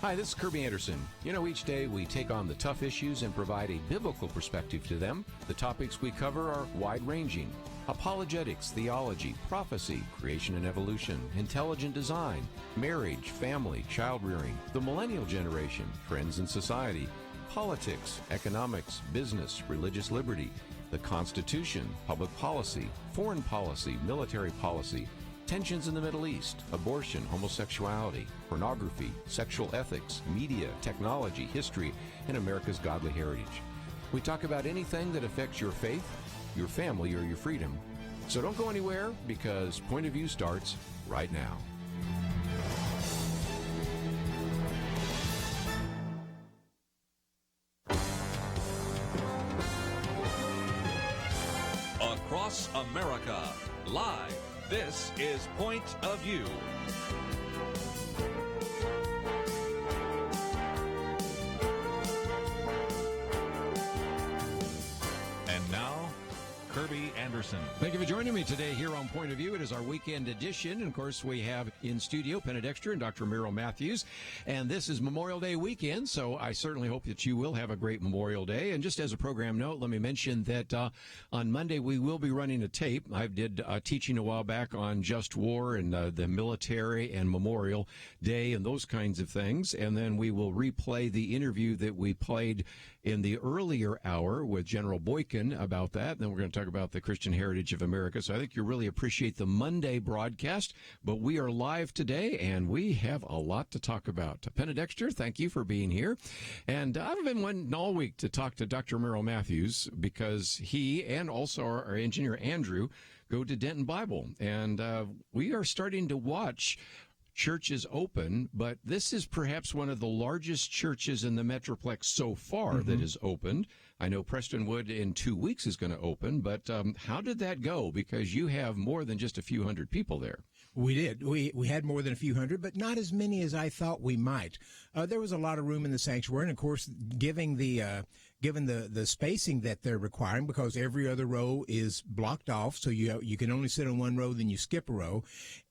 Hi, this is Kerby Anderson. You know, each day we take on the tough issues and provide a biblical perspective to them. The topics we cover are wide-ranging: apologetics, theology, prophecy, creation and evolution, intelligent design, marriage, family, child-rearing, the millennial generation, trends in society, politics, economics, business, religious liberty, the Constitution, public policy, foreign policy, military policy, tensions in the Middle East, abortion, homosexuality, pornography, sexual ethics, media, technology, history, and America's godly heritage. We talk about anything that affects your faith, your family, or your freedom. So don't go anywhere, because Point of View starts right now. Across America, live. This is Point of View. And now, Kerby Anderson. Thank you for joining me today here on Point of View. It is our weekend edition. And of course, we have in studio Penna Dexter and Dr. Merrill Matthews. And this is Memorial Day weekend, so I certainly hope that you will have a great Memorial Day. And just as a program note, let me mention that on Monday we will be running a tape. I did teaching a while back on just war and the military and Memorial Day and those kinds of things. And then we will replay the interview that we played in the earlier hour with General Boykin about that. And then we're going to talk about the Christian heritage of America. So I think you'll really appreciate the Monday broadcast. But we are live today, and we have a lot to talk about. Penna Dexter, thank you for being here. And I've been wanting all week to talk to Dr. Merrill Matthews, because he and also our engineer Andrew go to Denton Bible. And we are starting to watch churches open, but this is perhaps one of the largest churches in the Metroplex so far that is opened. I know Prestonwood in 2 weeks is going to open, but how did that go? Because you have more than just a few hundred people there. We did. We had more than a few hundred, but not as many as I thought we might. There was a lot of room in the sanctuary, and of course, given the spacing that they're requiring, because every other row is blocked off, so you can only sit on one row, then you skip a row.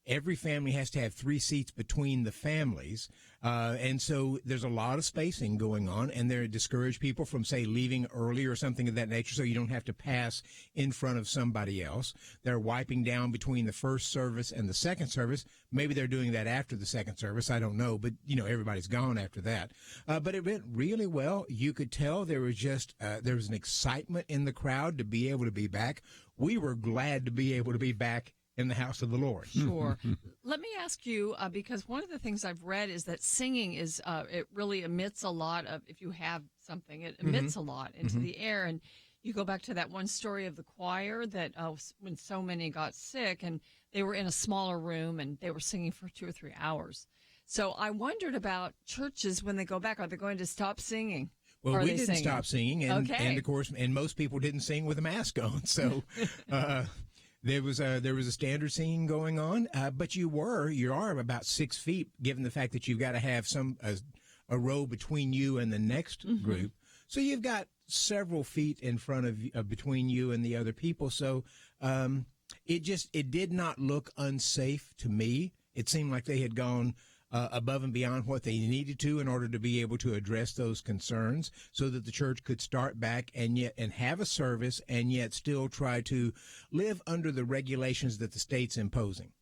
Every family has to have 3 seats between the families, and so there's a lot of spacing going on, and they're discourage people from, say, leaving early or something of that nature, so you don't have to pass in front of somebody else. They're wiping down between the first service and the second service. Maybe they're doing that after the second service. I don't know, but, everybody's gone after that. But it went really well. You could tell there was there was an excitement in the crowd to be able to be back. We were glad to be able to be back in the house of the Lord. Sure. Let me ask you, because one of the things I've read is that singing is, it really emits a lot of, if you have something, it emits a lot into the air. And you go back to that one story of the choir that when so many got sick and they were in a smaller room and they were singing for 2 or 3 hours. So I wondered about churches when they go back. Are they going to stop singing? Well, we didn't stop singing. And of course, and most people didn't sing with a mask on. So, There was a standard singing going on, but you are about 6 feet, given the fact that you've got to have a row between you and the next group. So you've got several feet in front of between you and the other people. So it did not look unsafe to me. It seemed like they had gone above and beyond what they needed to in order to be able to address those concerns, so that the church could start back and have a service and yet still try to live under the regulations that the state's imposing.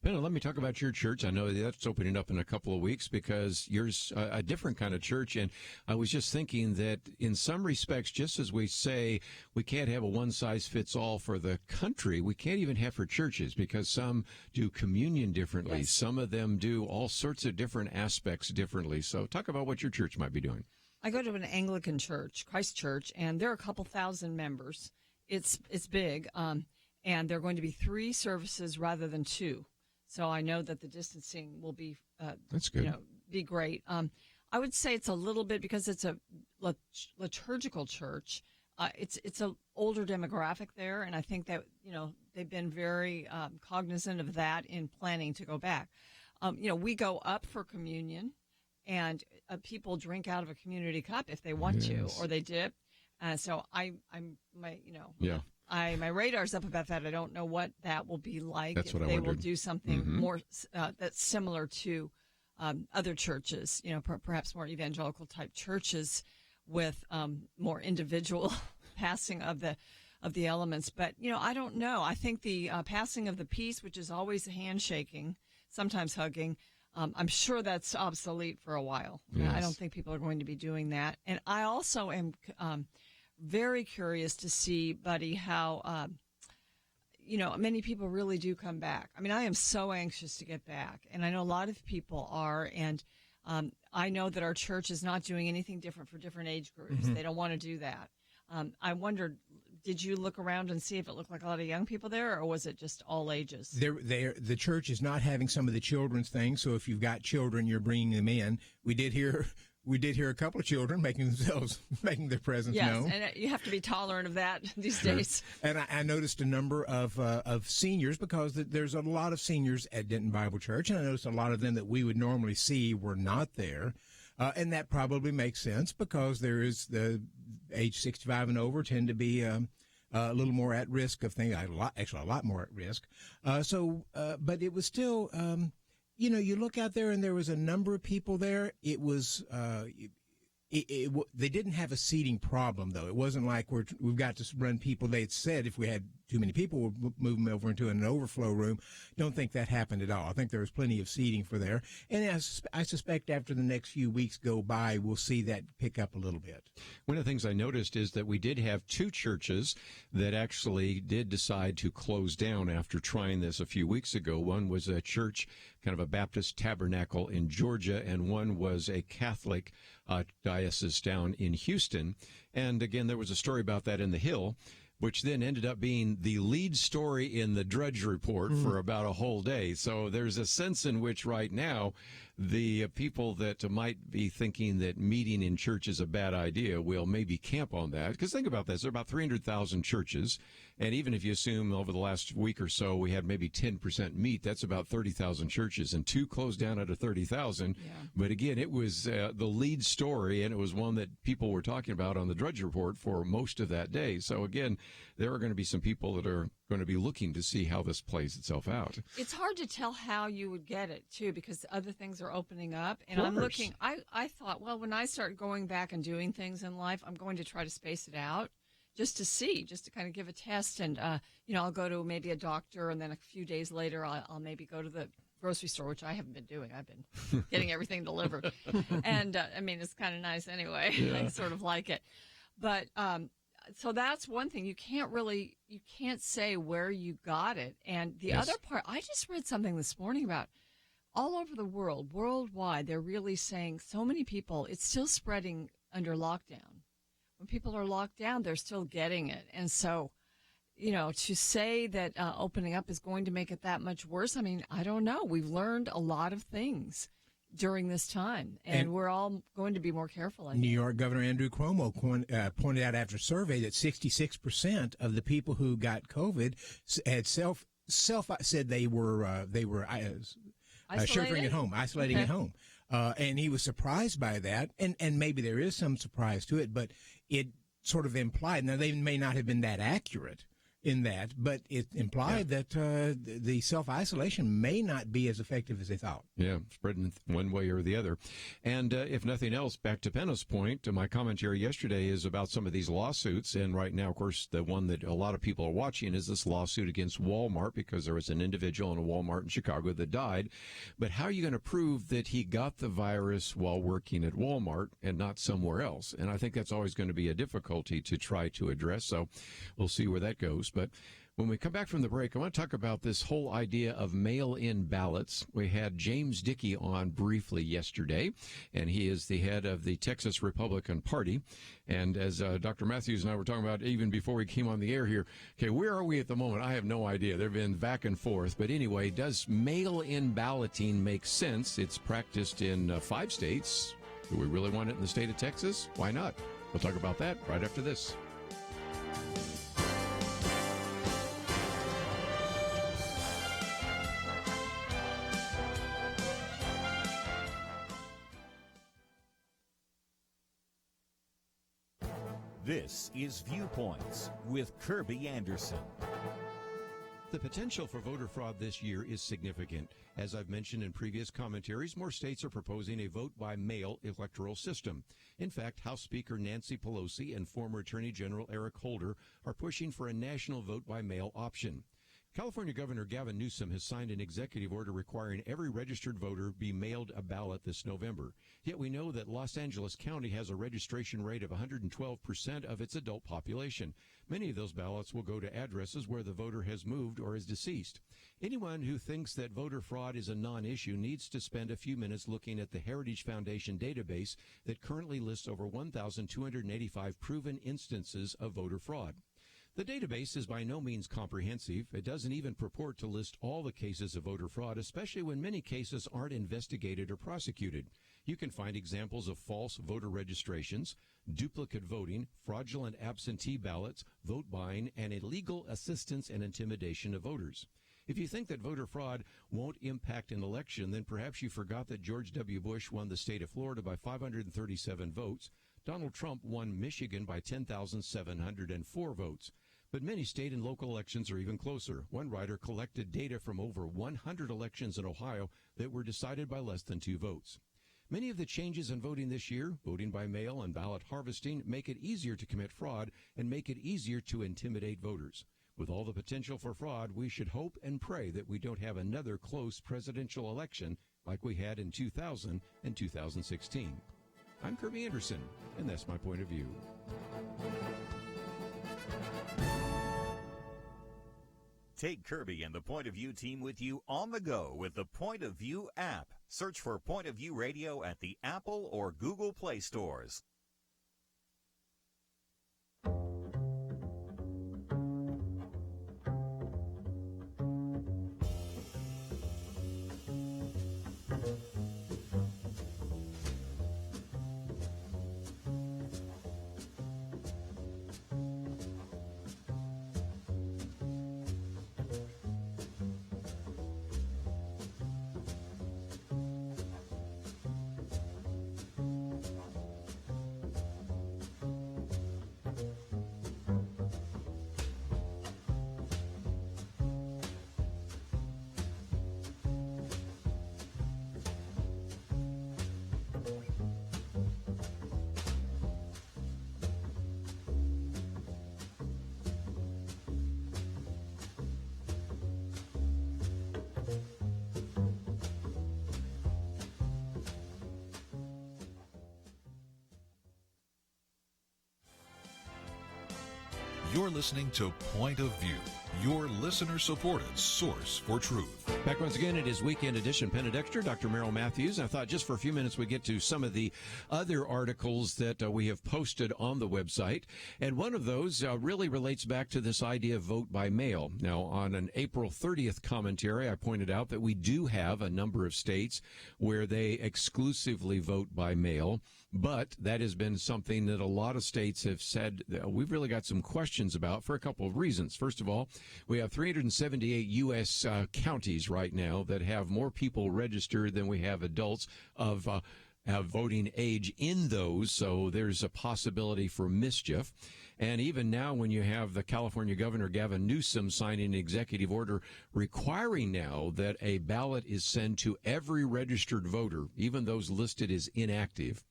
Penna, let me talk about your church. I know that's opening up in a couple of weeks, because yours a different kind of church. And I was just thinking that in some respects, just as we say we can't have a one-size-fits-all for the country, we can't even have for churches, because some do communion differently. Yes. Some of them do all sorts of different aspects differently. So talk about what your church might be doing. I go to an Anglican church, Christ Church, and there are a couple thousand members. It's big, and there are going to be 3 services rather than 2. So I know that the distancing will be, that's good. Be great. I would say it's a little bit, because it's a liturgical church. It's an older demographic there, and I think that they've been very cognizant of that in planning to go back. We go up for communion, and people drink out of a community cup if they want to, or they dip. So my radar's up about that. I don't know what that will be like. That's if what I they wondered. will do something more that's similar to other churches, perhaps more evangelical type churches with more individual passing of the elements. But, I don't know. I think the passing of the peace, which is always handshaking, sometimes hugging, I'm sure that's obsolete for a while. Yes. I don't think people are going to be doing that. And I also am very curious to see, Buddy, how, many people really do come back. I mean, I am so anxious to get back, and I know a lot of people are, and I know that our church is not doing anything different for different age groups. They don't want to do that. I wondered, did you look around and see if it looked like a lot of young people there, or was it just all ages? The church is not having some of the children's things, so if you've got children, you're bringing them in. We did hear a couple of children making their presence known. Yes, and you have to be tolerant of that these days. And I noticed a number of seniors, because there's a lot of seniors at Denton Bible Church, and I noticed a lot of them that we would normally see were not there. And that probably makes sense, because there is the age 65 and over tend to be a little more at risk of things, a lot more at risk. But it was still, you look out there and there was a number of people there. It was, they didn't have a seating problem, though. It wasn't like we've got to run people. They had said if we had too many people, we'll move them over into an overflow room. Don't think that happened at all. I think there was plenty of seating for there. And I suspect after the next few weeks go by, we'll see that pick up a little bit. One of the things I noticed is that we did have two churches that actually did decide to close down after trying this a few weeks ago. One was a church, kind of a Baptist tabernacle in Georgia, and one was a Catholic diocese down in Houston. And again, there was a story about that in the Hill, which then ended up being the lead story in the Drudge Report for about a whole day. So there's a sense in which right now the people that might be thinking that meeting in church is a bad idea will maybe camp on that. Because think about this, there are about 300,000 churches, and even if you assume over the last week or so we had maybe 10% meet, that's about 30,000 churches, and two closed down out of 30,000. Yeah. But again, it was the lead story, and it was one that people were talking about on the Drudge Report for most of that day. So again, there are going to be some people that are going to be looking to see how this plays itself out. It's hard to tell how you would get it, too, because other things are opening up. And I'm looking, I thought, well, when I start going back and doing things in life, I'm going to try to space it out just to see, just to kind of give a test. And, I'll go to maybe a doctor, and then a few days later, I'll maybe go to the grocery store, which I haven't been doing. I've been getting everything delivered. And, it's kind of nice anyway. Yeah. I sort of like it. But, so that's one thing. You can't say where you got it. And the other part, I just read something this morning about all over the world, worldwide, they're really saying so many people, it's still spreading under lockdown. When people are locked down, they're still getting it. And so, to say that opening up is going to make it that much worse, I don't know. We've learned a lot of things during this time, and we're all going to be more careful. New York Governor Andrew Cuomo pointed out after a survey that 66% of the people who got COVID had said they were sheltering at home, isolating at home, and he was surprised by that, and maybe there is some surprise to it, but it sort of implied. Now they may not have been that accurate in that, but it implied that the self-isolation may not be as effective as they thought. Yeah, spreading one way or the other. And if nothing else, back to Penna's point, my commentary yesterday is about some of these lawsuits. And right now, of course, the one that a lot of people are watching is this lawsuit against Walmart, because there was an individual in a Walmart in Chicago that died. But how are you going to prove that he got the virus while working at Walmart and not somewhere else? And I think that's always going to be a difficulty to try to address. So we'll see where that goes. But when we come back from the break, I want to talk about this whole idea of mail-in ballots. We had James Dickey on briefly yesterday, and he is the head of the Texas Republican Party. And as Dr. Matthews and I were talking about even before we came on the air here, okay, where are we at the moment? I have no idea. They've been back and forth. But anyway, does mail-in balloting make sense? It's practiced in 5 states. Do we really want it in the state of Texas? Why not? We'll talk about that right after this. This is Viewpoints with Kerby Anderson. The potential for voter fraud this year is significant. As I've mentioned in previous commentaries, more states are proposing a vote-by-mail electoral system. In fact, House Speaker Nancy Pelosi and former Attorney General Eric Holder are pushing for a national vote-by-mail option. California Governor Gavin Newsom has signed an executive order requiring every registered voter be mailed a ballot this November. Yet we know that Los Angeles County has a registration rate of 112% of its adult population. Many of those ballots will go to addresses where the voter has moved or is deceased. Anyone who thinks that voter fraud is a non-issue needs to spend a few minutes looking at the Heritage Foundation database that currently lists over 1,285 proven instances of voter fraud. The database is by no means comprehensive. It doesn't even purport to list all the cases of voter fraud, especially when many cases aren't investigated or prosecuted. You can find examples of false voter registrations, duplicate voting, fraudulent absentee ballots, vote buying, and illegal assistance and intimidation of voters. If you think that voter fraud won't impact an election, then perhaps you forgot that George W. Bush won the state of Florida by 537 votes. Donald Trump won Michigan by 10,704 votes. But many state and local elections are even closer. One writer collected data from over 100 elections in Ohio that were decided by less than 2 votes. Many of the changes in voting this year, voting by mail and ballot harvesting, make it easier to commit fraud and make it easier to intimidate voters. With all the potential for fraud, we should hope and pray that we don't have another close presidential election like we had in 2000 and 2016. I'm Kerby Anderson, and that's my point of view. Take Kerby and the Point of View team with you on the go with the Point of View app. Search for Point of View Radio at the Apple or Google Play stores. You're listening to Point of View, your listener-supported source for truth. Back once again, it is Weekend Edition. Penna Dexter, Dr. Merrill Matthews. I thought just for a few minutes we'd get to some of the other articles that we have posted on the website. And one of those really relates back to this idea of vote by mail. Now, on an April 30th commentary, I pointed out that we do have a number of states where they exclusively vote by mail. But that has been something that a lot of states have said that we've really got some questions about for a couple of reasons. First of all, we have 378 U.S. counties right now that have more people registered than we have adults of voting age in those, so there's a possibility for mischief. And even now, when you have the California Governor Gavin Newsom signing an executive order requiring now that a ballot is sent to every registered voter, even those listed as inactive,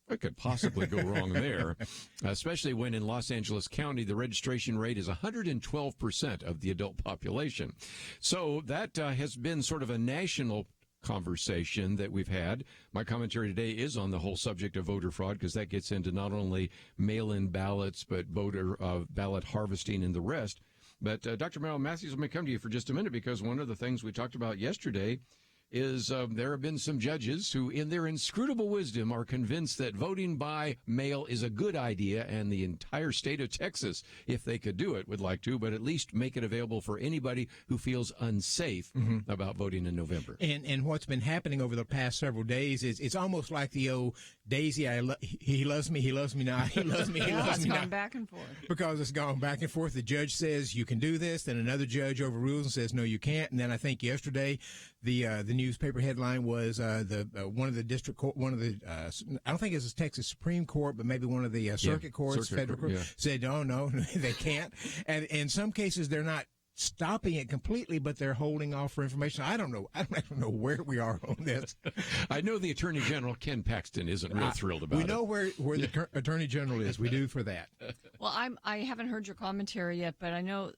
what could possibly go wrong there, especially when in Los Angeles County, the registration rate is 112% of the adult population. So that has been sort of a national conversation that we've had. My commentary today is on the whole subject of voter fraud, because that gets into not only mail-in ballots, but voter ballot harvesting and the rest. But Dr. Merrill Matthews, let me come to you for just a minute, because one of the things we talked about yesterday is there have been some judges who, in their inscrutable wisdom, are convinced that voting by mail is a good idea, and the entire state of Texas, if they could do it, would like to, but at least make it available for anybody who feels unsafe about voting in November. And what's been happening over the past several days is it's almost like the old Daisy, he loves me not, he loves me, he loves me not. It's gone back and forth. Because it's gone back and forth. The judge says you can do this, then another judge overrules and says no, you can't. And then I think yesterday the newspaper headline was one of the district court, I don't think it was Texas Supreme Court, but maybe one of the circuit courts, federal court, said no, they can't. And in some cases they're not stopping it completely, but they're holding off for information. I don't know. I don't know where we are on this. I know the Attorney General, Ken Paxton, isn't real thrilled about it. We know where the Attorney General is. We do for that. Well, I haven't heard your commentary yet, but I know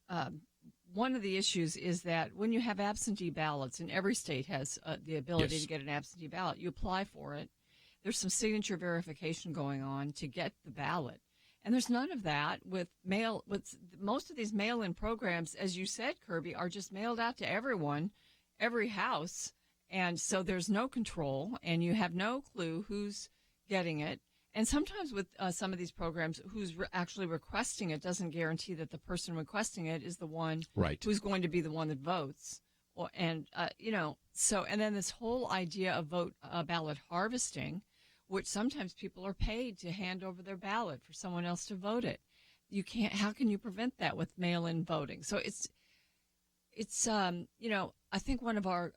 one of the issues is that when you have absentee ballots, and every state has the ability to get an absentee ballot, you apply for it. There's some signature verification going on to get the ballot. And there's none of that with mail. With most of these mail-in programs, as you said, Kerby, are just mailed out to everyone, every house. And so there's no control, and you have no clue who's getting it. And sometimes with some of these programs, who's actually requesting it doesn't guarantee that the person requesting it is the one who's going to be the one that votes. And then this whole idea of ballot harvesting, which sometimes people are paid to hand over their ballot for someone else to vote it. You can't. How can you prevent that with mail-in voting? So it's I think one of our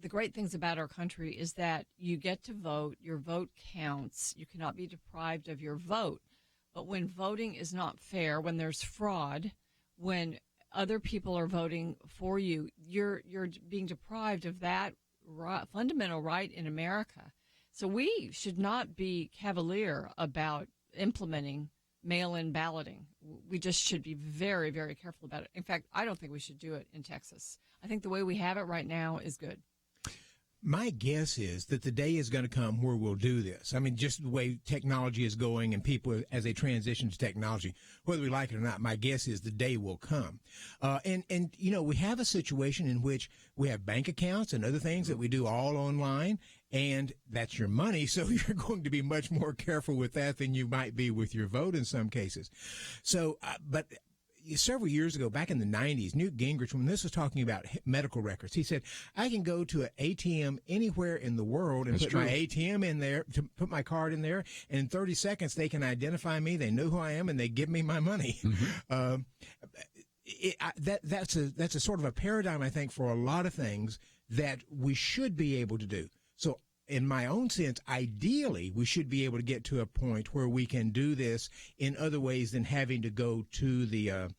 the great things about our country is that you get to vote. Your vote counts. You cannot be deprived of your vote. But when voting is not fair, when there's fraud, when other people are voting for you, you're being deprived of that fundamental right in America. So we should not be cavalier about implementing mail-in balloting. We just should be very, very careful about it. In fact, I don't think we should do it in Texas. I think the way we have it right now is good. My guess is that the day is going to come where we'll do this. I mean, just the way technology is going and people, as they transition to technology, whether we like it or not, my guess is the day will come. And we have a situation in which we have bank accounts and other things that we do all online, and that's your money. So you're going to be much more careful with that than you might be with your vote in some cases. So, but several years ago, back in the 90s, Newt Gingrich, when this was talking about medical records, he said, I can go to an ATM anywhere in the world and put my ATM in there, to put my card in there, and in 30 seconds they can identify me, they know who I am, and they give me my money. Mm-hmm. That's a sort of a paradigm, I think, for a lot of things that we should be able to do. So in my own sense, ideally, we should be able to get to a point where we can do this in other ways than having to go to the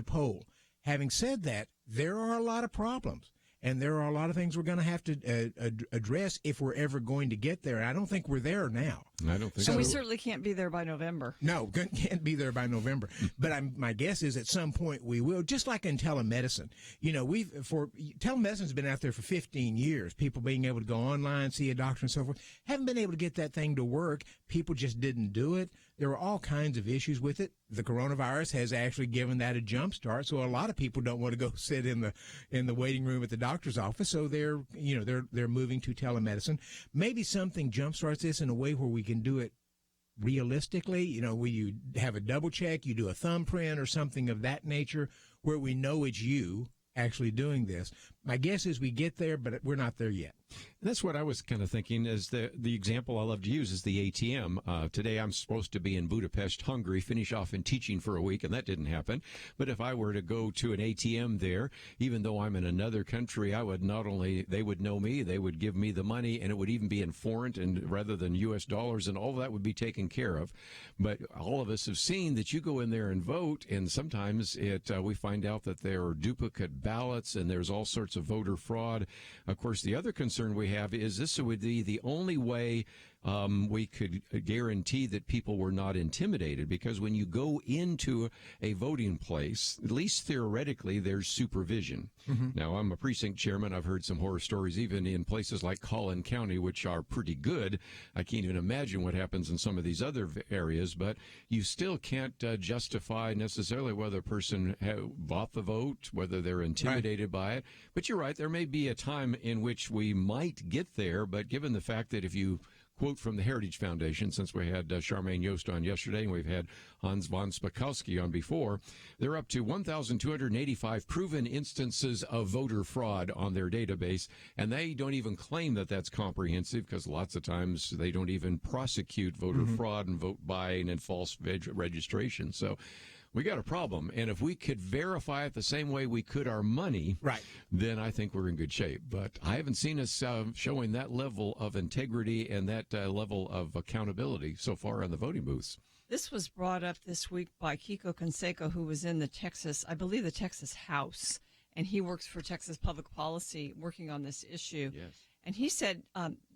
poll. Having said that, there are a lot of problems, and there are a lot of things we're going to have to address if we're ever going to get there. I don't think we're there now. I don't think so. And we certainly can't be there by November. No, can't be there by November. But my guess is at some point we will, just like in telemedicine. Telemedicine's been out there for 15 years. People being able to go online, see a doctor and so forth. Haven't been able to get that thing to work. People just didn't do it. There are all kinds of issues with it. The coronavirus has actually given that a jump start. So a lot of people don't want to go sit in the waiting room at the doctor's office. So they're moving to telemedicine. Maybe something jump starts this in a way where we can do it realistically, where you have a double check, you do a thumbprint or something of that nature where we know it's you actually doing this. My guess is we get there, but we're not there yet. And that's what I was kind of thinking is the example I love to use is the ATM. Today I'm supposed to be in Budapest, Hungary, finish off in teaching for a week, and that didn't happen. But if I were to go to an ATM there, even though I'm in another country, I would they would know me, they would give me the money, and it would even be in foreign and rather than U.S. dollars, and all of that would be taken care of. But all of us have seen that you go in there and vote, and sometimes we find out that there are duplicate ballots, and there's all sorts of voter fraud. Of course, the other concern we have is this would be the only way we could guarantee that people were not intimidated, because when you go into a voting place, at least theoretically, there's supervision. Mm-hmm. Now, I'm a precinct chairman. I've heard some horror stories even in places like Collin County, which are pretty good. I can't even imagine what happens in some of these other areas, but you still can't justify necessarily whether a person bought the vote, whether they're intimidated by it. But you're right, there may be a time in which we might get there, but given the fact that if you quote from the Heritage Foundation, since we had Charmaine Yost on yesterday and we've had Hans von Spakowski on before, they're up to 1,285 proven instances of voter fraud on their database, and they don't even claim that that's comprehensive because lots of times they don't even prosecute voter fraud and vote buying and false registration. So we got a problem, and if we could verify it the same way we could our money, then I think we're in good shape. But I haven't seen us showing that level of integrity and that level of accountability so far in the voting booths. This was brought up this week by Kiko Canseco, who was in the Texas House, and he works for Texas Public Policy working on this issue. Yes. And he said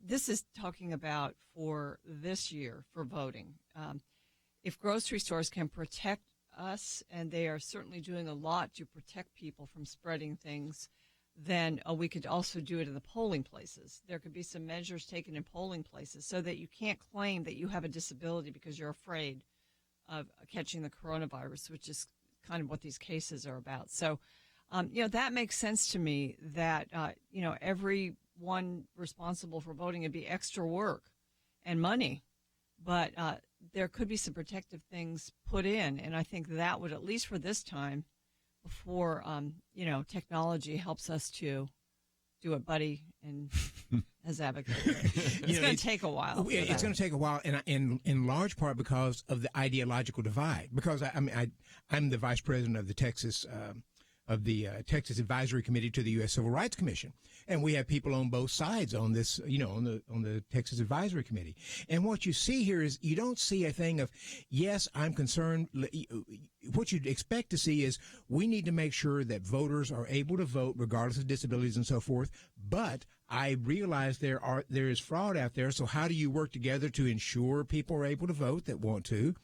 this is talking about for this year for voting. If grocery stores can protect us, and they are certainly doing a lot to protect people from spreading things, then we could also do it in the polling places. There could be some measures taken in polling places so that you can't claim that you have a disability because you're afraid of catching the coronavirus, which is kind of what these cases are about. So, that makes sense to me that, everyone responsible for voting would be extra work and money. But there could be some protective things put in, and I think that would, at least for this time, before, technology helps us to do what Buddy and has advocated. It's going to take a while. It's going to take a while, and in large part because of the ideological divide. Because I'm the vice president of the Texas Advisory Committee to the U.S. Civil Rights Commission, and we have people on both sides on this, on the Texas Advisory Committee. And what you see here is you don't see a thing of, yes, I'm concerned. What you'd expect to see is we need to make sure that voters are able to vote regardless of disabilities and so forth. But I realize there is fraud out there. So how do you work together to ensure people are able to vote that want to,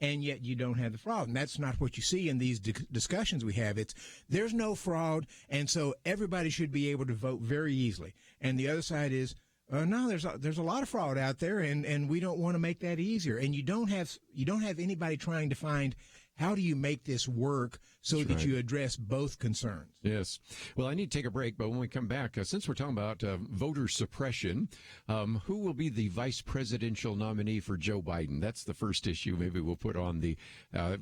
and yet you don't have the fraud? And that's not what you see in these discussions we have. There's no fraud, and so everybody should be able to vote very easily. And the other side is, no, there's a lot of fraud out there, and we don't want to make that easier. And you don't have anybody trying to find, how do you make this work so That's that right. you address both concerns? Yes. Well, I need to take a break, but when we come back, since we're talking about voter suppression, who will be the vice presidential nominee for Joe Biden? That's the first issue maybe we'll put on the,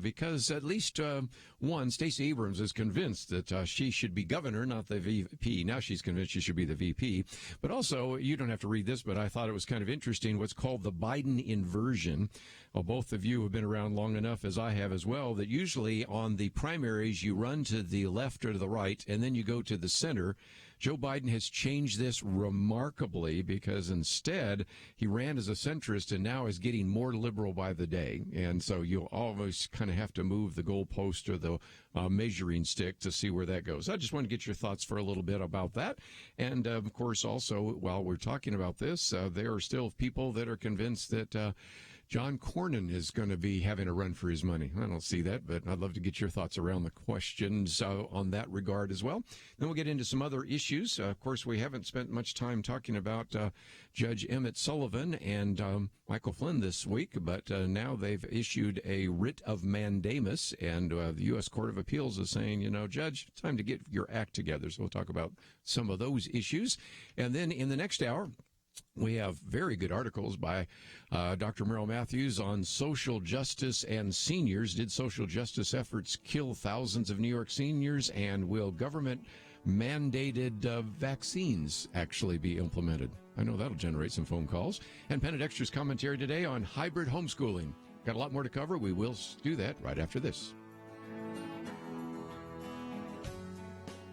because at least one, Stacey Abrams is convinced that she should be governor, not the VP. Now she's convinced she should be the VP. But also, you don't have to read this, but I thought it was kind of interesting, what's called the Biden inversion. Well, both of you have been around long enough, as I have as well, that usually on the primaries you run to the left or to the right, and then you go to the center. Joe Biden has changed this remarkably because instead he ran as a centrist and now is getting more liberal by the day. And so you'll always kind of have to move the goalpost or the measuring stick to see where that goes. I just want to get your thoughts for a little bit about that. And, of course, also, while we're talking about this, there are still people that are convinced that John Cornyn is going to be having a run for his money. I don't see that, but I'd love to get your thoughts around the questions on that regard as well. Then we'll get into some other issues. Of course, we haven't spent much time talking about Judge Emmett Sullivan and Michael Flynn this week, but now they've issued a writ of mandamus, and the U.S. Court of Appeals is saying, Judge, it's time to get your act together. So we'll talk about some of those issues. And then in the next hour, we have very good articles by Dr. Merrill Matthews on social justice and seniors. Did social justice efforts kill thousands of New York seniors? And will government-mandated vaccines actually be implemented? I know that'll generate some phone calls. And Penna Dexter's commentary today on hybrid homeschooling. Got a lot more to cover. We will do that right after this.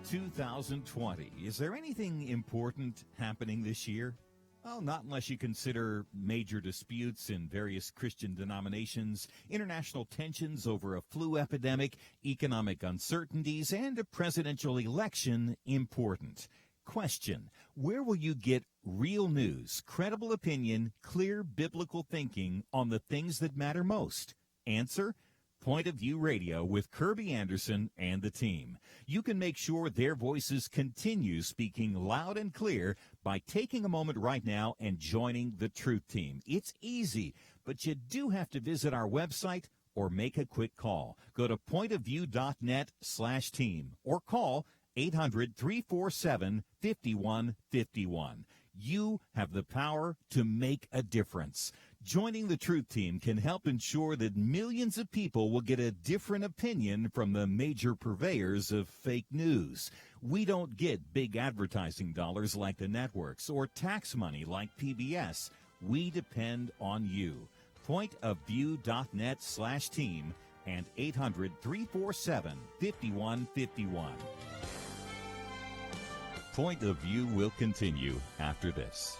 2020. Is there anything important happening this year? Well, not unless you consider major disputes in various Christian denominations, international tensions over a flu epidemic, economic uncertainties, and a presidential election important. Question: where will you get real news, credible opinion, clear biblical thinking on the things that matter most? Answer: Point of View Radio with Kerby Anderson and the team. You can make sure their voices continue speaking loud and clear by taking a moment right now and joining the Truth Team. It's easy, but you do have to visit our website or make a quick call. Go to pointofview.net/team or call 800-347-5151. You have the power to make a difference. Joining the Truth Team can help ensure that millions of people will get a different opinion from the major purveyors of fake news. We don't get big advertising dollars like the networks or tax money like PBS. We depend on you. Pointofview.net/team and 800-347-5151. Point of View will continue after this.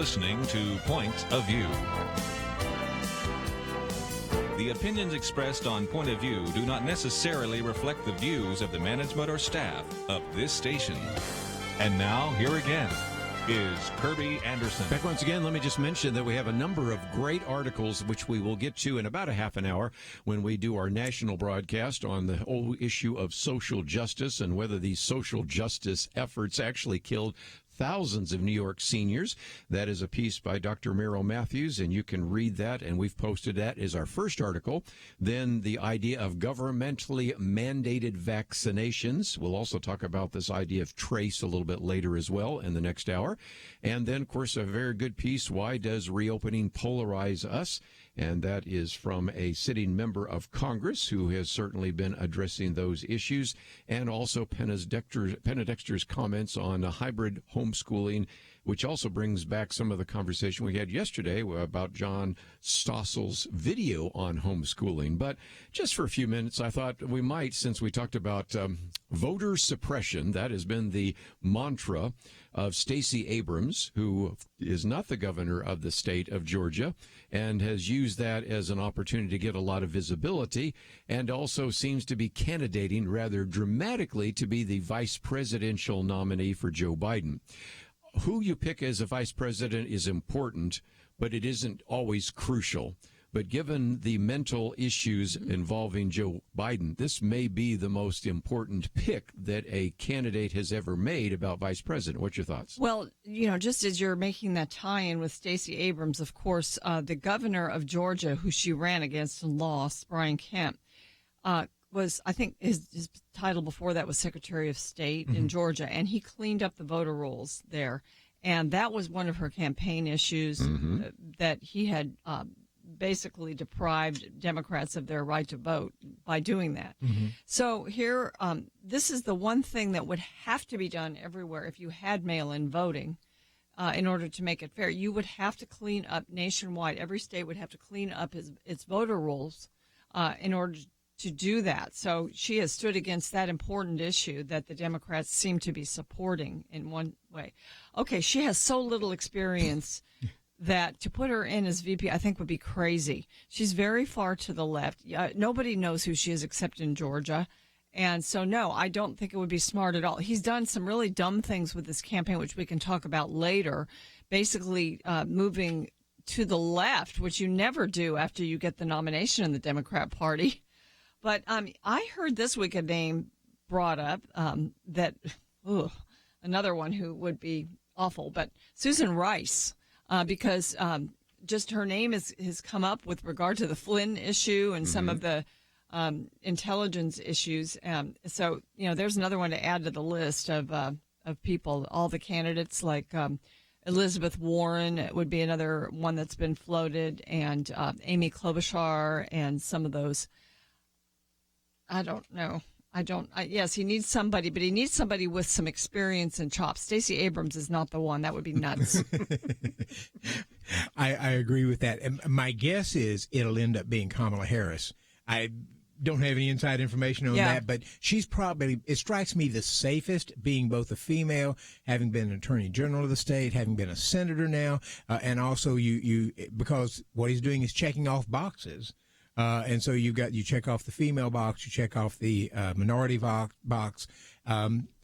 listening to Point of View. The opinions expressed on Point of View do not necessarily reflect the views of the management or staff of this station. And now, here again is Kerby Anderson. Back once again, let me just mention that we have a number of great articles which we will get to in about a half an hour when we do our national broadcast on the whole issue of social justice and whether these social justice efforts actually killed thousands of New York seniors. That is a piece by Dr. Merrill Matthews, and you can read that, and we've posted that as our first article. Then the idea of governmentally mandated vaccinations. We'll also talk about this idea of trace a little bit later as well in the next hour. And then, of course, a very good piece, Why Does Reopening Polarize Us? And that is from a sitting member of Congress who has certainly been addressing those issues, and also Penna Dexter's comments on hybrid homeschooling, which also brings back some of the conversation we had yesterday about John Stossel's video on homeschooling. But just for a few minutes, I thought we might, since we talked about voter suppression, that has been the mantra of Stacey Abrams, who is not the governor of the state of Georgia, and has used that as an opportunity to get a lot of visibility, and also seems to be candidating rather dramatically to be the vice presidential nominee for Joe Biden. Who you pick as a vice president is important, but it isn't always crucial. But given the mental issues involving Joe Biden, this may be the most important pick that a candidate has ever made about vice president. What's your thoughts? Well, just as you're making that tie-in with Stacey Abrams, of course, the governor of Georgia, who she ran against and lost, Brian Kemp, was, I think, his title before that was Secretary of State in Georgia, and he cleaned up the voter rolls there. And that was one of her campaign issues, that he had basically deprived Democrats of their right to vote by doing that. So here, this is the one thing that would have to be done everywhere if you had mail-in voting in order to make it fair. You would have to clean up nationwide. Every state would have to clean up its voter rolls in order to do that. So she has stood against that important issue that the Democrats seem to be supporting in one way. Okay, she has so little experience that to put her in as VP, I think, would be crazy. She's very far to the left. Nobody knows who she is except in Georgia. And so, no, I don't think it would be smart at all. He's done some really dumb things with this campaign, which we can talk about later, basically moving to the left, which you never do after you get the nomination in the Democrat Party. But I heard this week a name brought up that, another one who would be awful, but Susan Rice. Because just her name has come up with regard to the Flynn issue and some of the intelligence issues. So, there's another one to add to the list of people, all the candidates like Elizabeth Warren would be another one that's been floated, and Amy Klobuchar and some of those. I don't know. Yes, he needs somebody, but he needs somebody with some experience and chops. Stacey Abrams is not the one. That would be nuts. I agree with that. And my guess is it'll end up being Kamala Harris. I don't have any inside information on that, but she's probably, it strikes me, the safest, being both a female, having been an attorney general of the state, having been a senator now, and also you because what he's doing is checking off boxes. And so you check off the female box, you check off the minority box.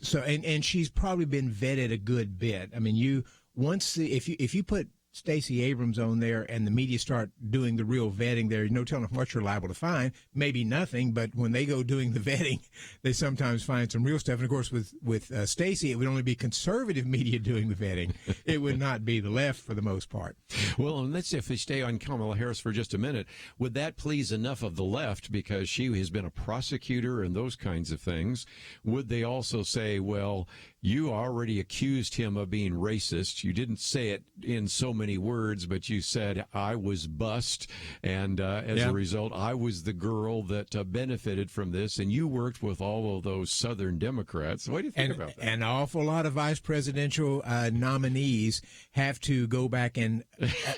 So she's probably been vetted a good bit. I mean, if you put Stacey Abrams on there and the media start doing the real vetting, there's no telling what you're liable to find. Maybe nothing, but when they go doing the vetting, they sometimes find some real stuff. And of course, with Stacey, it would only be conservative media doing the vetting. It would not be the left for the most part. Well, and let's see if we stay on Kamala Harris for just a minute. Would that please enough of the left, because she has been a prosecutor and those kinds of things? Would they also say, well, you already accused him of being racist. You didn't say it in so many words, but you said, I was bussed, and as a result, I was the girl that benefited from this, and you worked with all of those Southern Democrats. What do you think about that? An awful lot of vice presidential nominees have to go back and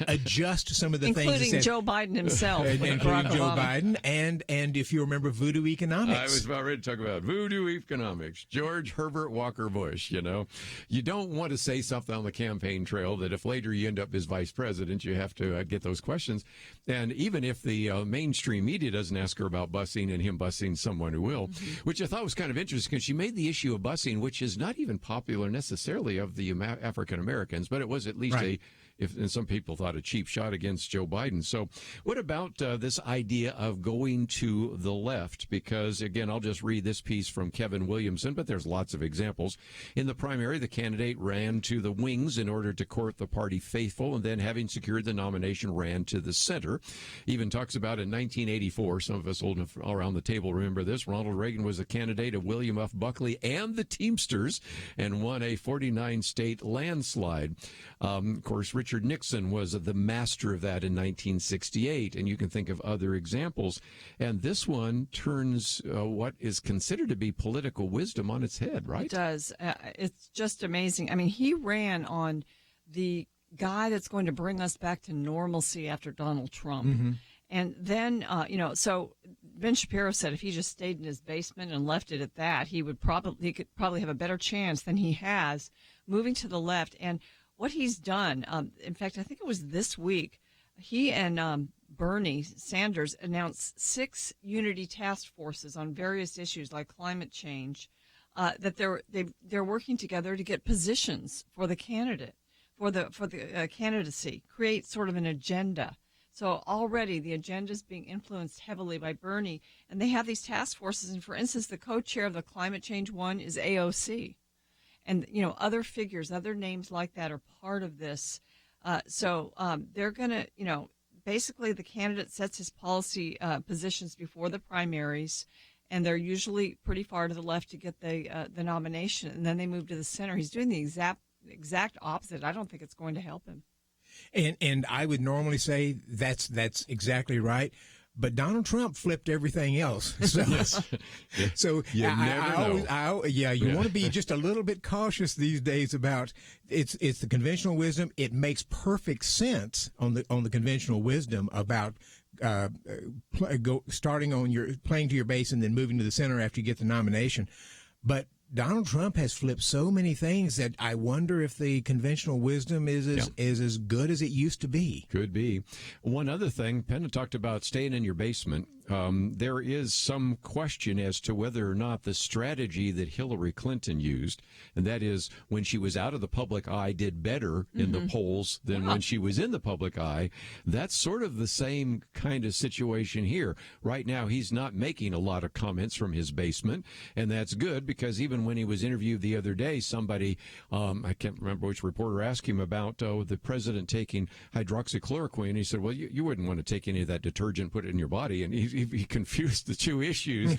adjust some of the things. Including Joe Biden himself. Including Joe Biden, and if you remember voodoo economics. I was about ready to talk about voodoo economics. George Herbert Walker Bush. Bush. You don't want to say something on the campaign trail that if later you end up as vice president, you have to get those questions. And even if the mainstream media doesn't ask her about busing and him busing someone who will, which I thought was kind of interesting because she made the issue of busing, which is not even popular necessarily of the African Americans, but it was at least and some people thought a cheap shot against Joe Biden. So what about this idea of going to the left? Because, again, I'll just read this piece from Kevin Williamson, but there's lots of examples. In the primary, the candidate ran to the wings in order to court the party faithful, and then having secured the nomination, ran to the center. Even talks about in 1984, some of us old enough around the table remember this, Ronald Reagan was a candidate of William F. Buckley and the Teamsters and won a 49-state landslide. Of course, Richard Nixon was the master of that in 1968, and you can think of other examples. And this one turns what is considered to be political wisdom on its head, right? It does. It's just amazing. I mean, he ran on the guy that's going to bring us back to normalcy after Donald Trump. And then, so Ben Shapiro said if he just stayed in his basement and left it at that, he could probably have a better chance than he has moving to the left. And what he's done, in fact, I think it was this week, he and Bernie Sanders announced 6 unity task forces on various issues like climate change, that they're working together to get positions for the candidate, for the candidacy, create sort of an agenda. So already the agenda is being influenced heavily by Bernie, and they have these task forces. And for instance, the co-chair of the climate change one is AOC. And, other figures, other names like that are part of this. So they're going to, basically the candidate sets his policy positions before the primaries, and they're usually pretty far to the left to get the nomination, and then they move to the center. He's doing the exact opposite. I don't think it's going to help him. And I would normally say that's exactly right. But Donald Trump flipped everything else. So, so you never know. You want to be just a little bit cautious these days about it's the conventional wisdom. It makes perfect sense on the conventional wisdom about starting on playing to your base and then moving to the center after you get the nomination. But Donald Trump has flipped so many things that I wonder if the conventional wisdom is as good as it used to be. Could be. One other thing, Penna talked about staying in your basement. There is some question as to whether or not the strategy that Hillary Clinton used, and that is when she was out of the public eye, did better in the polls than when she was in the public eye. That's sort of the same kind of situation here. Right now, he's not making a lot of comments from his basement, and that's good because even when he was interviewed the other day, somebody, I can't remember which reporter, asked him about the president taking hydroxychloroquine. He said, well, you wouldn't want to take any of that detergent, put it in your body. And he confused the two issues.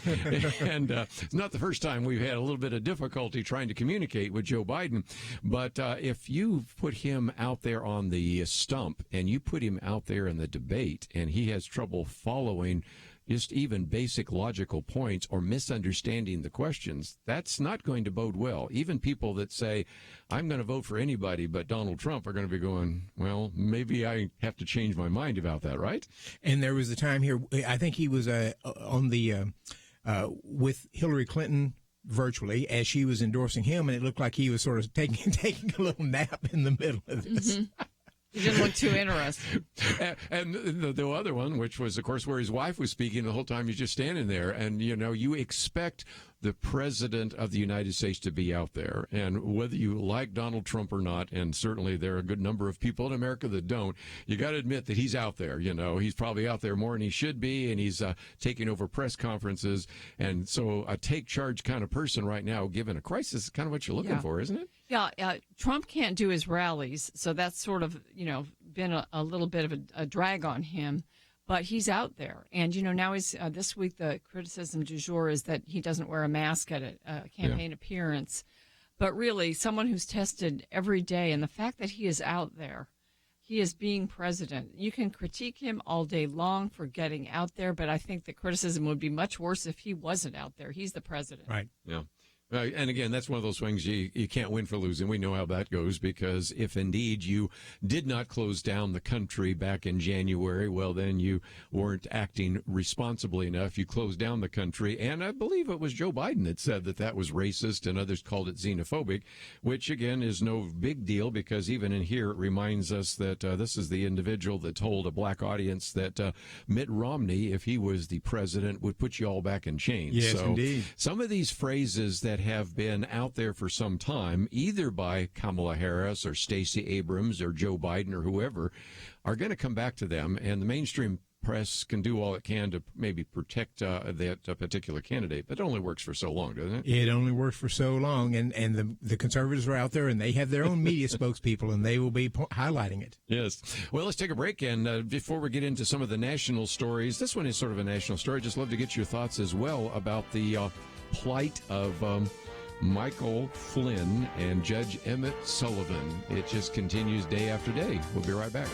And it's not the first time we've had a little bit of difficulty trying to communicate with Joe Biden. But if you put him out there on the stump and you put him out there in the debate and he has trouble following just even basic logical points or misunderstanding the questions, that's not going to bode well. Even people that say, I'm going to vote for anybody but Donald Trump are going to be going, well, maybe I have to change my mind about that, right? And there was a time here, I think he was on the with Hillary Clinton virtually as she was endorsing him, and it looked like he was sort of taking a little nap in the middle of this. He didn't look too interested. And the other one, which was, of course, where his wife was speaking the whole time, he's just standing there. And, you expect the president of the United States to be out there. And whether you like Donald Trump or not, and certainly there are a good number of people in America that don't, you got to admit that he's out there. He's probably out there more than he should be, and he's taking over press conferences. And so a take charge kind of person right now, given a crisis, is kind of what you're looking for, isn't it? Yeah, Trump can't do his rallies, so that's sort of, been a little bit of a drag on him. But he's out there. And, now he's this week the criticism du jour is that he doesn't wear a mask at a campaign appearance. But really, someone who's tested every day, and the fact that he is out there, he is being president. You can critique him all day long for getting out there, but I think the criticism would be much worse if he wasn't out there. He's the president. Right. Yeah. And again, that's one of those things you can't win for losing. We know how that goes, because if indeed you did not close down the country back in January, well, then you weren't acting responsibly enough. You closed down the country, and I believe it was Joe Biden that said that was racist, and others called it xenophobic, which, again, is no big deal, because even in here it reminds us that this is the individual that told a black audience that Mitt Romney, if he was the president, would put you all back in chains. Yes, so indeed. Some of these phrases that have been out there for some time, either by Kamala Harris or Stacey Abrams or Joe Biden or whoever, are going to come back to them, and the mainstream press can do all it can to maybe protect that particular candidate, but it only works for so long, doesn't it? It only works for so long, and the conservatives are out there, and they have their own media spokespeople, and they will be highlighting it. Yes. Well, let's take a break, and before we get into some of the national stories, this one is sort of a national story. Just love to get your thoughts as well about the plight of Michael Flynn and Judge Emmett Sullivan. It just continues day after day. We'll be right back.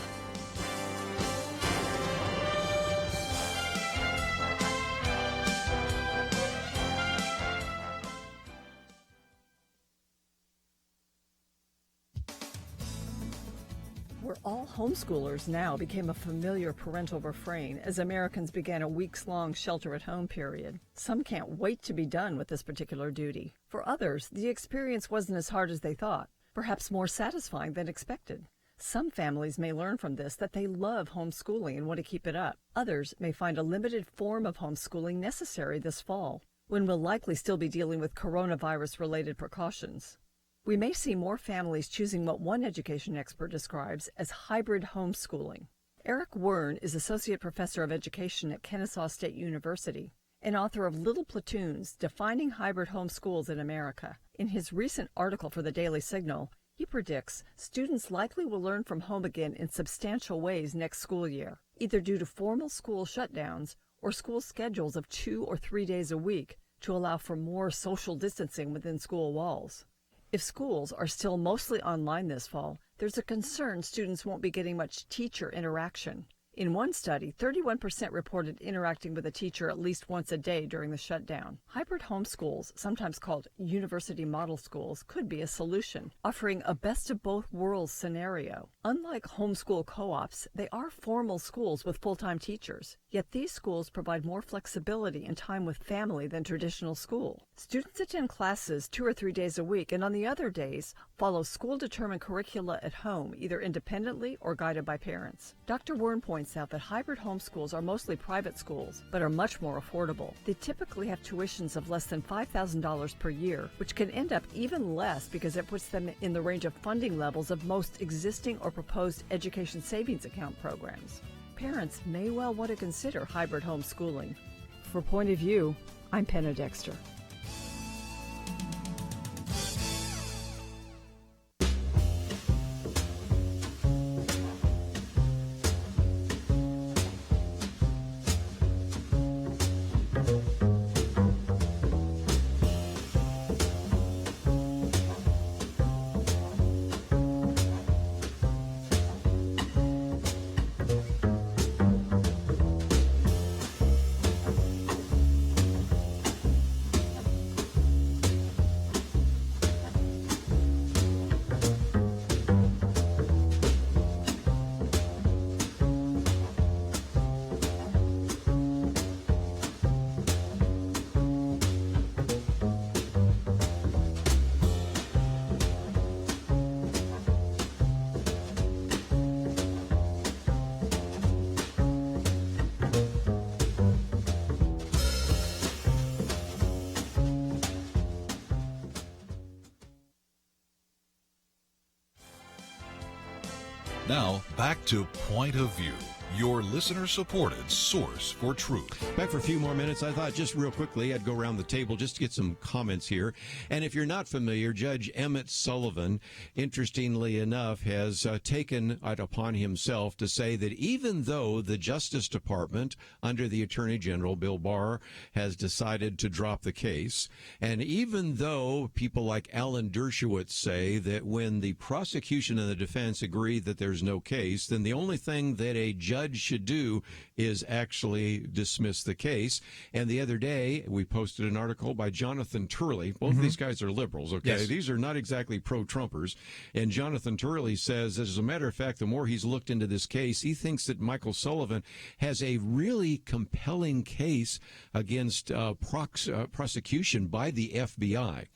We're all homeschoolers now became a familiar parental refrain as Americans began a weeks-long shelter-at-home period. Some can't wait to be done with this particular duty. For others, the experience wasn't as hard as they thought, perhaps more satisfying than expected. Some families may learn from this that they love homeschooling and want to keep it up. Others may find a limited form of homeschooling necessary this fall, when we'll likely still be dealing with coronavirus-related precautions. We may see more families choosing what one education expert describes as hybrid homeschooling. Eric Wern is Associate Professor of Education at Kennesaw State University and author of Little Platoons, Defining Hybrid Homeschools in America. In his recent article for the Daily Signal, he predicts students likely will learn from home again in substantial ways next school year, either due to formal school shutdowns or school schedules of 2 or 3 days a week to allow for more social distancing within school walls. If schools are still mostly online this fall, there's a concern students won't be getting much teacher interaction. In one study, 31% reported interacting with a teacher at least once a day during the shutdown. Hybrid homeschools, sometimes called university model schools, could be a solution, offering a best-of-both-worlds scenario. Unlike homeschool co-ops, they are formal schools with full-time teachers. Yet these schools provide more flexibility and time with family than traditional school. Students attend classes 2 or 3 days a week, and on the other days, follow school-determined curricula at home, either independently or guided by parents. Dr. Wern points out that hybrid homeschools are mostly private schools, but are much more affordable. They typically have tuitions of less than $5,000 per year, which can end up even less because it puts them in the range of funding levels of most existing or proposed education savings account programs. Parents may well want to consider hybrid homeschooling. For Point of View, I'm Penna Dexter. Now, back to Point of View, your listener-supported source for truth. Back for a few more minutes. I thought just real quickly I'd go around the table just to get some comments here. And if you're not familiar, Judge Emmett Sullivan, interestingly enough, has taken it upon himself to say that even though the Justice Department, under the Attorney General, Bill Barr, has decided to drop the case, and even though people like Alan Dershowitz say that when the prosecution and the defense agree that there's no case, then the only thing that a judge judge should do is actually dismiss the case. And the other day, we posted an article by Jonathan Turley. Both of these guys are liberals, okay? Yes. These are not exactly pro-Trumpers. And Jonathan Turley says, as a matter of fact, the more he's looked into this case, he thinks that Michael Sullivan has a really compelling case against prosecution by the FBI.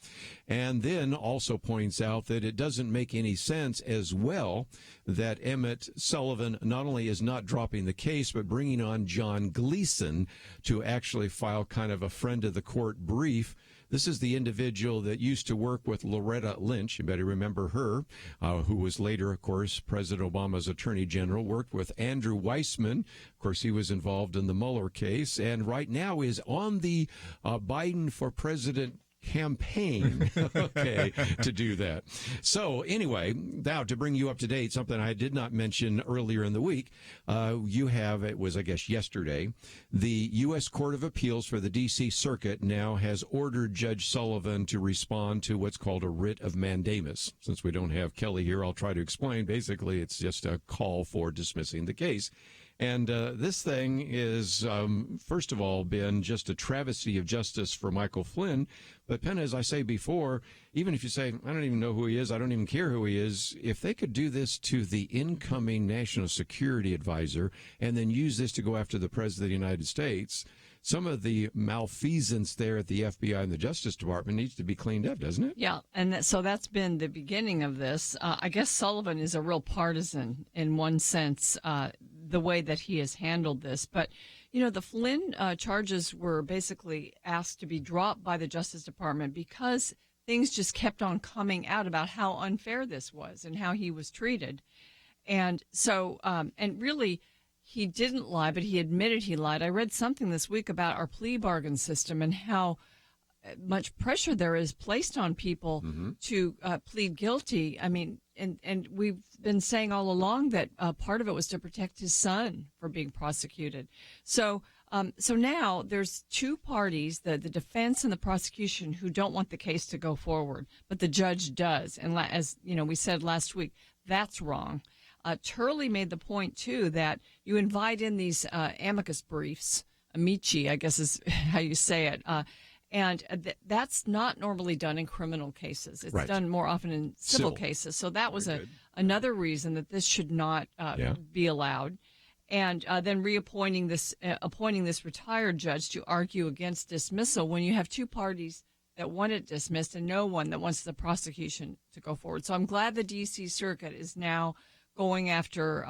And then also points out that it doesn't make any sense as well that Emmett Sullivan not only is not dropping the case, but bringing on John Gleason to actually file kind of a friend of the court brief. This is the individual that used to work with Loretta Lynch. You better remember her, who was later, of course, President Obama's attorney general, worked with Andrew Weissman. Of course, he was involved in the Mueller case, and right now is on the Biden for President campaign, okay, to do that. So anyway, now to bring you up to date, something I did not mention earlier in the week, it was, I guess, yesterday, the U.S. Court of Appeals for the D.C. Circuit now has ordered Judge Sullivan to respond to what's called a writ of mandamus. Since we don't have Kelly here, I'll try to explain. Basically, it's just a call for dismissing the case. And this thing is, first of all, been just a travesty of justice for Michael Flynn. But Penna, as I say before, even if you say, I don't even know who he is, I don't even care who he is, if they could do this to the incoming national security advisor and then use this to go after the president of the United States, some of the malfeasance there at the FBI and the Justice Department needs to be cleaned up, doesn't it? Yeah, and so that's been the beginning of this. I guess Sullivan is a real partisan in one sense, the way that he has handled this. But, you know, the Flynn charges were basically asked to be dropped by the Justice Department because things just kept on coming out about how unfair this was and how he was treated. And so, and really, he didn't lie, but he admitted he lied. I read something this week about our plea bargain system and how much pressure there is placed on people to plead guilty. I mean, and we've been saying all along that part of it was to protect his son from being prosecuted. So now there's two parties, the defense and the prosecution, who don't want the case to go forward, but the judge does. And as you know, we said last week, that's wrong. Turley made the point, too, that you invite in these amicus briefs, amici, I guess is how you say it, and that's not normally done in criminal cases. It's done more often in civil cases. So that was another reason that this should not be allowed. And then appointing this retired judge to argue against dismissal when you have two parties that want it dismissed and no one that wants the prosecution to go forward. So I'm glad the D.C. Circuit is now going after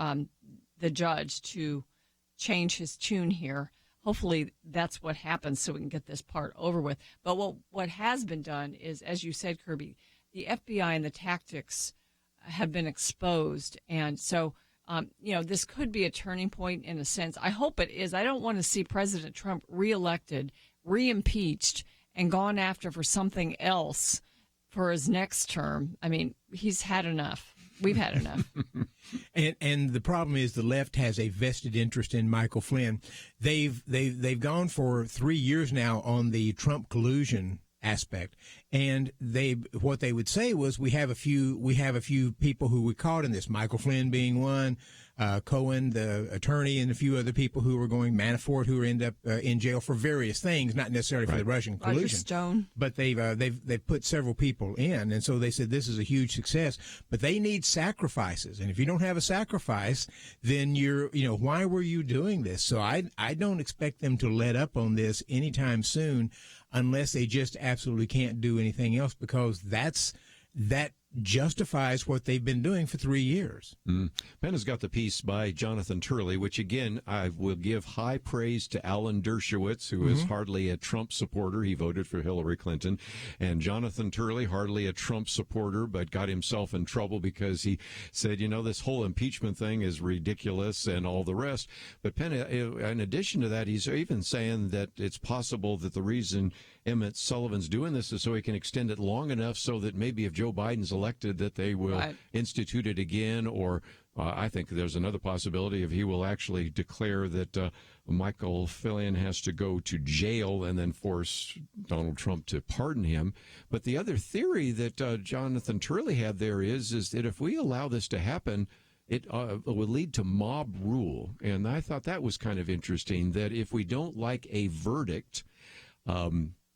the judge to change his tune here. Hopefully that's what happens so we can get this part over with. But what has been done is, as you said, Kirby, the FBI and the tactics have been exposed. And so, this could be a turning point in a sense. I hope it is. I don't want to see President Trump reelected, re-impeached, and gone after for something else for his next term. I mean, he's had enough. We've had enough. And the problem is the left has a vested interest in Michael Flynn. They've gone for 3 years now on the Trump collusion aspect, and what they would say was we have a few people who were caught in this. Michael Flynn being one, Cohen, the attorney, and a few other people who were going, Manafort, who end up in jail for various things, not necessarily for the Russian collusion. Roger Stone. But they've put several people in, and so they said this is a huge success. But they need sacrifices, and if you don't have a sacrifice, then why were you doing this? So I don't expect them to let up on this anytime soon, unless they just absolutely can't do anything else, because that justifies what they've been doing for 3 years. Penna's got the piece by Jonathan Turley, which, again, I will give high praise to Alan Dershowitz, who is hardly a Trump supporter. He voted for Hillary Clinton. And Jonathan Turley, hardly a Trump supporter, but got himself in trouble because he said, this whole impeachment thing is ridiculous and all the rest. But Penna, in addition to that, he's even saying that it's possible that the reason Emmett Sullivan's doing this is so he can extend it long enough so that maybe if Joe Biden's elected that they will institute it again, or I think there's another possibility if he will actually declare that Michael Flynn has to go to jail and then force Donald Trump to pardon him. But the other theory that Jonathan Turley had there is that if we allow this to happen, it would lead to mob rule. And I thought that was kind of interesting, that if we don't like a verdict,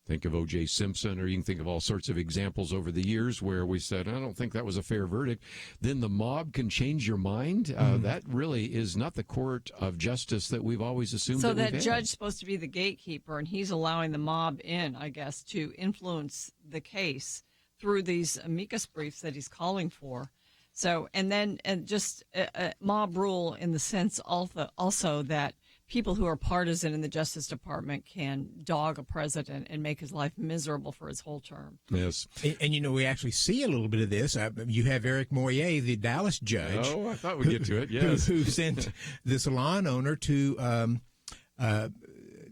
think of O.J. Simpson, or you can think of all sorts of examples over the years where we said, I don't think that was a fair verdict, then the mob can change your mind. That really is not the court of justice that we've always assumed. So that that judge's supposed to be the gatekeeper, and he's allowing the mob in, I guess, to influence the case through these amicus briefs that he's calling for. So, and just mob rule in the sense also that people who are partisan in the Justice Department can dog a president and make his life miserable for his whole term. Yes. And we actually see a little bit of this. You have Eric Moyer, the Dallas judge. Oh, I thought we'd get to it, yes. Who sent the salon owner to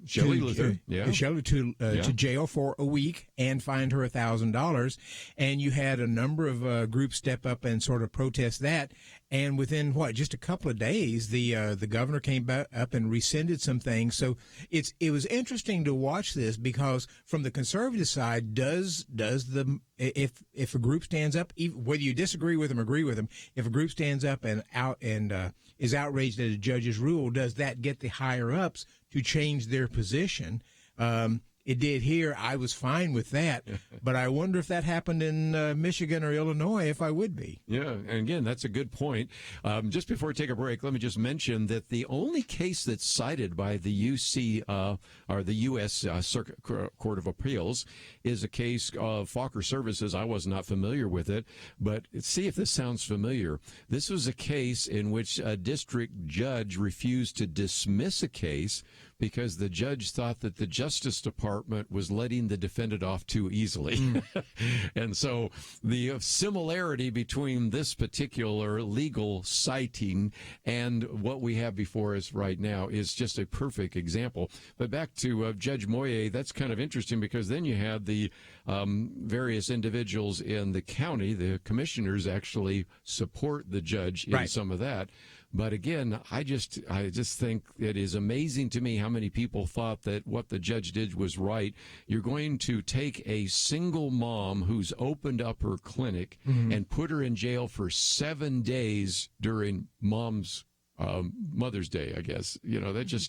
Shelley Luther, to jail for a week and fined her $1,000. And you had a number of groups step up and sort of protest that. And within just a couple of days, the governor came back up and rescinded some things. So it was interesting to watch this, because from the conservative side, if a group stands up, whether you disagree with them or agree with them, if a group stands up and is outraged at a judge's rule, does that get the higher ups to change their position? It did here. I was fine with that, but I wonder if that happened in Michigan or Illinois, if I would be. Yeah, and again, that's a good point. Just before we take a break, let me just mention that the only case that's cited by the UC or the U.S. Circuit Court of Appeals is a case of Fokker Services. I was not familiar with it, but see if this sounds familiar. This was a case in which a district judge refused to dismiss a case because the judge thought that the Justice Department was letting the defendant off too easily. And so the similarity between this particular legal citing and what we have before us right now is just a perfect example. But back to Judge Moyer, that's kind of interesting, because then you had the various individuals in the county, the commissioners, actually support the judge in some of that. But again, I just think it is amazing to me how many people thought that what the judge did was right. You're going to take a single mom who's opened up her clinic and put her in jail for 7 days during Mom's Mother's Day, I guess. That it's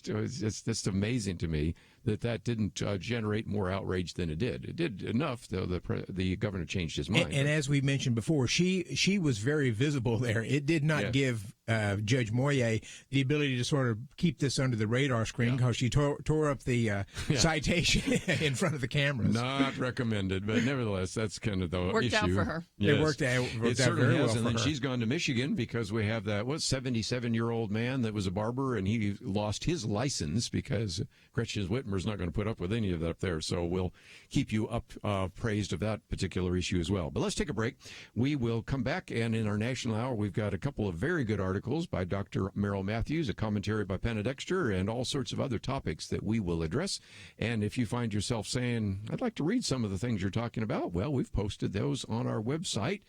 just amazing to me that didn't generate more outrage than it did. It did enough, though the governor changed his mind. And as we mentioned before, she was very visible there. It did not give Judge Moyer the ability to sort of keep this under the radar screen, because she tore up the citation in front of the cameras. Not recommended, but nevertheless, that's kind of the worked issue. Out for her. Yes. It worked out certainly very well has, for and then her. she's gone to Michigan because we have that 77-year-old man that was a barber, and he lost his license because Gretchen Whitmer's not going to put up with any of that up there. So we'll keep you praised of that particular issue as well. But let's take a break. We will come back, and in our National Hour, we've got a couple of very good articles by Dr. Merrill Matthews, a commentary by Penna Dexter, and all sorts of other topics that we will address. And if you find yourself saying, I'd like to read some of the things you're talking about, well, we've posted those on our website,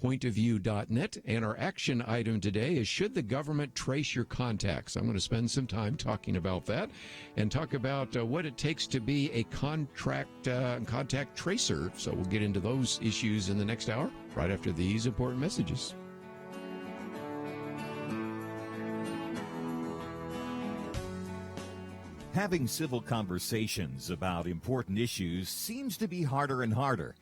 pointofview.net, and our action item today is, should the government trace your contacts? I'm going to spend some time talking about that and talk about what it takes to be a contact tracer. So we'll get into those issues in the next hour, right after these important messages. Having civil conversations about important issues seems to be harder and harder.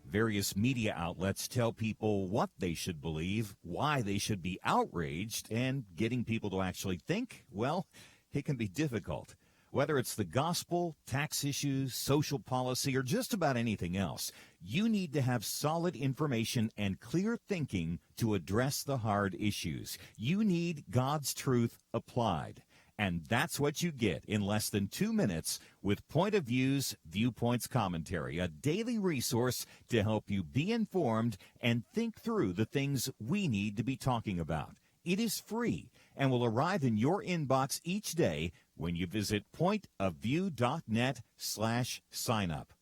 Various media outlets tell people what they should believe, why they should be outraged, and getting people to actually think, well, it can be difficult. Whether it's the gospel, tax issues, social policy, or just about anything else, you need to have solid information and clear thinking to address the hard issues. You need God's truth applied. And that's what you get in less than 2 minutes with Point of View's Viewpoints Commentary, a daily resource to help you be informed and think through the things we need to be talking about. It is free and will arrive in your inbox each day when you visit pointofview.net/sign-up.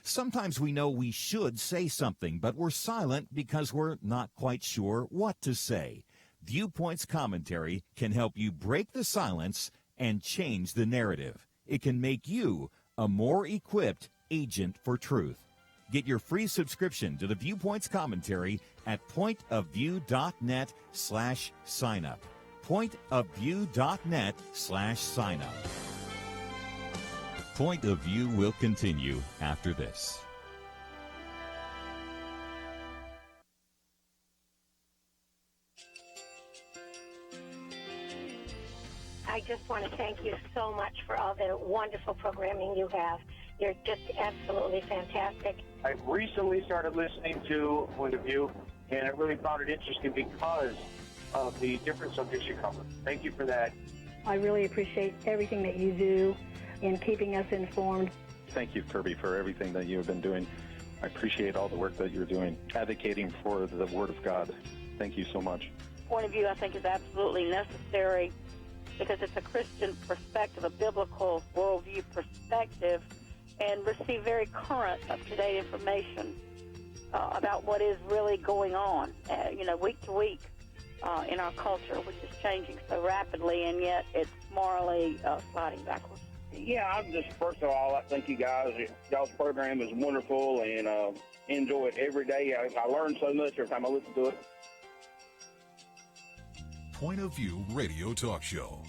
Sometimes we know we should say something, but we're silent because we're not quite sure what to say. Viewpoints Commentary can help you break the silence and change the narrative. It can make you a more equipped agent for truth. Get your free subscription to the Viewpoints Commentary at pointofview.net/signup. pointofview.net/signup. Point of View will continue after this. I just want to thank you so much for all the wonderful programming you have. You're just absolutely fantastic. I recently started listening to Point of View, and I really found it interesting because of the different subjects you cover. Thank you for that. I really appreciate everything that you do in keeping us informed. Thank you, Kerby, for everything that you have been doing. I appreciate all the work that you're doing, advocating for the Word of God. Thank you so much. Point of View, I think, is absolutely necessary because it's a Christian perspective, a biblical worldview perspective, and receive very current, up-to-date information about what is really going on, week to week in our culture, which is changing so rapidly, and yet it's morally sliding backwards. Yeah, I'm just, first of all, I thank you guys. Y'all's program is wonderful, and enjoy it every day. I learn so much every time I listen to it. Point of View Radio Talk Show.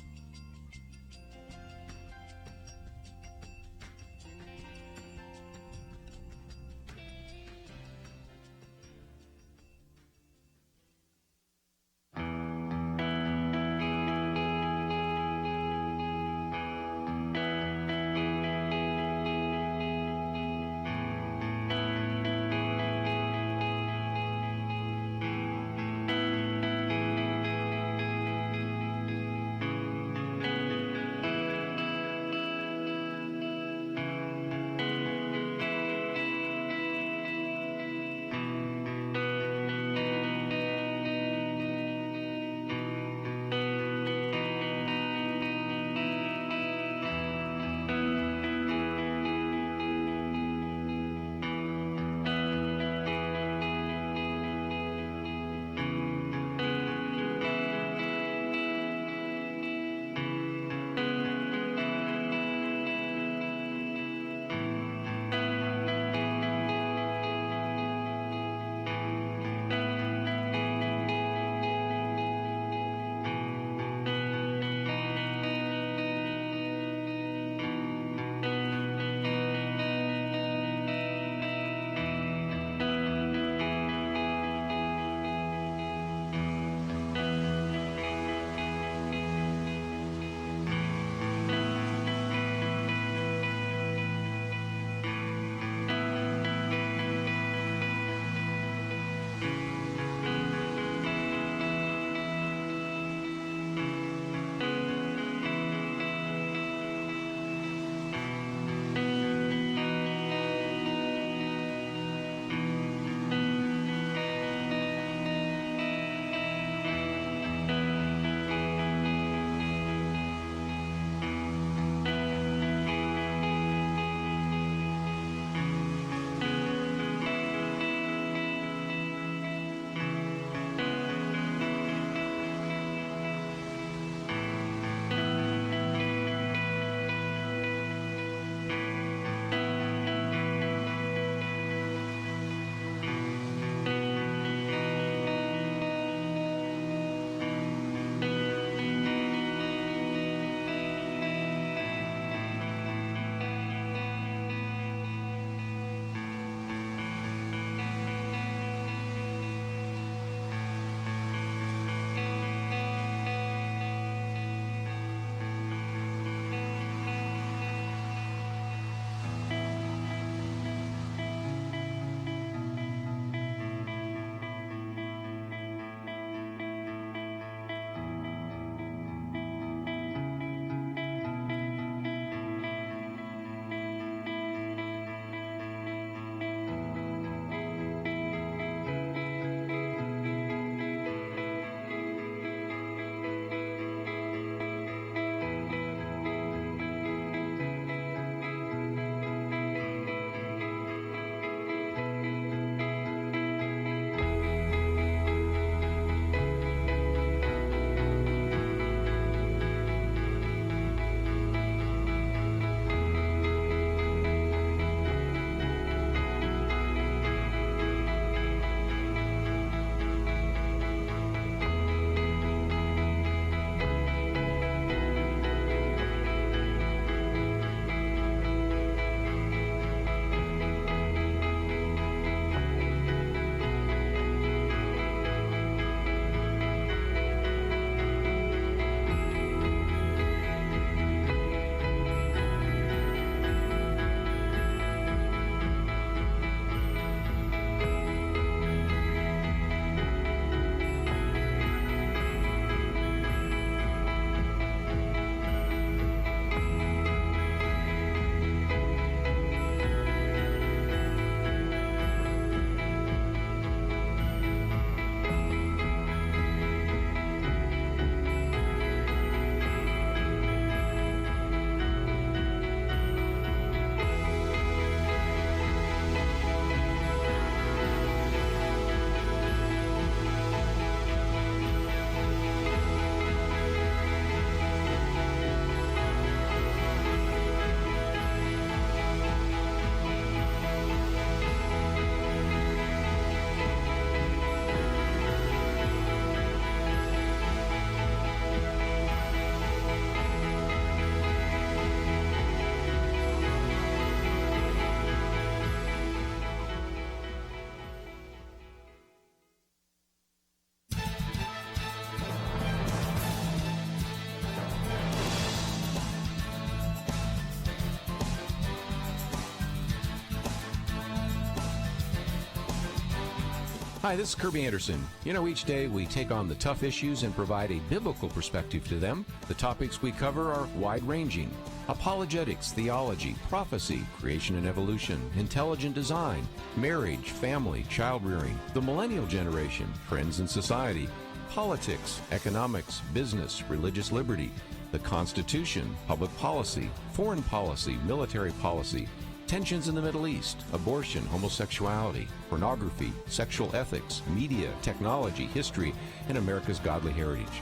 Hi, this is Kerby Anderson. You know, each day we take on the tough issues and provide a biblical perspective to them. The topics we cover are wide-ranging. Apologetics, theology, prophecy, creation and evolution, intelligent design, marriage, family, child-rearing, the millennial generation, trends in society, politics, economics, business, religious liberty, the Constitution, public policy, foreign policy, military policy, tensions in the Middle East, abortion, homosexuality, pornography, sexual ethics, media, technology, history, and America's godly heritage.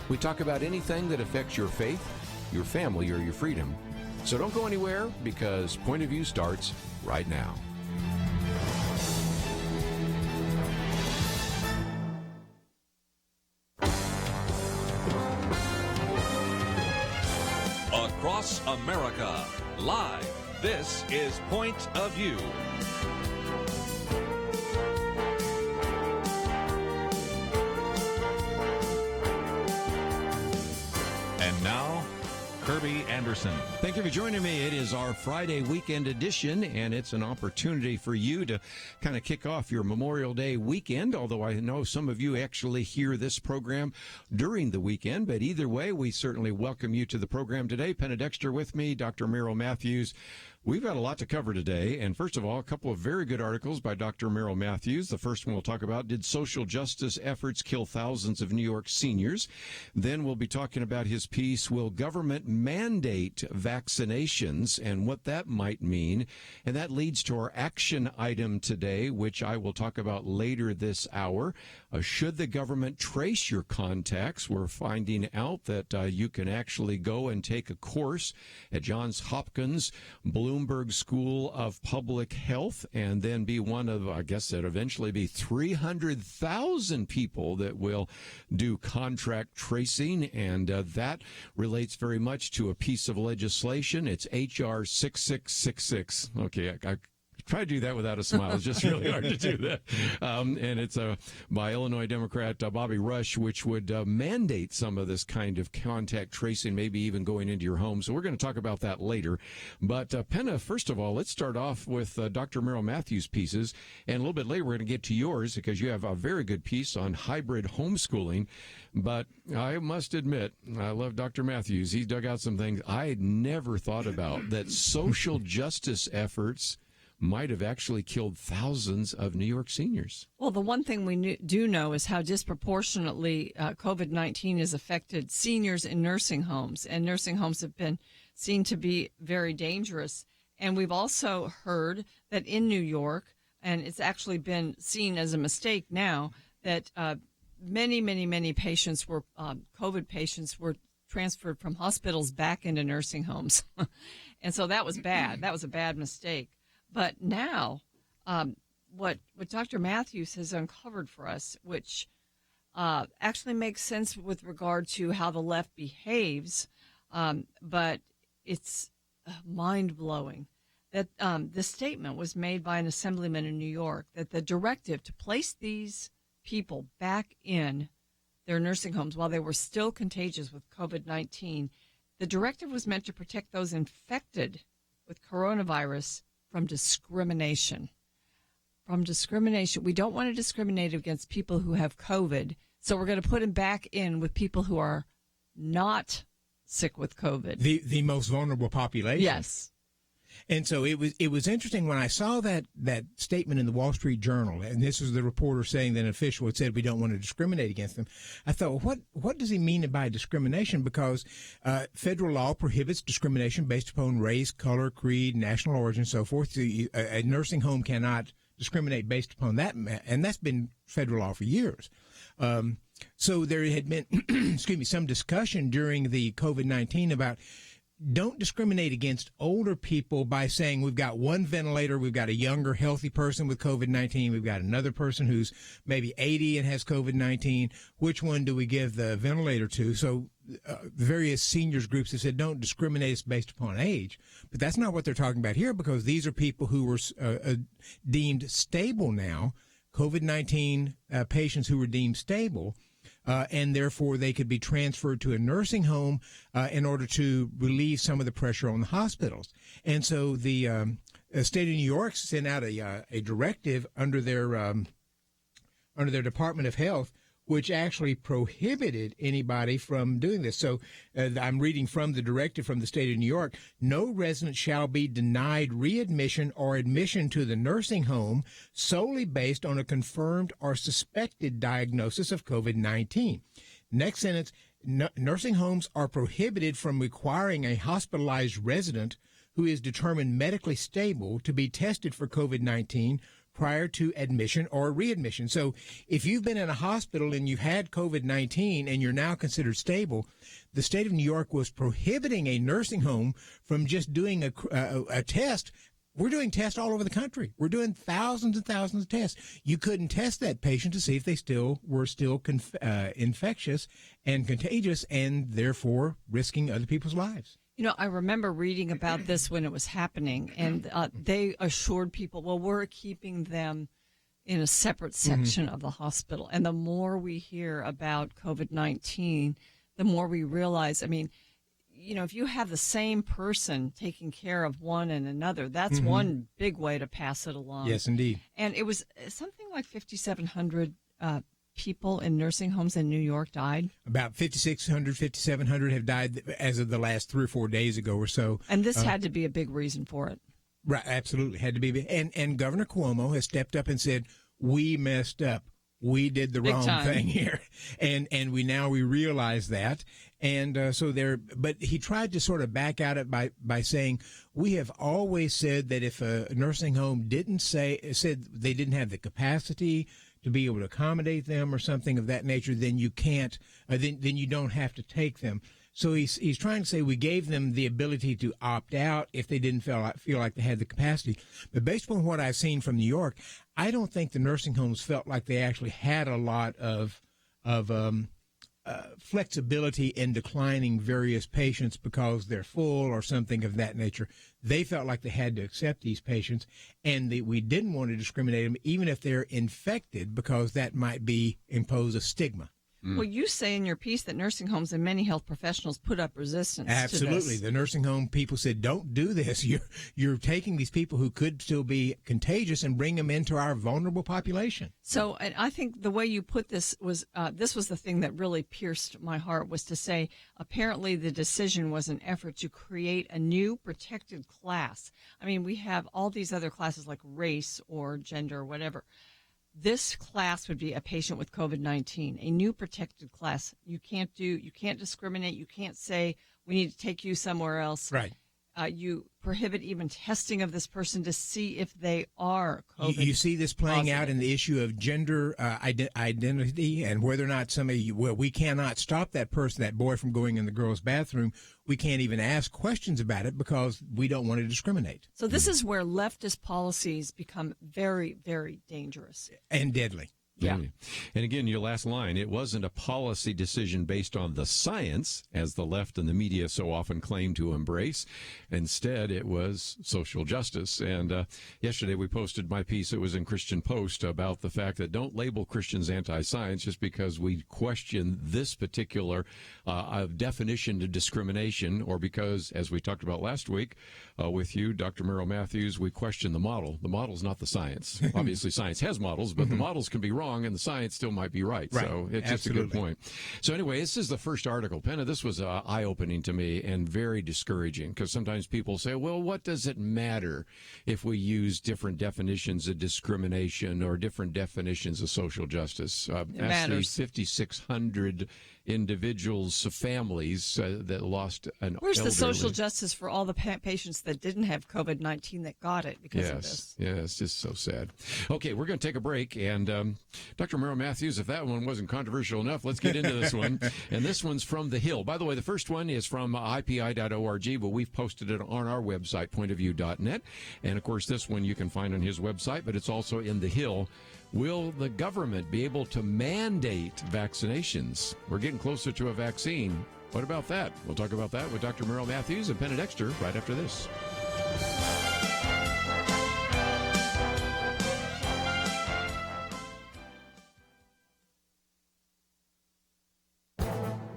We talk about anything that affects your faith, your family, or your freedom. So don't go anywhere, because Point of View starts right now. Across America, live. This is Point of View. And now, Kerby Anderson. Thank you for joining me. It is our Friday weekend edition, and it's an opportunity for you to kind of kick off your Memorial Day weekend, although I know some of you actually hear this program during the weekend. But either way, we certainly welcome you to the program today. Penna Dexter with me, Dr. Merrill Matthews. We've got a lot to cover today, and first of all, a couple of very good articles by Dr. Merrill Matthews. The first one we'll talk about, did social justice efforts kill thousands of New York seniors? Then we'll be talking about his piece, Will Government Mandate Vaccinations, and what that might mean? And that leads to our action item today, which I will talk about later this hour. Should the government trace your contacts? We're finding out that you can actually go and take a course at Johns Hopkins Bloomberg School of Public Health and then be one of, I guess, that eventually be 300,000 people that will do contract tracing. And that relates very much to a piece of legislation. It's H.R. 6666. Okay, I try to do that without a smile. It's just really hard to do that. And it's by Illinois Democrat Bobby Rush, which would mandate some of this kind of contact tracing, maybe even going into your home. So we're going to talk about that later. But Penna, first of all, let's start off with Dr. Merrill Matthews' pieces. And a little bit later, we're going to get to yours because you have a very good piece on hybrid homeschooling. But I must admit, I love Dr. Matthews. He dug out some things I had never thought about, that social justice efforts might have actually killed thousands of New York seniors. Well, the one thing we do know is how disproportionately COVID-19 has affected seniors in nursing homes, and nursing homes have been seen to be very dangerous. And we've also heard that in New York, and it's actually been seen as a mistake now, that many patients were, COVID patients were transferred from hospitals back into nursing homes. And so that was bad. That was a bad mistake. But now, what Dr. Matthews has uncovered for us, which actually makes sense with regard to how the left behaves, but it's mind-blowing that this statement was made by an assemblyman in New York, that the directive to place these people back in their nursing homes while they were still contagious with COVID-19, the directive was meant to protect those infected with coronavirus from discrimination. From discrimination. We don't want to discriminate against people who have COVID, so we're going to put them back in with people who are not sick with COVID. The most vulnerable population. Yes. And so it was interesting when I saw that statement in the Wall Street Journal, and this was the reporter saying that an official had said we don't want to discriminate against them. I thought, what does he mean by discrimination? Because federal law prohibits discrimination based upon race, color, creed, national origin, so forth. A nursing home cannot discriminate based upon that, and that's been federal law for years. So there had been, some discussion during the COVID-19 about don't discriminate against older people by saying we've got one ventilator, we've got a younger, healthy person with COVID-19, we've got another person who's maybe 80 and has COVID-19. Which one do we give the ventilator to? So various seniors groups have said don't discriminate us based upon age. But that's not what they're talking about here, because these are people who were deemed stable now, COVID-19 patients who were deemed stable. And therefore they could be transferred to a nursing home in order to relieve some of the pressure on the hospitals. And so the state of New York sent out a directive under their under their Department of Health, which actually prohibited anybody from doing this. So I'm reading from the directive from the state of New York. No resident shall be denied readmission or admission to the nursing home solely based on a confirmed or suspected diagnosis of COVID-19. Next sentence, nursing homes are prohibited from requiring a hospitalized resident who is determined medically stable to be tested for COVID-19 prior to admission or readmission. So if you've been in a hospital and you've had COVID-19 and you're now considered stable, the state of New York was prohibiting a nursing home from just doing a test. We're doing tests all over the country. We're doing thousands and thousands of tests. You couldn't test that patient to see if they were still infectious and contagious and therefore risking other people's lives. You know, I remember reading about this when it was happening, and they assured people, well, we're keeping them in a separate section of the hospital. And the more we hear about COVID-19, the more we realize, I mean, you know, if you have the same person taking care of one and another, that's one big way to pass it along. Yes, indeed. And it was something like 5,700 people in nursing homes in New York died. About 5,600, 5,700 have died as of the last 3 or 4 days ago or so. And this had to be a big reason for it. Right, absolutely. Had to be. And Governor Cuomo has stepped up and said, we messed up. We did the wrong thing here. And we realize that. And but he tried to sort of back out it by saying, we have always said that if a nursing home said they didn't have the capacity to be able to accommodate them or something of that nature, then you can't, then you don't have to take them. So he's trying to say we gave them the ability to opt out if they didn't feel like they had the capacity. But based on what I've seen from New York, I don't think the nursing homes felt like they actually had a lot of flexibility in declining various patients because they're full or something of that nature. They felt like they had to accept these patients, and that we didn't want to discriminate them even if they're infected, because that might impose a stigma. Well, you say in your piece that nursing homes and many health professionals put up resistance Absolutely. to this. The nursing home people said, don't do this. You're taking these people who could still be contagious and bring them into our vulnerable population. So, and I think the way you put this was the thing that really pierced my heart, was to say apparently the decision was an effort to create a new protected class. I mean, we have all these other classes like race or gender or whatever. This class would be a patient with COVID-19, a new protected class. You can't discriminate. You can't say we need to take you somewhere else. Right. You prohibit even testing of this person to see if they are COVID. You see this playing out in the issue of gender identity and whether or not we cannot stop that boy from going in the girl's bathroom. We can't even ask questions about it because we don't want to discriminate. So this is where leftist policies become very, very dangerous. And deadly. Yeah. And again, your last line, it wasn't a policy decision based on the science, as the left and the media so often claim to embrace. Instead, it was social justice. And yesterday we posted my piece, it was in Christian Post, about the fact that don't label Christians anti-science just because we question this particular definition of discrimination, or because, as we talked about last week with you, Dr. Merrill Matthews, we question the model. The model's not the science. Obviously, science has models, but the models can be wrong and the science still might be right. So it's just a good point. So anyway, this is the first article. Penna, this was eye-opening to me and very discouraging, because sometimes people say, well, what does it matter if we use different definitions of discrimination or different definitions of social justice? It matters. 5,600 individuals, families that lost an Where's elderly. the social justice for all the patients that didn't have COVID-19 that got it because of this? Yeah, it's just so sad. Okay, we're going to take a break. And Dr. Merrill Matthews, if that one wasn't controversial enough, let's get into this one. And this one's from The Hill. By the way, the first one is from ipi.org, but we've posted it on our website, pointofview.net. And, of course, this one you can find on his website, but it's also in The Hill. Will the government be able to mandate vaccinations? We're getting closer to a vaccine. What about that? We'll talk about that with Dr. Merrill Matthews and Penna Dexter right after this.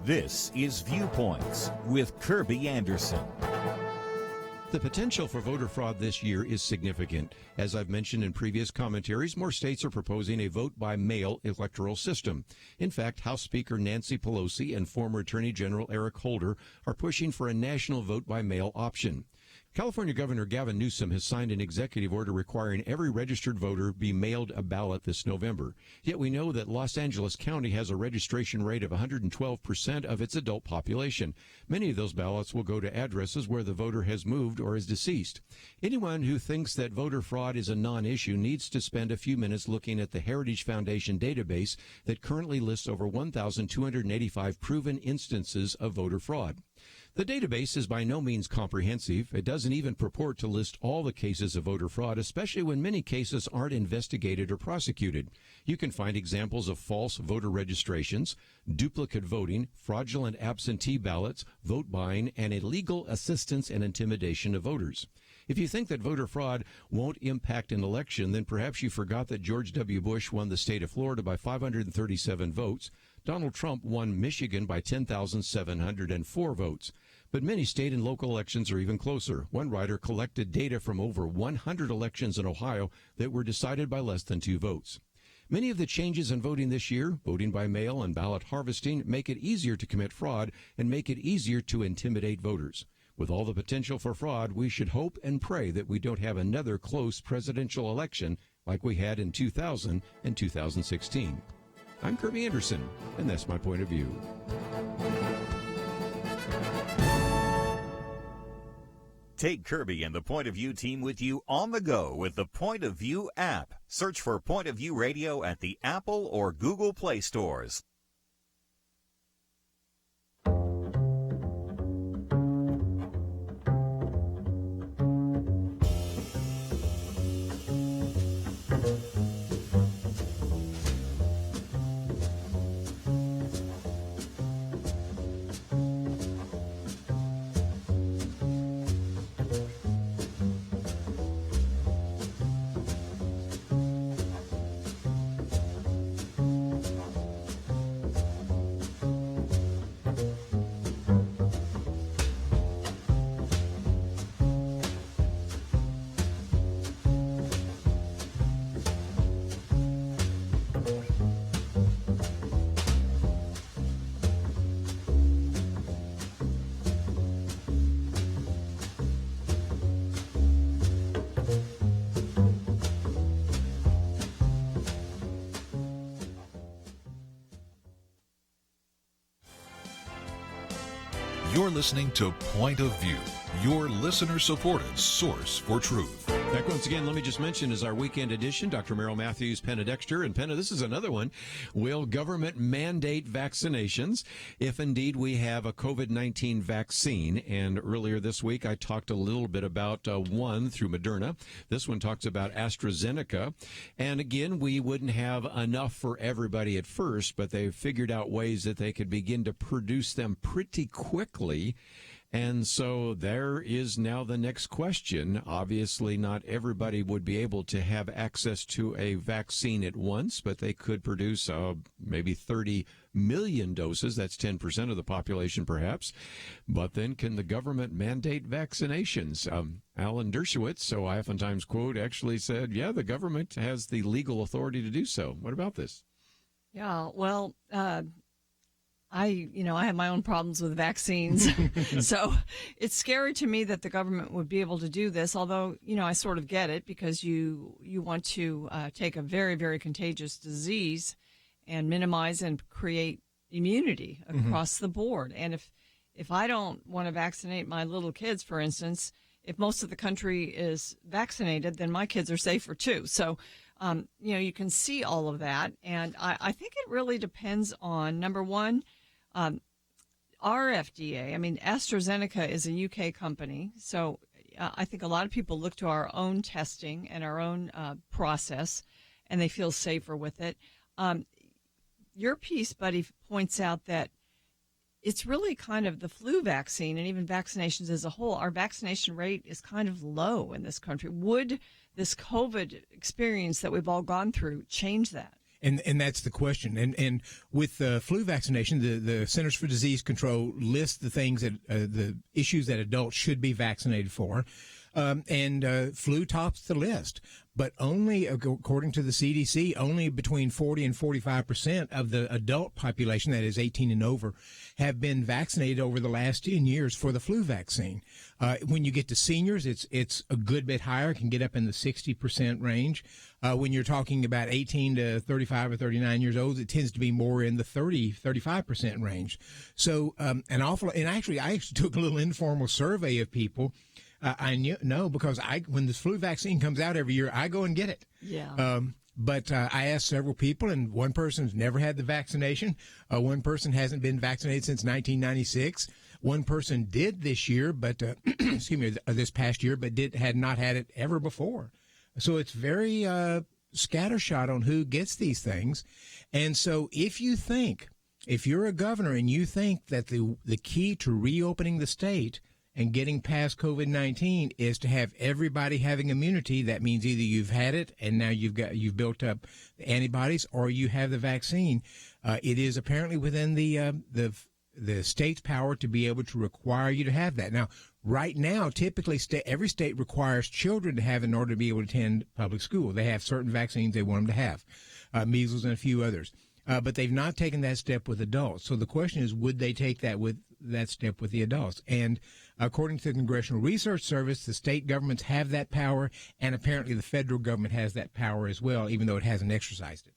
This is Viewpoints with Kerby Anderson. The potential for voter fraud this year is significant. As I've mentioned in previous commentaries, more states are proposing a vote-by-mail electoral system. In fact, House Speaker Nancy Pelosi and former Attorney General Eric Holder are pushing for a national vote-by-mail option. California Governor Gavin Newsom has signed an executive order requiring every registered voter be mailed a ballot this November. Yet we know that Los Angeles County has a registration rate of 112% of its adult population. Many of those ballots will go to addresses where the voter has moved or is deceased. Anyone who thinks that voter fraud is a non-issue needs to spend a few minutes looking at the Heritage Foundation database that currently lists over 1,285 proven instances of voter fraud. The database is by no means comprehensive. It doesn't even purport to list all the cases of voter fraud, especially when many cases aren't investigated or prosecuted. You can find examples of false voter registrations, duplicate voting, fraudulent absentee ballots, vote buying, and illegal assistance and intimidation of voters. If you think that voter fraud won't impact an election, then perhaps you forgot that George W. Bush won the state of Florida by 537 votes. Donald Trump won Michigan by 10,704 votes. But many state and local elections are even closer. One writer collected data from over 100 elections in Ohio that were decided by less than 2 votes. Many of the changes in voting this year, voting by mail and ballot harvesting, make it easier to commit fraud and make it easier to intimidate voters. With all the potential for fraud, we should hope and pray that we don't have another close presidential election like we had in 2000 and 2016. I'm Kerby Anderson, and that's my point of view. Take Kerby and the Point of View team with you on the go with the Point of View app. Search for Point of View Radio at the Apple or Google Play stores. You're listening to Point of View, your listener-supported source for truth. Back once again, let me just mention, is our weekend edition, Dr. Merrill Matthews, Penna Dexter. And Penna, this is another one. Will government mandate vaccinations if indeed we have a COVID-19 vaccine? And earlier this week, I talked a little bit about one through Moderna. This one talks about AstraZeneca. And again, we wouldn't have enough for everybody at first, but they figured out ways that they could begin to produce them pretty quickly. And so there is now the next question. Obviously, not everybody would be able to have access to a vaccine at once, but they could produce maybe 30 million doses. That's 10% of the population, perhaps. But then can the government mandate vaccinations? Alan Dershowitz, so I oftentimes quote, actually said, yeah, the government has the legal authority to do so. What about this? Yeah, well, I have my own problems with vaccines. So it's scary to me that the government would be able to do this, although, I sort of get it because you want to take a very, very contagious disease and minimize and create immunity across the board. And if I don't want to vaccinate my little kids, for instance, if most of the country is vaccinated, then my kids are safer too. So, you can see all of that. And I think it really depends on, number one, our FDA. I mean, AstraZeneca is a UK company, so I think a lot of people look to our own testing and our own process, and they feel safer with it. Your piece, Buddy, points out that it's really kind of the flu vaccine and even vaccinations as a whole. Our vaccination rate is kind of low in this country. Would this COVID experience that we've all gone through change that? And that's the question. And with the flu vaccination, the Centers for Disease Control lists the things that the issues that adults should be vaccinated for. And flu tops the list, but only, according to the CDC, only between 40 and 45% of the adult population, that is 18 and over, have been vaccinated over the last 10 years for the flu vaccine. When you get to seniors, it's a good bit higher, can get up in the 60% range. When you're talking about 18 to 35 or 39 years old, it tends to be more in the 35% range. So, and actually, I took a little informal survey of people. I know because when the flu vaccine comes out every year, I go and get it. Yeah. But I asked several people, and one person's never had the vaccination. One person hasn't been vaccinated since 1996. One person did this year, but this past year, but had not had it ever before. So it's very scattershot on who gets these things. And so if you're a governor and you think that the key to reopening the state and getting past COVID-19 is to have everybody having immunity, that means either you've had it and now you've built up antibodies, or you have the vaccine. It is apparently within the state's power to be able to require you to have that. Now, right now, typically every state requires children to have in order to be able to attend public school. They have certain vaccines they want them to have, measles and a few others. But they've not taken that step with adults. So the question is, would they take that step with the adults? And according to the Congressional Research Service, the state governments have that power, and apparently the federal government has that power as well, even though it hasn't exercised it.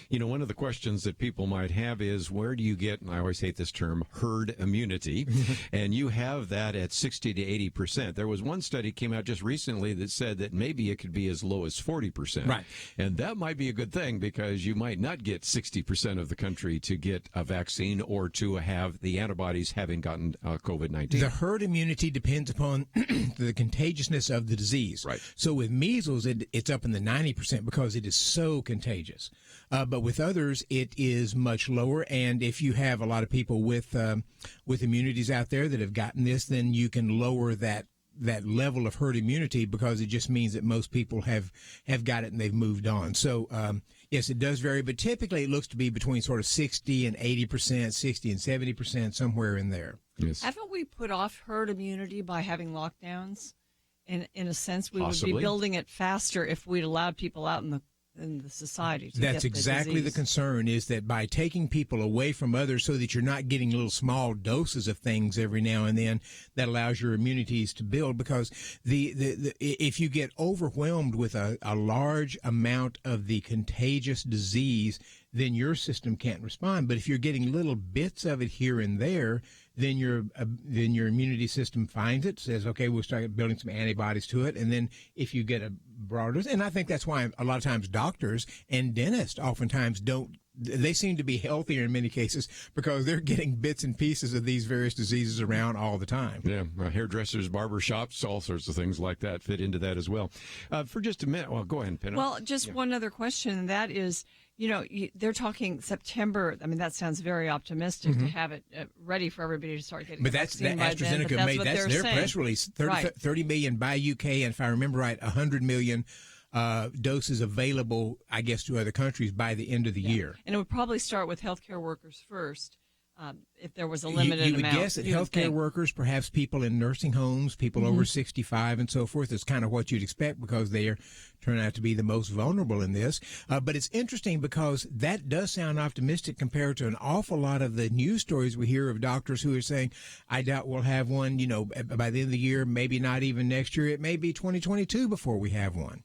You know, one of the questions that people might have is, where do you get, and I always hate this term, herd immunity? And you have that at 60 to 80%. There was one study came out just recently that said that maybe it could be as low as 40%. Right. And that might be a good thing, because you might not get 60% of the country to get a vaccine or to have the antibodies having gotten COVID-19. The herd immunity depends upon the contagiousness of the disease. Right. So with measles, it's up in the 90% because it is so contagious. But with others, it is much lower. And if you have a lot of people with immunities out there that have gotten this, then you can lower that level of herd immunity, because it just means that most people have got it and they've moved on. So, yes, it does vary, but typically it looks to be between sort of 60 and 80%, 60 and 70%, somewhere in there. Yes. Haven't we put off herd immunity by having lockdowns? In a sense, we Possibly. would be building it faster if we'd allowed people out in the society to That's get exactly the concern, is that by taking people away from others so that you're not getting little small doses of things every now and then, that allows your immunities to build, because if you get overwhelmed with a large amount of the contagious disease, then your system can't respond. But if you're getting little bits of it here and there, then your immunity system finds it, says, okay, we'll start building some antibodies to it. And then if you get a broader, and I think that's why a lot of times doctors and dentists oftentimes they seem to be healthier in many cases, because they're getting bits and pieces of these various diseases around all the time. Yeah, hairdressers, barber shops, all sorts of things like that fit into that as well. For just a minute, well, go ahead, Penna. Well, just one other question, and that is, they're talking September. I mean, that sounds very optimistic to have it ready for everybody to start getting. But that's that AstraZeneca made. That's their press release. 30 million by UK, and if I remember right, 100 million doses available, I guess, to other countries by the end of the year. And it would probably start with healthcare workers first. If there was a limited amount. You would guess that healthcare workers, perhaps people in nursing homes, people over 65 and so forth, is kind of what you'd expect, because they turn out to be the most vulnerable in this. But it's interesting, because that does sound optimistic compared to an awful lot of the news stories we hear of doctors who are saying, I doubt we'll have one, by the end of the year, maybe not even next year. It may be 2022 before we have one.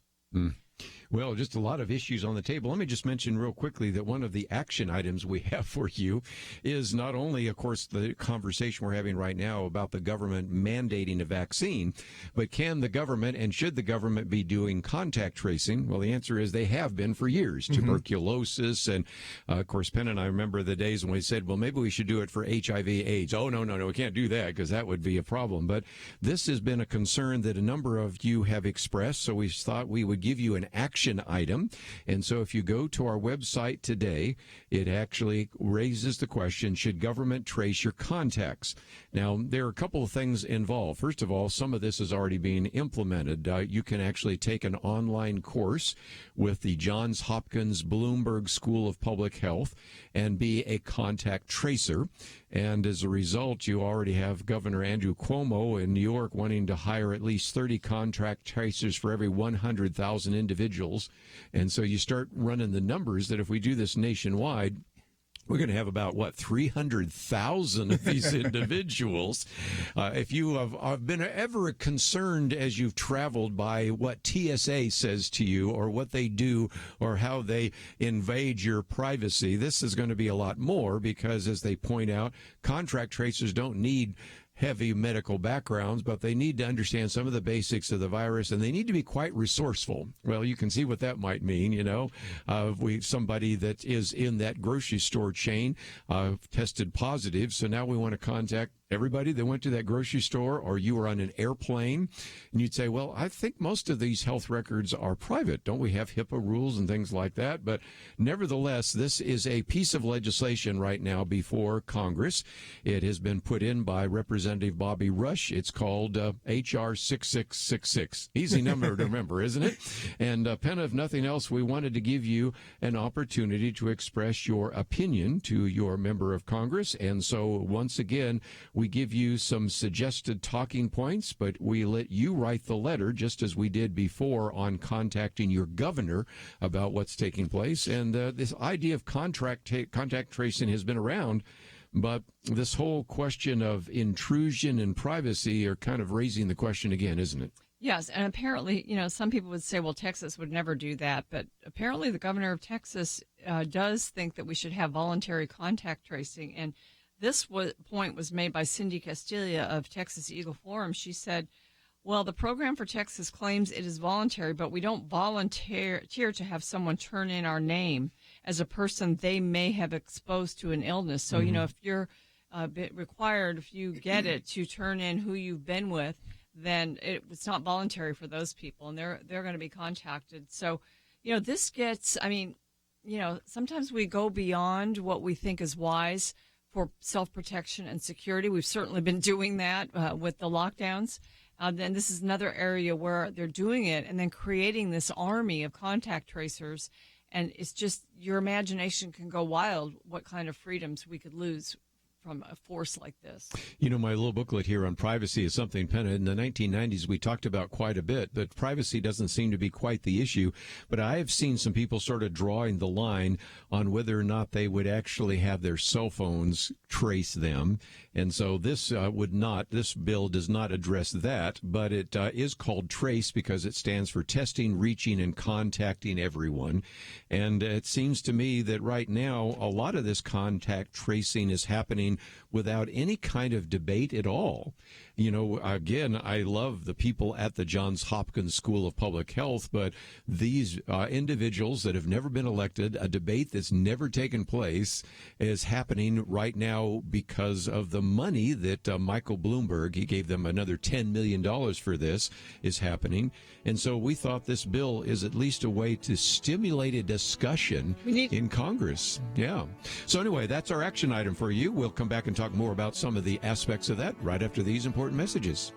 Well, just a lot of issues on the table. Let me just mention real quickly that one of the action items we have for you is not only, of course, the conversation we're having right now about the government mandating a vaccine, but can the government and should the government be doing contact tracing? Well, the answer is they have been for years. Tuberculosis, and of course, Penn and I remember the days when we said, well, maybe we should do it for HIV/AIDS. Oh, no, we can't do that, because that would be a problem. But this has been a concern that a number of you have expressed, so we thought we would give you an action action item. And so if you go to our website today, it actually raises the question, should government trace your contacts? Now, there are a couple of things involved. First of all, some of this is already being implemented. You can actually take an online course with the Johns Hopkins Bloomberg School of Public Health and be a contact tracer. And as a result, you already have Governor Andrew Cuomo in New York wanting to hire at least 30 contact tracers for every 100,000 individuals. And so you start running the numbers that if we do this nationwide, we're going to have about, 300,000 of these individuals. If you have been ever concerned as you've traveled by what TSA says to you or what they do or how they invade your privacy, this is going to be a lot more because, as they point out, contract tracers don't need heavy medical backgrounds, but they need to understand some of the basics of the virus, and they need to be quite resourceful. Well, you can see what that might mean, somebody that is in that grocery store chain tested positive, so now we want to contact everybody that went to that grocery store, or you were on an airplane, and you'd say, well, I think most of these health records are private. Don't we have HIPAA rules and things like that? But nevertheless, this is a piece of legislation right now before Congress. It has been put in by Representative Bobby Rush. It's called H.R. 6666. Easy number to remember, isn't it? And Penna, if nothing else, we wanted to give you an opportunity to express your opinion to your member of Congress. And so once again, we give you some suggested talking points, but we let you write the letter just as we did before on contacting your governor about what's taking place. And this idea of contact tracing has been around, but this whole question of intrusion and privacy are kind of raising the question again, isn't it? Yes, and apparently, some people would say, well, Texas would never do that, but apparently the governor of Texas does think that we should have voluntary contact tracing. And this point was made by Cindy Castilla of Texas Eagle Forum. She said, well, the program for Texas claims it is voluntary, but we don't volunteer to have someone turn in our name as a person they may have exposed to an illness. So, if you're required, if you get it, to turn in who you've been with, then it's not voluntary for those people, and they're going to be contacted. So, this gets, sometimes we go beyond what we think is wise for self-protection and security. We've certainly been doing that with the lockdowns. Then this is another area where they're doing it and then creating this army of contact tracers. And it's just, your imagination can go wild what kind of freedoms we could lose from a force like this. My little booklet here on privacy is something, Penna, in the 1990s we talked about quite a bit, but privacy doesn't seem to be quite the issue. But I have seen some people sort of drawing the line on whether or not they would actually have their cell phones trace them. And so this bill does not address that, but it is called TRACE because it stands for testing, reaching, and contacting everyone. And it seems to me that right now a lot of this contact tracing is happening without any kind of debate at all. Again, I love the people at the Johns Hopkins School of Public Health, but these individuals that have never been elected, a debate that's never taken place, is happening right now because of the money that Michael Bloomberg, he gave them another $10 million for this, is happening. And so we thought this bill is at least a way to stimulate a discussion in Congress. Yeah. So anyway, that's our action item for you. We'll come back and talk more about some of the aspects of that right after these important messages.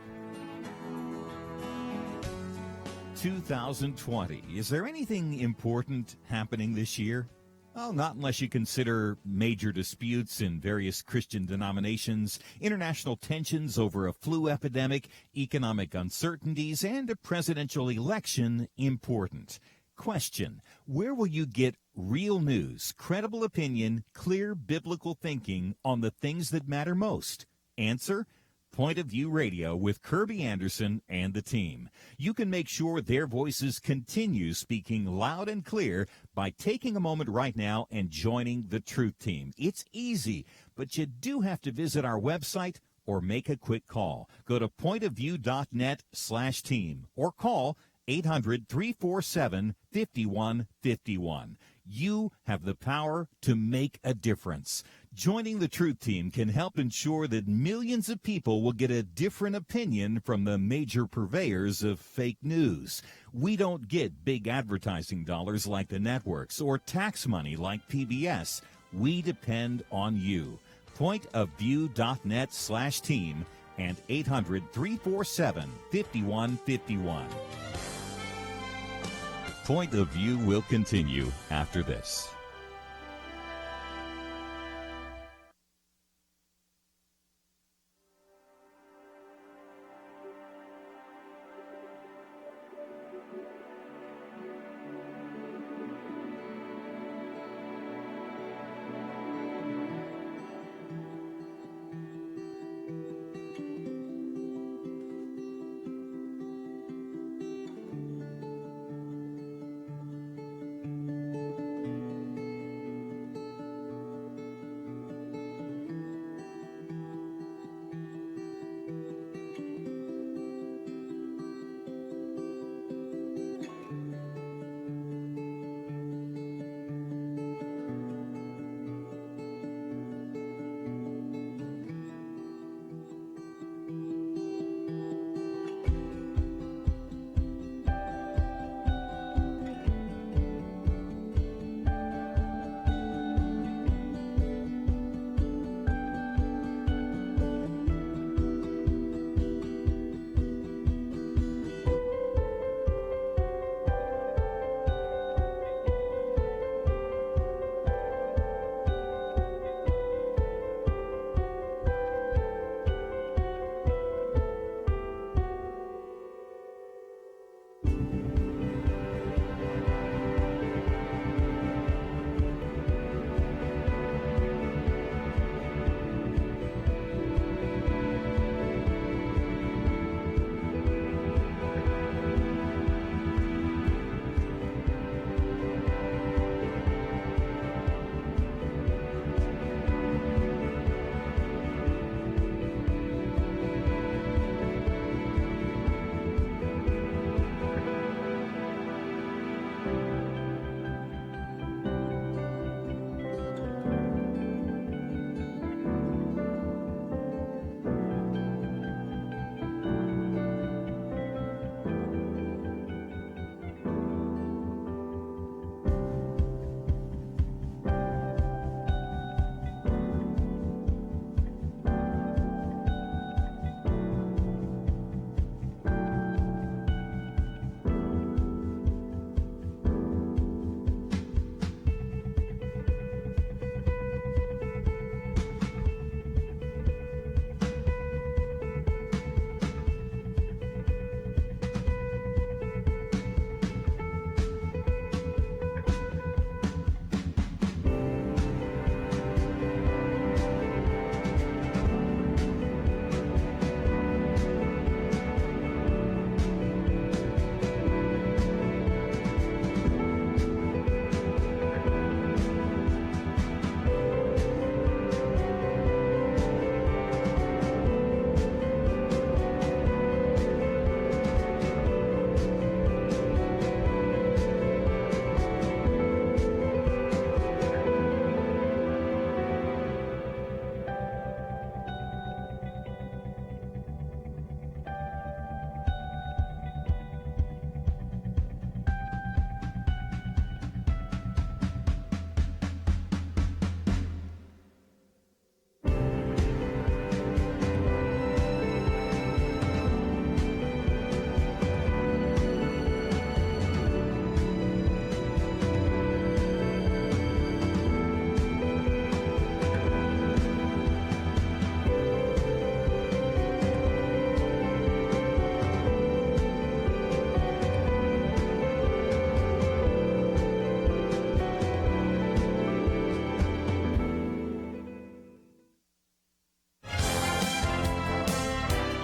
2020. Is there anything important happening this year? Well, not unless you consider major disputes in various Christian denominations, international tensions over a flu epidemic, economic uncertainties, and a presidential election important. Question: where will you get real news, credible opinion, clear biblical thinking on the things that matter most? Answer: Point of View Radio with Kerby Anderson and the team. You can make sure their voices continue speaking loud and clear by taking a moment right now and joining the Truth Team. It's easy, but you do have to visit our website or make a quick call. Go to pointofview.net/team or call 800-347-5151. You have the power to make a difference. Joining the Truth Team can help ensure that millions of people will get a different opinion from the major purveyors of fake news. We don't get big advertising dollars like the networks or tax money like PBS. We depend on you. pointofview.net/team and 800-347-5151. Point of View will continue after this.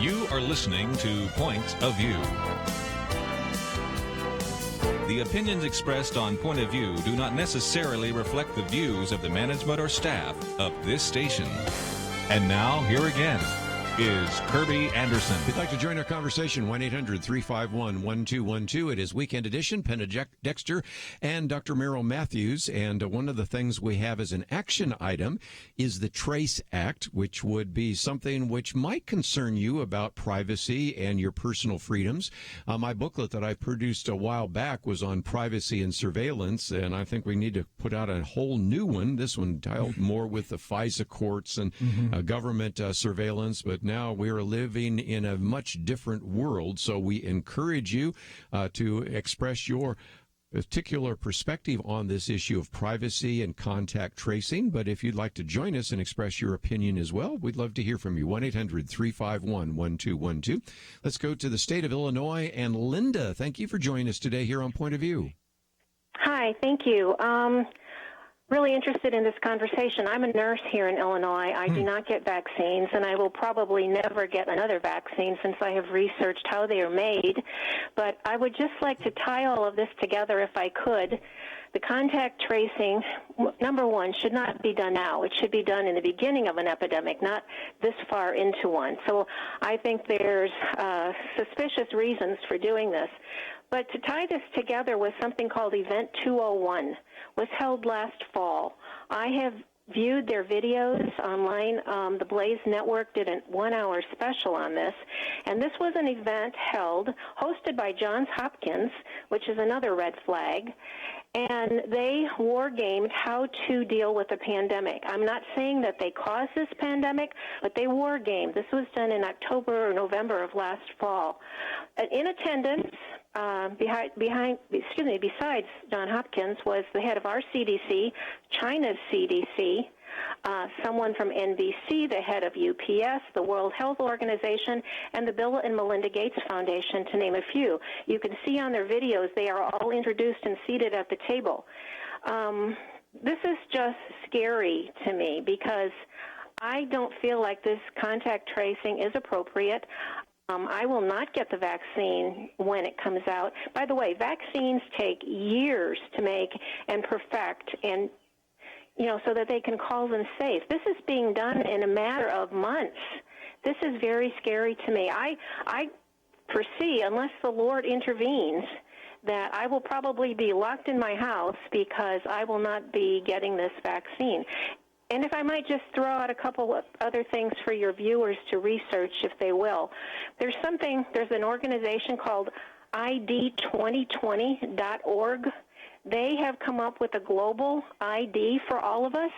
You are listening to Point of View. The opinions expressed on Point of View do not necessarily reflect the views of the management or staff of this station. And now, here again is Kerby Anderson. If you'd like to join our conversation, 1-800-351-1212. It is Weekend Edition, Penna Dexter and Dr. Merrill Matthews. And one of the things we have as an action item is the Trace Act, which would be something which might concern you about privacy and your personal freedoms. My booklet that I produced a while back was on privacy and surveillance, and I think we need to put out a whole new one. This one dealt more with the FISA courts and government surveillance, but now we are living in a much different world, so we encourage you to express your particular perspective on this issue of privacy and contact tracing. But if you'd like to join us and express your opinion as well, we'd love to hear from you. 1-800-351-1212. Let's go to the state of Illinois. And Linda, thank you for joining us today here on Point of View. Hi, thank you. Really interested in this conversation. I'm a nurse here in Illinois. I do not get vaccines, and I will probably never get another vaccine since I have researched how they are made. But I would just like to tie all of this together if I could. The contact tracing, number one, should not be done now. It should be done in the beginning of an epidemic, not this far into one. So I think there's suspicious reasons for doing this. But to tie this together with something called Event 201 was held last fall. I have viewed their videos online. The Blaze Network did a 1-hour special on this, and this was an event hosted by Johns Hopkins, which is another red flag, and they war-gamed how to deal with the pandemic. I'm not saying that they caused this pandemic, but they war-gamed. This was done in October or November of last fall. In attendance, besides Johns Hopkins, was the head of our CDC, China's CDC, someone from NBC, the head of UPS, the World Health Organization, and the Bill and Melinda Gates Foundation, to name a few. You can see on their videos they are all introduced and seated at the table. This is just scary to me because I don't feel like this contact tracing is appropriate. I will not get the vaccine when it comes out. By the way, vaccines take years to make and perfect, and so that they can call them safe. This is being done in a matter of months. This is very scary to me. I foresee, unless the Lord intervenes, that I will probably be locked in my house because I will not be getting this vaccine. And if I might just throw out a couple of other things for your viewers to research, if they will. There's an organization called ID2020.org. They have come up with a global ID for all of us.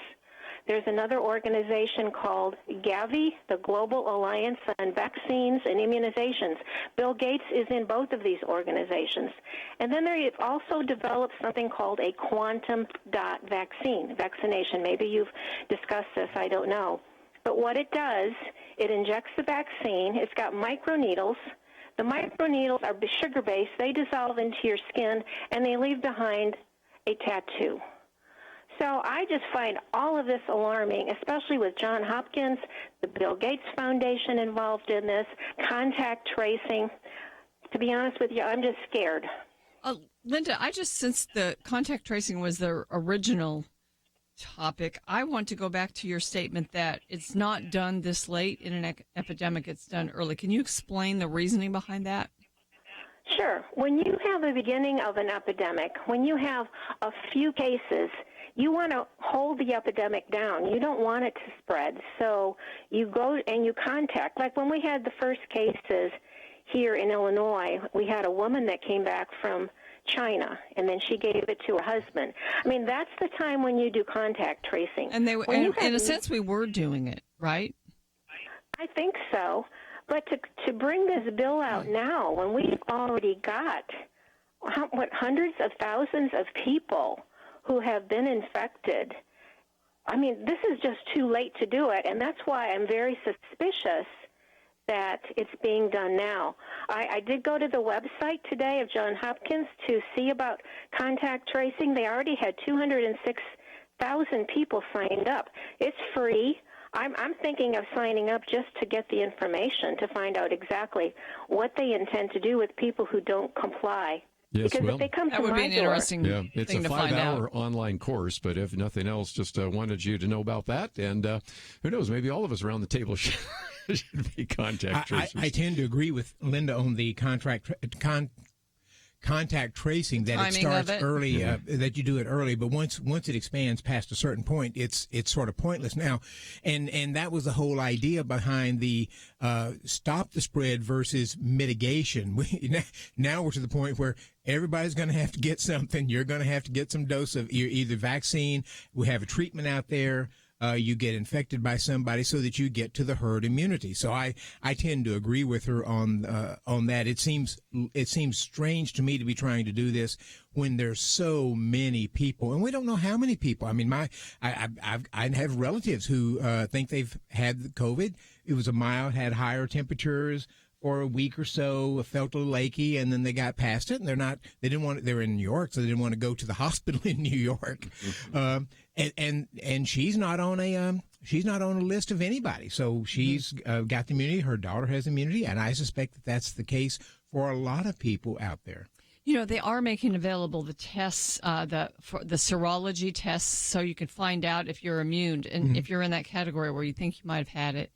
There's another organization called Gavi, the Global Alliance on Vaccines and Immunizations. Bill Gates is in both of these organizations. And then they've also developed something called a quantum dot vaccination. Maybe you've discussed this, I don't know. But what it does, it injects the vaccine. It's got microneedles. The microneedles are sugar-based. They dissolve into your skin, and they leave behind a tattoo. So I just find all of this alarming, especially with Johns Hopkins, the Bill Gates Foundation involved in this, contact tracing. To be honest with you, I'm just scared. Linda, since the contact tracing was the original topic, I want to go back to your statement that it's not done this late in an epidemic, it's done early. Can you explain the reasoning behind that? Sure. When you have the beginning of an epidemic, when you have a few cases, you want to hold the epidemic down. You don't want it to spread. So you go and you contact. Like when we had the first cases here in Illinois, we had a woman that came back from China, and then she gave it to her husband. I mean, that's the time when you do contact tracing. And in a sense, we were doing it, right? I think so. But to bring this bill out now, when we've already got hundreds of thousands of people who have been infected, I mean, this is just too late to do it, and that's why I'm very suspicious that it's being done now. I did go to the website today of Johns Hopkins to see about contact tracing. They already had 206,000 people signed up. It's free. I'm thinking of signing up just to get the information to find out exactly what they intend to do with people who don't comply. Yes, because if they come that to would my be an interesting yeah, it's thing a to find out. 5-hour online course, but if nothing else, just wanted you to know about that. And who knows, maybe all of us around the table should be contact tracers. I tend to agree with Linda on the contact tracing, that it starts early, that you do it early, but once it expands past a certain point, it's sort of pointless now. And that was the whole idea behind the stop the spread versus mitigation. Now we're to the point where everybody's going to have to get something. You're going to have to get some dose of either vaccine. We have a treatment out there. You get infected by somebody so that you get to the herd immunity. So I tend to agree with her on that. It seems strange to me to be trying to do this when there's so many people, and we don't know how many people. I mean, I have relatives who think they've had the COVID. It was a mild, had higher temperatures for a week or so, felt a little achy, and then they got past it, and they were in New York, so they didn't want to go to the hospital in New York. And she's not on a list of anybody. So she's got the immunity. Her daughter has immunity, and I suspect that that's the case for a lot of people out there. You know, they are making available the tests, the serology tests, so you can find out if you're immune and if you're in that category where you think you might have had it.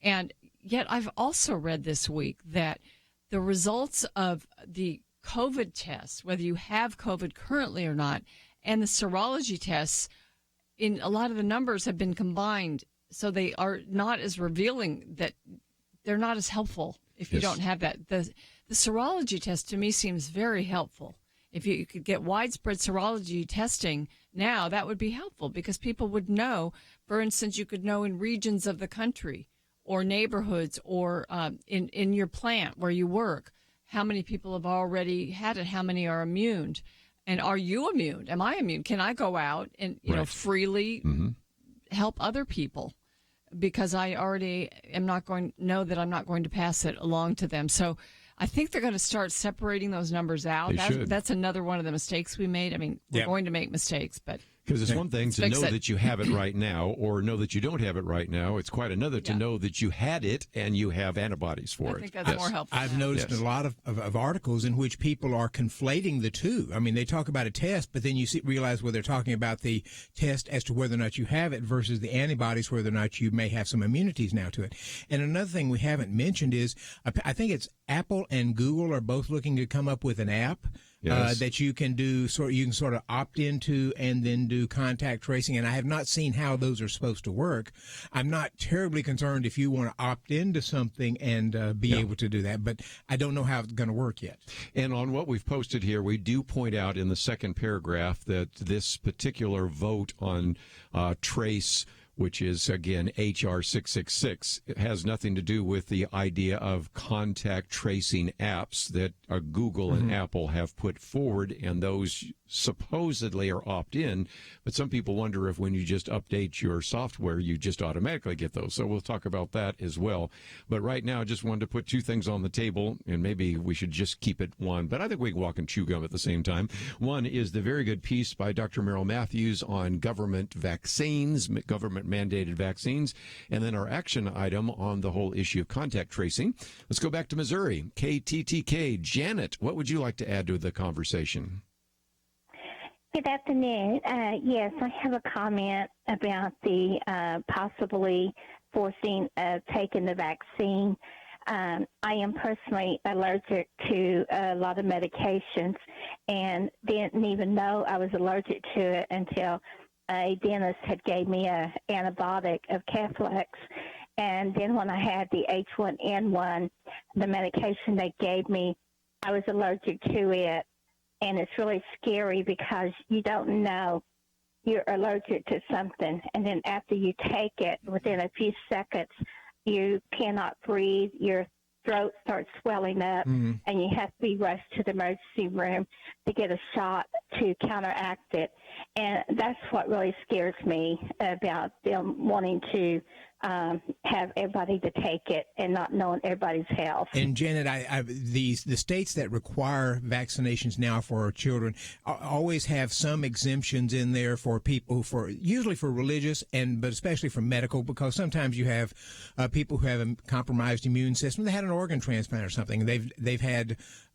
And yet I've also read this week that the results of the COVID tests, whether you have COVID currently or not, and the serology tests, in a lot of the numbers have been combined, so they are not as revealing, that they're not as helpful if you don't have that. The serology test to me seems very helpful. If you could get widespread serology testing now, that would be helpful because people would know. For instance, you could know in regions of the country or neighborhoods or in your plant where you work, how many people have already had it, how many are immune. And are you immune? Am I immune? Can I go out and freely help other people? Because I already am not going know that I'm not going to pass it along to them. So I think they're going to start separating those numbers out. That's another one of the mistakes we made. I mean, we're going to make mistakes, but because it's one thing to know that you have it right now or know that you don't have it right now. It's quite another to know that you had it and you have antibodies for it. I think that's more helpful. I've noticed a lot of articles in which people are conflating the two. I mean, they talk about a test, but then you realize they're talking about the test as to whether or not you have it versus the antibodies, whether or not you may have some immunities now to it. And another thing we haven't mentioned is I think it's Apple and Google are both looking to come up with an app that you can do, you can sort of opt into and then do contact tracing. And I have not seen how those are supposed to work. I'm not terribly concerned if you want to opt into something and be able to do that, but I don't know how it's going to work yet. And on what we've posted here, we do point out in the second paragraph that this particular vote on trace, which is, again, H.R. 666. It has nothing to do with the idea of contact tracing apps that Google and Apple have put forward, and those supposedly are opt-in. But some people wonder if when you just update your software, you just automatically get those. So we'll talk about that as well. But right now, I just wanted to put two things on the table, and maybe we should just keep it one. But I think we can walk and chew gum at the same time. One is the very good piece by Dr. Merrill Matthews on government vaccines, government-mandated vaccines, and then our action item on the whole issue of contact tracing. Let's go back to Missouri. KTTK. Janet, what would you like to add to the conversation? Good afternoon. Yes, I have a comment about the possibly forcing taking the vaccine. I am personally allergic to a lot of medications and didn't even know I was allergic to it until a dentist had gave me an antibiotic of Caflex. And then when I had the H1N1, the medication they gave me, I was allergic to it. And it's really scary because you don't know you're allergic to something. And then after you take it, within a few seconds, you cannot breathe. Your throat starts swelling up, and you have to be rushed to the emergency room to get a shot to counteract it. And that's what really scares me about them wanting to have everybody to take it and not knowing everybody's health. And Janet, the states that require vaccinations now for our children always have some exemptions in there for people, usually for religious but especially for medical, because sometimes you have people who have a compromised immune system. They had an organ transplant or something. They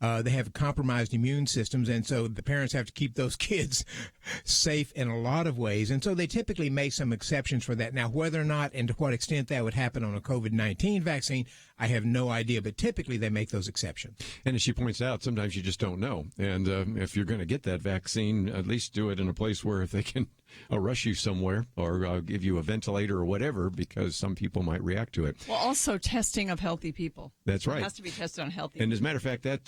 have compromised immune systems, and so the parents have to keep those kids safe in a lot of ways. And so they typically make some exceptions for that. Now, whether or not and to what extent that would happen on a COVID-19 vaccine, I have no idea. But typically they make those exceptions. And as she points out, sometimes you just don't know. And if you're going to get that vaccine, at least do it in a place where if they can rush you somewhere or give you a ventilator or whatever, because some people might react to it. Well, also testing of healthy people. That's right. It has to be tested on healthy And people. as a matter of fact, that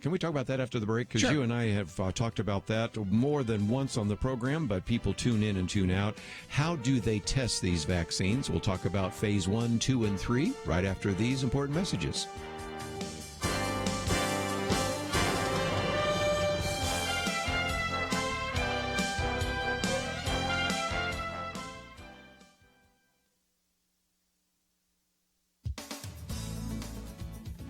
can we talk about that after the break? Because Sure. you and I have talked about that more than once on the program, but people tune in and tune out. How do they test these vaccines? We'll talk about phase 1, 2, and 3 right after these important messages.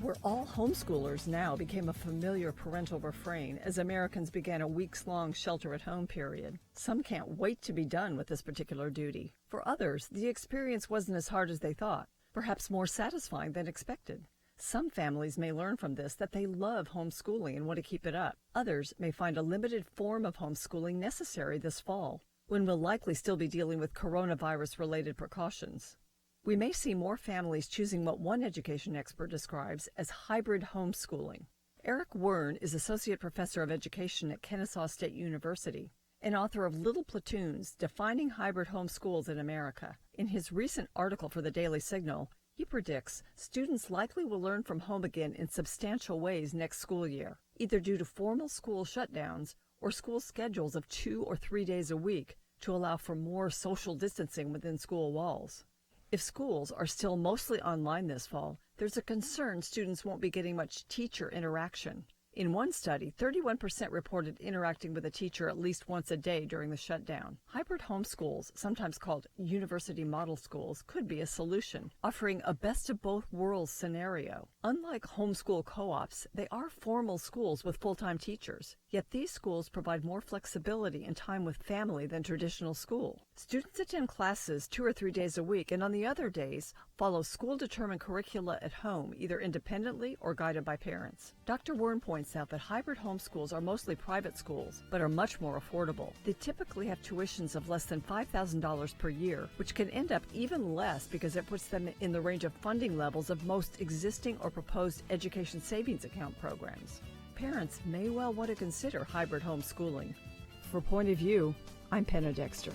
We're all homeschoolers now became a familiar parental refrain as Americans began a weeks-long shelter-at-home period. Some can't wait to be done with this particular duty. For others, the experience wasn't as hard as they thought, perhaps more satisfying than expected. Some families may learn from this that they love homeschooling and want to keep it up. Others may find a limited form of homeschooling necessary this fall, when we'll likely still be dealing with coronavirus-related precautions. We may see more families choosing what one education expert describes as hybrid homeschooling. Eric Wern is Associate Professor of Education at Kennesaw State University and author of Little Platoons, Defining Hybrid Homeschools in America. In his recent article for the Daily Signal, he predicts students likely will learn from home again in substantial ways next school year, either due to formal school shutdowns or school schedules of 2 or 3 days a week to allow for more social distancing within school walls. If schools are still mostly online this fall, there's a concern students won't be getting much teacher interaction. In one study, 31% reported interacting with a teacher at least once a day during the shutdown. Hybrid homeschools, sometimes called university model schools, could be a solution, offering a best-of-both-worlds scenario. Unlike homeschool co-ops, they are formal schools with full-time teachers, yet these schools provide more flexibility and time with family than traditional school. Students attend classes 2 or 3 days a week, and on the other days, follow school-determined curricula at home, either independently or guided by parents. Dr. Wern points out that hybrid homeschools are mostly private schools, but are much more affordable. They typically have tuitions of less than $5,000 per year, which can end up even less because it puts them in the range of funding levels of most existing or proposed education savings account programs. Parents may well want to consider hybrid homeschooling. For Point of View, I'm Penna Dexter.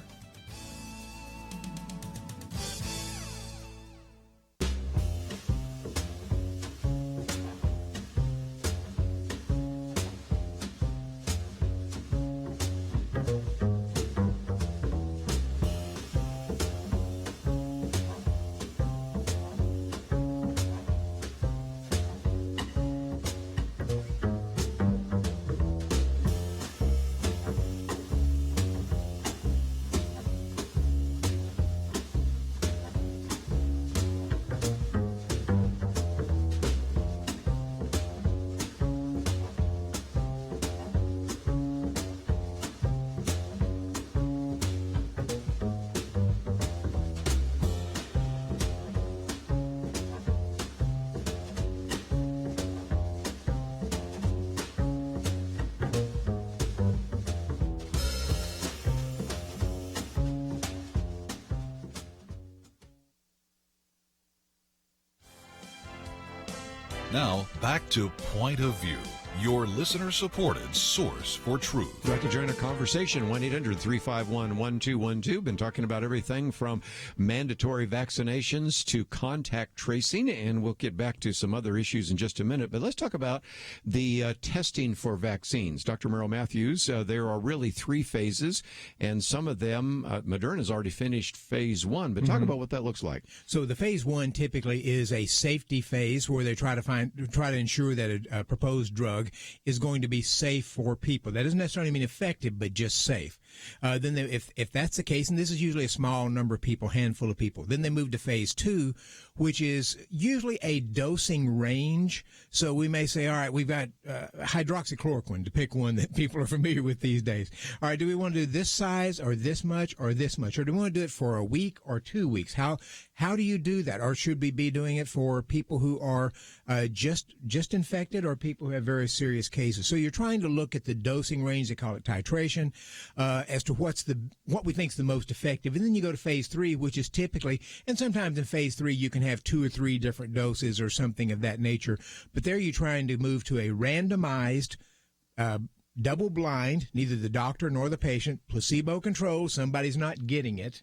Now, back to Point of View, your listener-supported source for truth. You'd like to join our conversation, 1-800-351-1212. Been talking about everything from mandatory vaccinations to contact tracing, and we'll get back to some other issues in just a minute. But let's talk about the testing for vaccines. Dr. Merrill Matthews, there are really 3 phases, and some of them, Moderna's already finished phase 1, but talk about what that looks like. So the phase 1 typically is a safety phase where they try to ensure that a proposed drug is going to be safe for people. That doesn't necessarily mean effective, but just safe. Then if that's the case, and this is usually a small number of people, handful of people, then they move to phase 2, which is usually a dosing range. So we may say, all right, we've got hydroxychloroquine, to pick one that people are familiar with these days. All right, do we want to do this size or this much or this much? Or do we want to do it for a week or 2 weeks? How do you do that? Or should we be doing it for people who are just infected or people who have very serious cases? So you're trying to look at the dosing range. They call it titration. as to what we think is the most effective. And then you go to phase 3, which is typically, and sometimes in phase 3 you can have 2 or 3 different doses or something of that nature. But there you're trying to move to a randomized, double-blind, neither the doctor nor the patient, placebo-controlled, somebody's not getting it,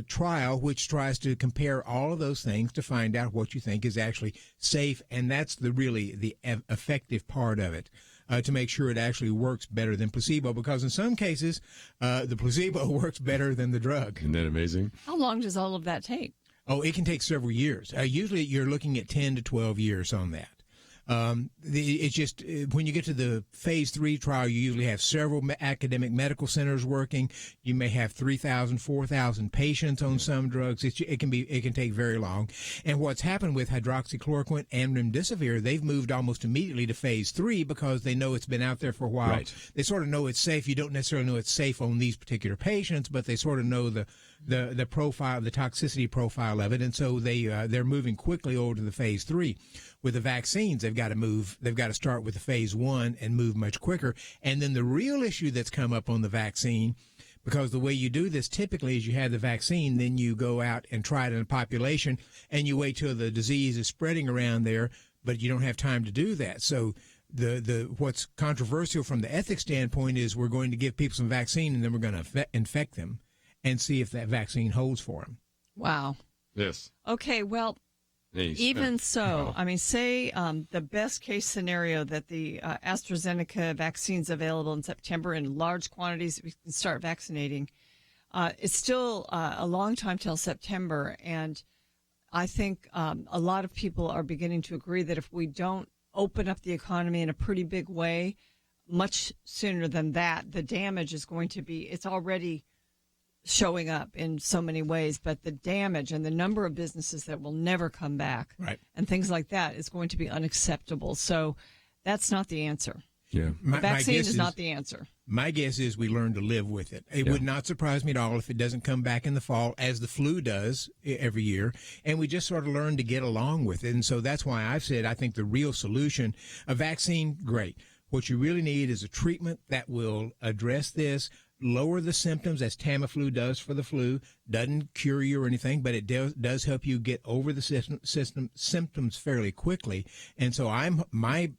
trial, which tries to compare all of those things to find out what you think is actually safe. And that's the effective part of it. To make sure it actually works better than placebo, because in some cases, the placebo works better than the drug. Isn't that amazing? How long does all of that take? Oh, it can take several years. Usually you're looking at 10 to 12 years on that. It's just when you get to the phase 3 trial, you usually have several academic medical centers working. You may have 3,000, 4,000 patients on some drugs. It can take very long. And what's happened with hydroxychloroquine and remdesivir, they've moved almost immediately to phase 3 because they know it's been out there for a while. Right. They sort of know it's safe. You don't necessarily know it's safe on these particular patients, but they sort of know the profile, the toxicity profile of it, and so they're moving quickly over to the phase 3. With the vaccines, they've got to start with the phase 1 and move much quicker. And then the real issue that's come up on the vaccine, because the way you do this typically is you have the vaccine, then you go out and try it in a population, and you wait till the disease is spreading around there, but you don't have time to do that. So the what's controversial from the ethics standpoint is we're going to give people some vaccine, and then we're going to infect them and see if that vaccine holds for them. Wow. Yes. Okay, well, even so, I mean, say the best case scenario that the AstraZeneca vaccine's available in September in large quantities, we can start vaccinating. It's still a long time till September, and I think a lot of people are beginning to agree that if we don't open up the economy in a pretty big way, much sooner than that, the damage is going to be, it's already showing up in so many ways, but the damage and the number of businesses that will never come back, right, and things like that is going to be unacceptable. So that's not the answer. Yeah, the vaccine is not the answer. My guess is we learn to live with it. It would not surprise me at all if it doesn't come back in the fall, as the flu does every year, and we just sort of learn to get along with it. And so that's why I've said I think the real solution, a vaccine, great. What you really need is a treatment that will address this, lower the symptoms, as Tamiflu does for the flu. Doesn't cure you or anything, but it does help you get over the symptoms fairly quickly. And so my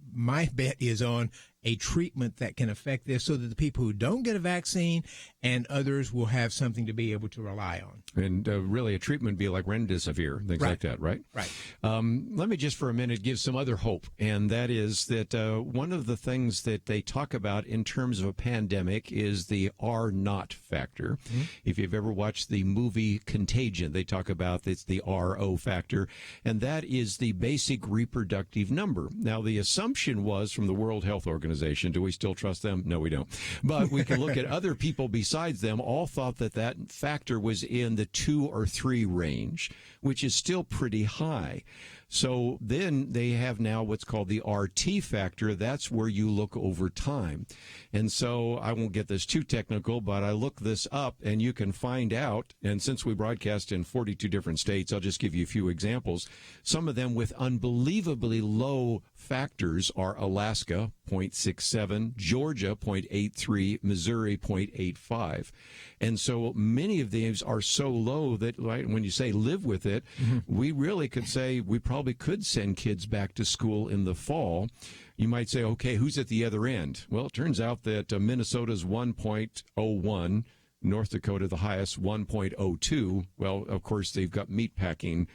bet is on a treatment that can affect this, so that the people who don't get a vaccine and others will have something to be able to rely on. And really a treatment would be like remdesivir, things like that, right? Right. Let me just for a minute give some other hope, and that is that one of the things that they talk about in terms of a pandemic is the R-naught factor. Mm-hmm. If you've ever watched the movie Contagion, they talk about it's the RO factor, and that is the basic reproductive number. Now, the assumption was from the World Health Organization, do we still trust them? No, we don't. But we can look at other people besides them, all thought that factor was in the 2 or 3 range, which is still pretty high. So then they have now what's called the RT factor. That's where you look over time. And so I won't get this too technical, but I looked this up, and you can find out, and since we broadcast in 42 different states, I'll just give you a few examples. Some of them with unbelievably low factors are Alaska, 0.67, Georgia, 0.83, Missouri, 0.85. And so many of these are so low that, right, when you say live with it, we really could say we probably could send kids back to school in the fall. You might say, okay, who's at the other end? Well, it turns out that Minnesota's 1.01, North Dakota, the highest, 1.02. Well, of course, they've got meatpacking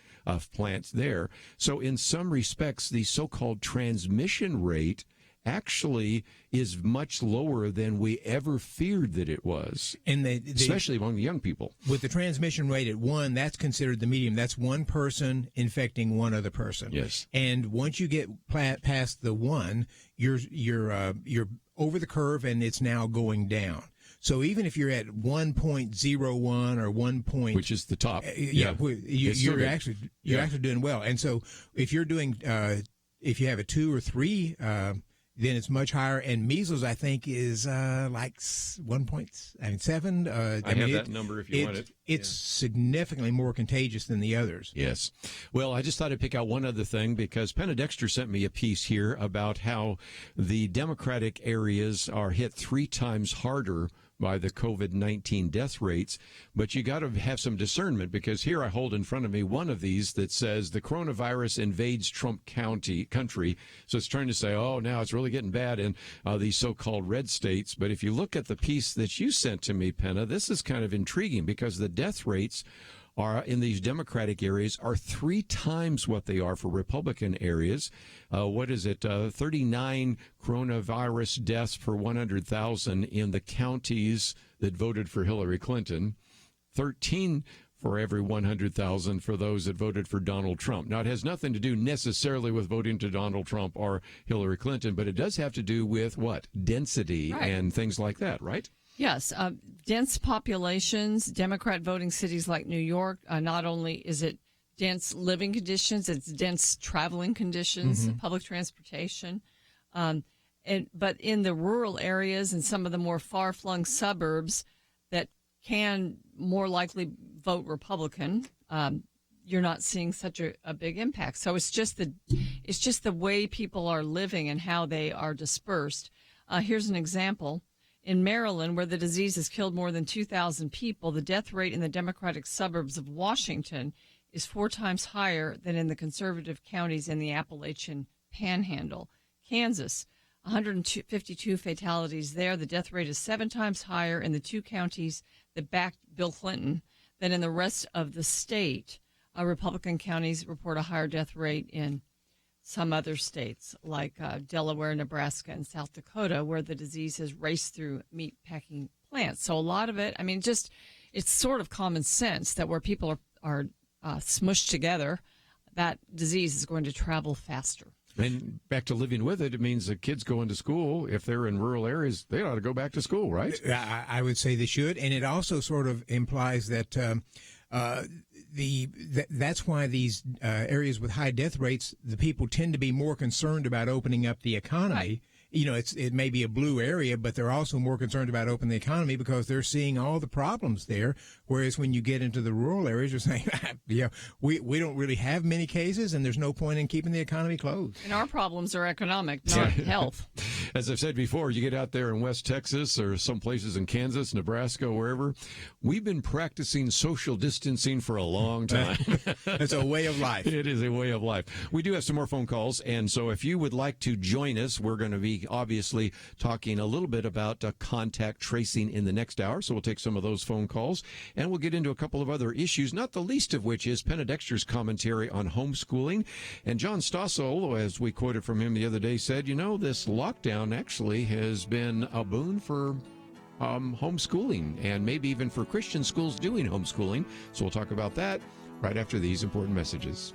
plants there. So in some respects, the so-called transmission rate actually is much lower than we ever feared that it was, and especially among the young people. With the transmission rate at 1, that's considered the medium. That's one person infecting one other person. Yes. And once you get past the 1, you're over the curve, and it's now going down. So even if you're at 1.01 or 1 point, which is the top, you're actually doing well. And so if you're doing if you have a 2 or 3. Then it's much higher, and measles, I think, is like 1.7. I have that number if you want it. It's significantly more contagious than the others. Yes. Well, I just thought I'd pick out one other thing, because Penna Dexter sent me a piece here about how the Democratic areas are hit 3 times harder by the COVID-19 death rates. But you got to have some discernment, because here I hold in front of me one of these that says the coronavirus invades Trump country. So it's trying to say, oh, now it's really getting bad in these so-called red states. But if you look at the piece that you sent to me, Penna, this is kind of intriguing, because the death rates are in these Democratic areas are 3 times what they are for Republican areas. 39 coronavirus deaths per 100,000 in the counties that voted for Hillary Clinton, 13 for every 100,000 for those that voted for Donald Trump. Now, it has nothing to do necessarily with voting to Donald Trump or Hillary Clinton, but it does have to do with what? Density and things like that, right? Yes, dense populations, Democrat voting cities like New York, not only is it dense living conditions, it's dense traveling conditions, public transportation. But in the rural areas and some of the more far-flung suburbs that can more likely vote Republican, you're not seeing such a big impact. So it's just the way people are living and how they are dispersed. Here's an example. In Maryland, where the disease has killed more than 2,000 people, the death rate in the Democratic suburbs of Washington is 4 times higher than in the conservative counties in the Appalachian Panhandle. Kansas, 152 fatalities there. The death rate is 7 times higher in the 2 counties that backed Bill Clinton than in the rest of the state. Republican counties report a higher death rate in some other states like Delaware, Nebraska, and South Dakota, where the disease has raced through meat-packing plants. So a lot of it, I mean, just it's sort of common sense that where people are smushed together, that disease is going to travel faster. And back to living with it, it means the kids going to school, if they're in rural areas, they ought to go back to school, right? I would say they should. And it also sort of implies that that's why these areas with high death rates, the people tend to be more concerned about opening up the economy. Right. You know, it may be a blue area, but they're also more concerned about opening the economy because they're seeing all the problems there. Whereas when you get into the rural areas, you're saying, we don't really have many cases, and there's no point in keeping the economy closed. And our problems are economic, not health. As I've said before, you get out there in West Texas or some places in Kansas, Nebraska, wherever, we've been practicing social distancing for a long time. It's a way of life. It is a way of life. We do have some more phone calls, and so if you would like to join us, we're going to be obviously talking a little bit about contact tracing in the next hour, so we'll take some of those phone calls, and we'll get into a couple of other issues, not the least of which is Penna Dexter's commentary on homeschooling. And John Stossel, as we quoted from him the other day, said, this lockdown actually has been a boon for homeschooling, and maybe even for Christian schools doing homeschooling. So we'll talk about that right after these important messages.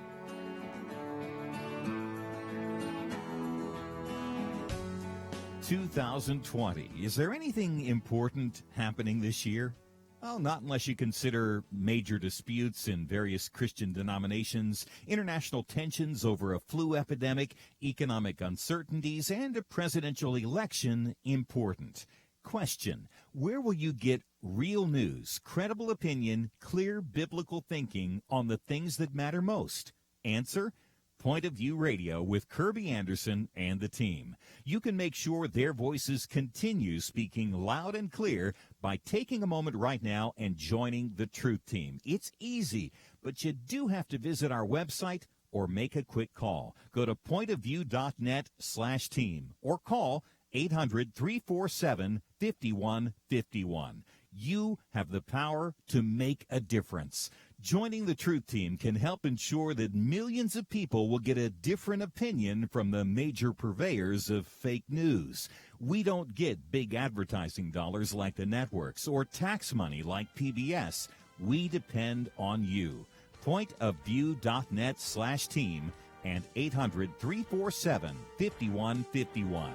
(2020). Is there anything important happening this year? Well, not unless you consider major disputes in various Christian denominations, international tensions over a flu epidemic, economic uncertainties, and a presidential election important. Question: where will you get real news, credible opinion, clear biblical thinking on the things that matter most? Answer: Point of View Radio with Kerby Anderson and the team. You can make sure their voices continue speaking loud and clear by taking a moment right now and joining the Truth Team. It's easy, but you do have to visit our website or make a quick call. Go to pointofview.net/team or call 800-347-5151. You have the power to make a difference. Joining the Truth Team can help ensure that millions of people will get a different opinion from the major purveyors of fake news. We don't get big advertising dollars like the networks or tax money like PBS. We depend on you. Pointofview.net/team and 800-347-5151.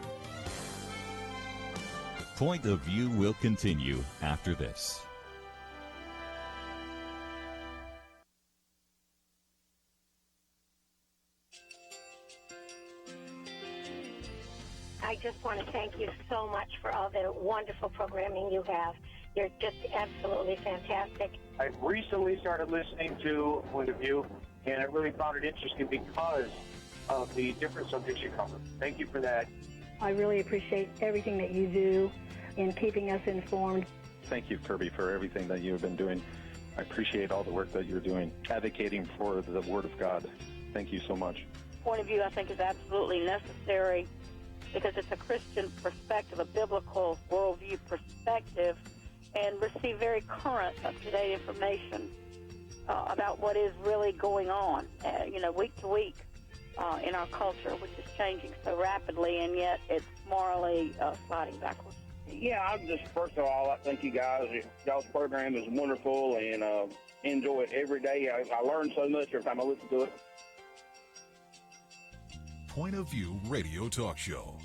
Point of View will continue after this. I just want to thank you so much for all the wonderful programming you have. You're just absolutely fantastic. I recently started listening to Point of View, and I really found it interesting because of the different subjects you cover. Thank you for that. I really appreciate everything that you do. in keeping us informed. Thank you, Kerby, for everything that you have been doing. I appreciate all the work that you're doing, advocating for the Word of God. Thank you so much. Point of view, I think, is absolutely necessary because it's a Christian perspective, a biblical worldview perspective, and receive very current, up-to-date information about what is really going on, week to week in our culture, which is changing so rapidly, and yet it's morally sliding backwards. Yeah, I'm just, first of all, I thank you guys. Y'all's program is wonderful, and enjoy it every day. I learn so much every time I listen to it. Point of View Radio Talk Show.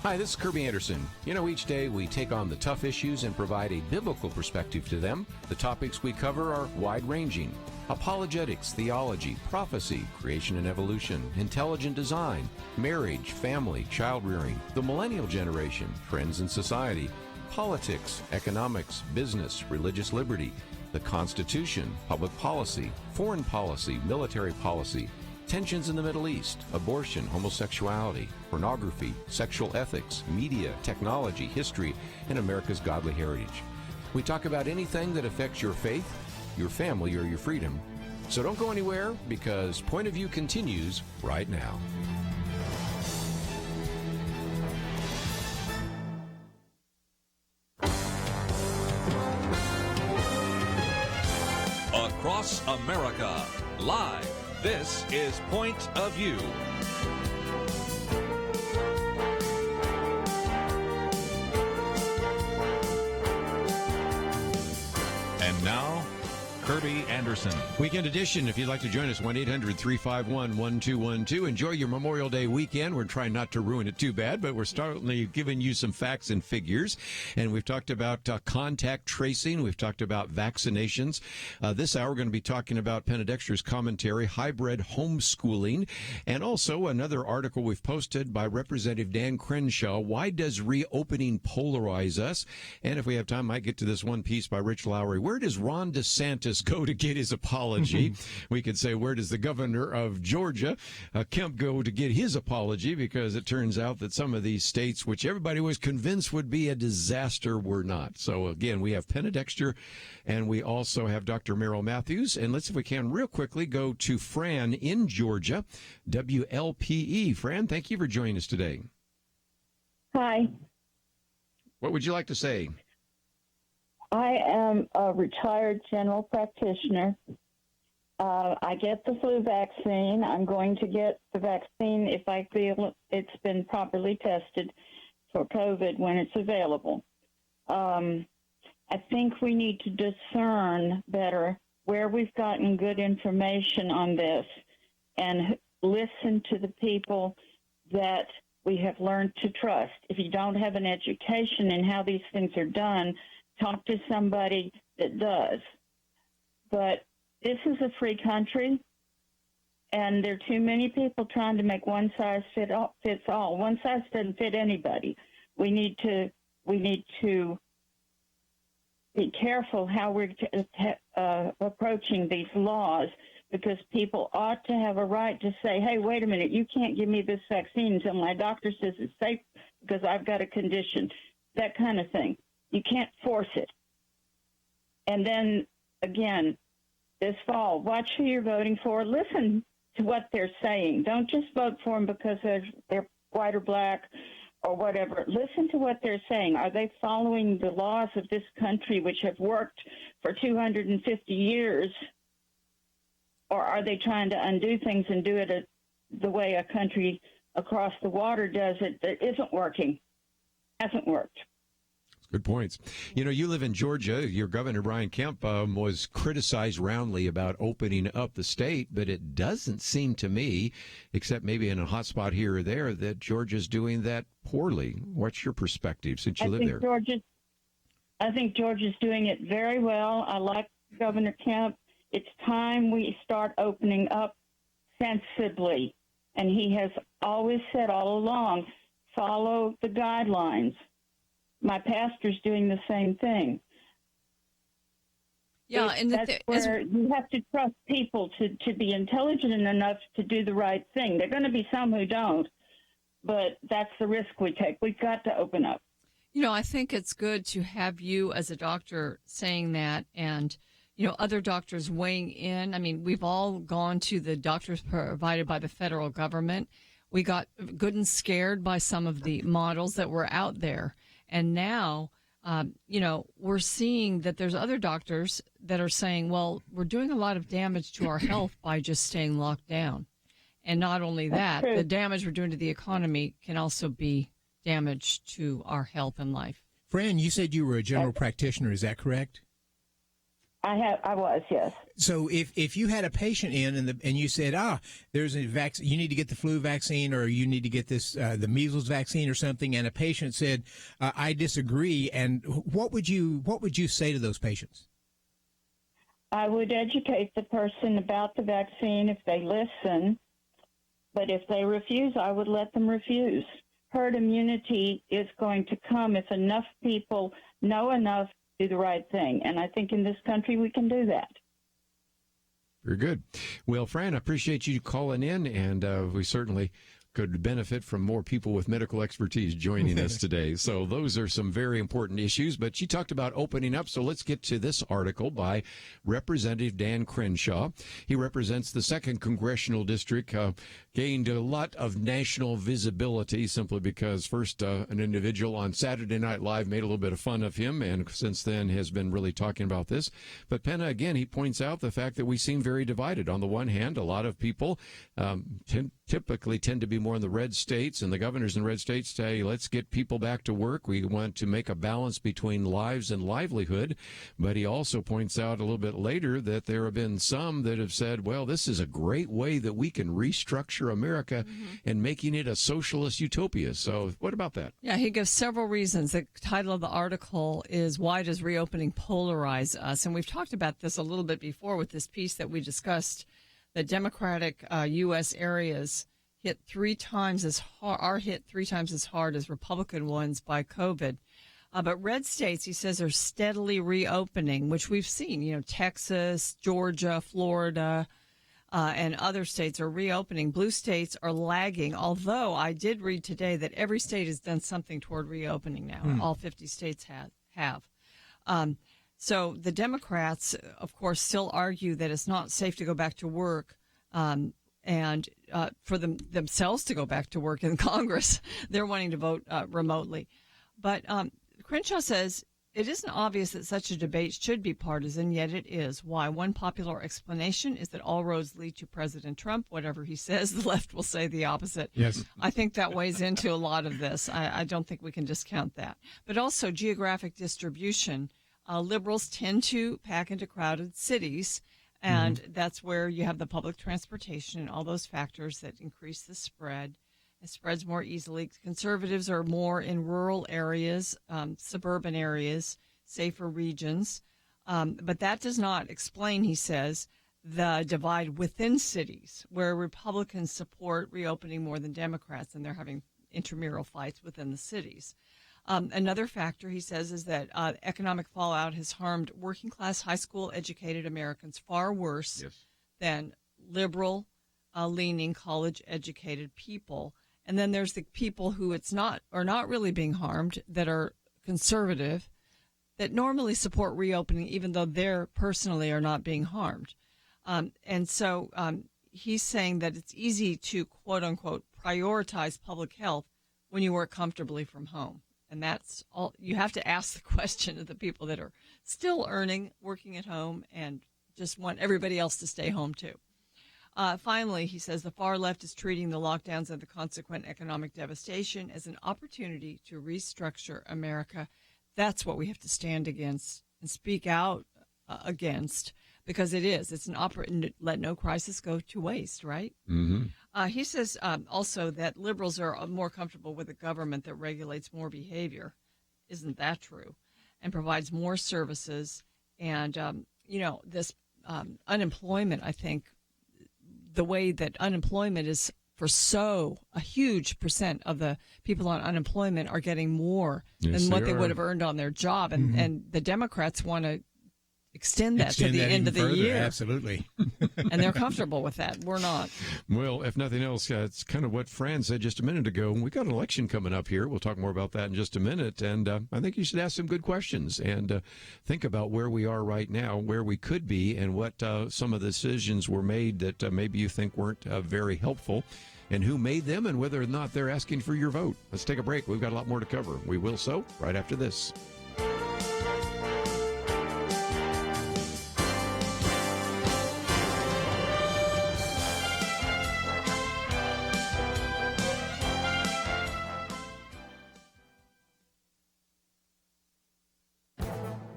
Hi, this is Kerby Anderson. You know, each day we take on the tough issues and provide a biblical perspective to them. The topics we cover are wide-ranging: apologetics, theology, prophecy, creation and evolution, intelligent design, marriage, family, child-rearing, the millennial generation, trends in society, politics, economics, business, religious liberty, the Constitution, public policy, foreign policy, military policy, tensions in the Middle East, abortion, homosexuality, pornography, sexual ethics, media, technology, history, and America's godly heritage. We talk about anything that affects your faith, your family, or your freedom. So don't go anywhere, because Point of View continues right now. Across America, live. This is Point of View. And now, Kerby Anderson. Weekend edition. If you'd like to join us, 1-800-351-1212. Enjoy your Memorial Day weekend. We're trying not to ruin it too bad, but we're certainly giving you some facts and figures. And we've talked about contact tracing. We've talked about vaccinations. This hour, we're going to be talking about Penna Dexter's commentary, hybrid homeschooling, and also another article we've posted by Representative Dan Crenshaw, Why Does Reopening Polarize Us? And if we have time, I might get to this one piece by Rich Lowry. Where does Ron DeSantis go to get his apology? We could say, where does the governor of Georgia, Kemp, go to get his apology? Because it turns out that some of these states, which everybody was convinced would be a disaster, were not. So again, we have Penna Dexter, and we also have Dr. Merrill Matthews. And let's, if we can, real quickly go to Fran in Georgia, WLPE. Fran, thank you for joining us today. Hi. What would you like to say? I am a retired general practitioner. I get the flu vaccine. I'm going to get the vaccine if I feel it's been properly tested for COVID when it's available. I think we need to discern better where we've gotten good information on this and listen to the people that we have learned to trust. If you don't have an education in how these things are done, talk to somebody that does. But this is a free country, and there are too many people trying to make one size fits all. One size doesn't fit anybody. We need to be careful how we're approaching these laws, because people ought to have a right to say, hey, wait a minute, you can't give me this vaccine until my doctor says it's safe because I've got a condition, that kind of thing. You can't force it. And then, again, this fall, watch who you're voting for. Listen to what they're saying. Don't just vote for them because they're white or black or whatever. Listen to what they're saying. Are they following the laws of this country, which have worked for 250 years? Or are they trying to undo things and do it the way a country across the water does it that isn't working? Hasn't worked. Good points. You know, you live in Georgia. Your governor, Brian Kemp, was criticized roundly about opening up the state, but it doesn't seem to me, except maybe in a hot spot here or there, that Georgia's doing that poorly. What's your perspective since you live there? I think Georgia's doing it very well. I like Governor Kemp. It's time we start opening up sensibly. And he has always said all along, follow the guidelines. My pastor's doing the same thing. Yeah, and that's where you have to trust people to be intelligent enough to do the right thing. There are going to be some who don't, but that's the risk we take. We've got to open up. You know, I think it's good to have you as a doctor saying that, and other doctors weighing in. I mean, we've all gone to the doctors provided by the federal government. We got good and scared by some of the models that were out there. And now, we're seeing that there's other doctors that are saying, well, we're doing a lot of damage to our health by just staying locked down. And not only that, the damage we're doing to the economy can also be damage to our health and life. Fran, you said you were a general practitioner. Is that correct? I was, yes. So if you had a patient in and you said, there's a vaccine, you need to get the flu vaccine, or you need to get this the measles vaccine or something, and a patient said, I disagree, and what would you say to those patients? I would educate the person about the vaccine if they listen, but if they refuse, I would let them refuse. Herd immunity is going to come if enough people know enough to do the right thing, and I think in this country we can do that. Very good. Well, Fran, I appreciate you calling in, and we certainly could benefit from more people with medical expertise joining us today. So those are some very important issues, but she talked about opening up. So let's get to this article by Representative Dan Crenshaw. He represents the 2nd Congressional District, gained a lot of national visibility simply because first an individual on Saturday Night Live made a little bit of fun of him, and since then has been really talking about this. But Penna, again, he points out the fact that we seem very divided. On the one hand, a lot of people typically tend to be more in the red states, and the governors in red states say, let's get people back to work. We want to make a balance between lives and livelihood. But he also points out a little bit later that there have been some that have said, well, this is a great way that we can restructure America and making it a socialist utopia. So what about that? Yeah, he gives several reasons. The title of the article is Why Does Reopening Polarize Us? And we've talked about this a little bit before with this piece that we discussed. The Democratic U.S. areas are hit 3 times as hard as Republican ones by COVID. But red states, he says, are steadily reopening, which we've seen. Texas, Georgia, Florida, and other states are reopening. Blue states are lagging, although I did read today that every state has done something toward reopening now. All 50 states have. So the Democrats, of course, still argue that it's not safe to go back to work and for themselves to go back to work in Congress. They're wanting to vote remotely. But Crenshaw says it isn't obvious that such a debate should be partisan, yet it is. Why? One popular explanation is that all roads lead to President Trump. Whatever he says, the left will say the opposite. Yes. I think that weighs into a lot of this. I don't think we can discount that. But also geographic distribution. Liberals tend to pack into crowded cities, and that's where you have the public transportation and all those factors that increase the spread. It spreads more easily. Conservatives are more in rural areas, suburban areas, safer regions. But that does not explain, he says, the divide within cities where Republicans support reopening more than Democrats, and they're having intramural fights within the cities. Another factor, he says, is that economic fallout has harmed working-class, high school-educated Americans far worse than liberal-leaning, college-educated people. And then there's the people who are not really being harmed, that are conservative, that normally support reopening, even though they're personally are not being harmed. And so he's saying that it's easy to, quote-unquote, prioritize public health when you work comfortably from home. And that's all. You have to ask the question of the people that are still earning, working at home, and just want everybody else to stay home too. Finally, he says the far left is treating the lockdowns and the consequent economic devastation as an opportunity to restructure America. That's what we have to stand against and speak out against, because it is. It's let no crisis go to waste, right? Mm-hmm. He says also that liberals are more comfortable with a government that regulates more behavior. Isn't that true? And provides more services. And, this unemployment, I think, the way that unemployment is for a huge percent of the people on unemployment are getting more than what they would have earned on their job. And the Democrats want to extend that to the end of the year. Absolutely. And they're comfortable with that. We're not. Well, if nothing else, it's kind of what Fran said just a minute ago. We got an election coming up here. We'll talk more about that in just a minute. And I think you should ask some good questions and think about where we are right now, where we could be, and what some of the decisions were made that maybe you think weren't very helpful, and who made them, and whether or not they're asking for your vote. Let's take a break. We've got a lot more to cover. We will so right after this.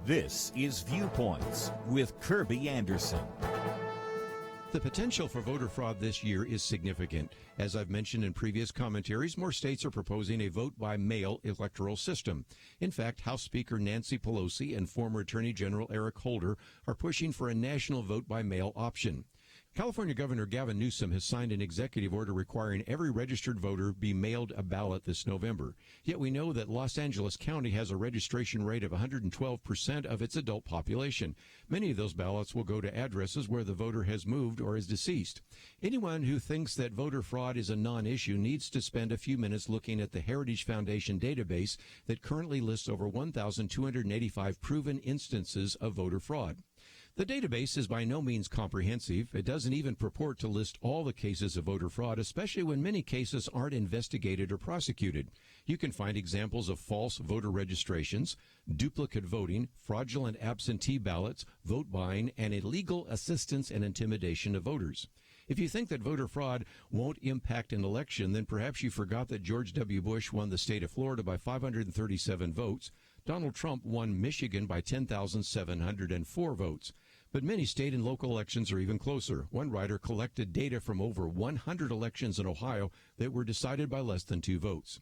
This is Viewpoints with Kerby Anderson. The potential for voter fraud this year is significant. As I've mentioned in previous commentaries, more states are proposing a vote-by-mail electoral system. In fact, House Speaker Nancy Pelosi and former Attorney General Eric Holder are pushing for a national vote-by-mail option. California Governor Gavin Newsom has signed an executive order requiring every registered voter be mailed a ballot this November. Yet we know that Los Angeles County has a registration rate of 112% of its adult population. Many of those ballots will go to addresses where the voter has moved or is deceased. Anyone who thinks that voter fraud is a non-issue needs to spend a few minutes looking at the Heritage Foundation database that currently lists over 1,285 proven instances of voter fraud. The database is by no means comprehensive. It doesn't even purport to list all the cases of voter fraud, especially when many cases aren't investigated or prosecuted. You can find examples of false voter registrations, duplicate voting, fraudulent absentee ballots, vote buying, and illegal assistance and intimidation of voters. If you think that voter fraud won't impact an election, then perhaps you forgot that George W. Bush won the state of Florida by 537 votes. Donald Trump won Michigan by 10,704 votes. But many state and local elections are even closer. One writer collected data from over 100 elections in Ohio that were decided by less than 2 votes.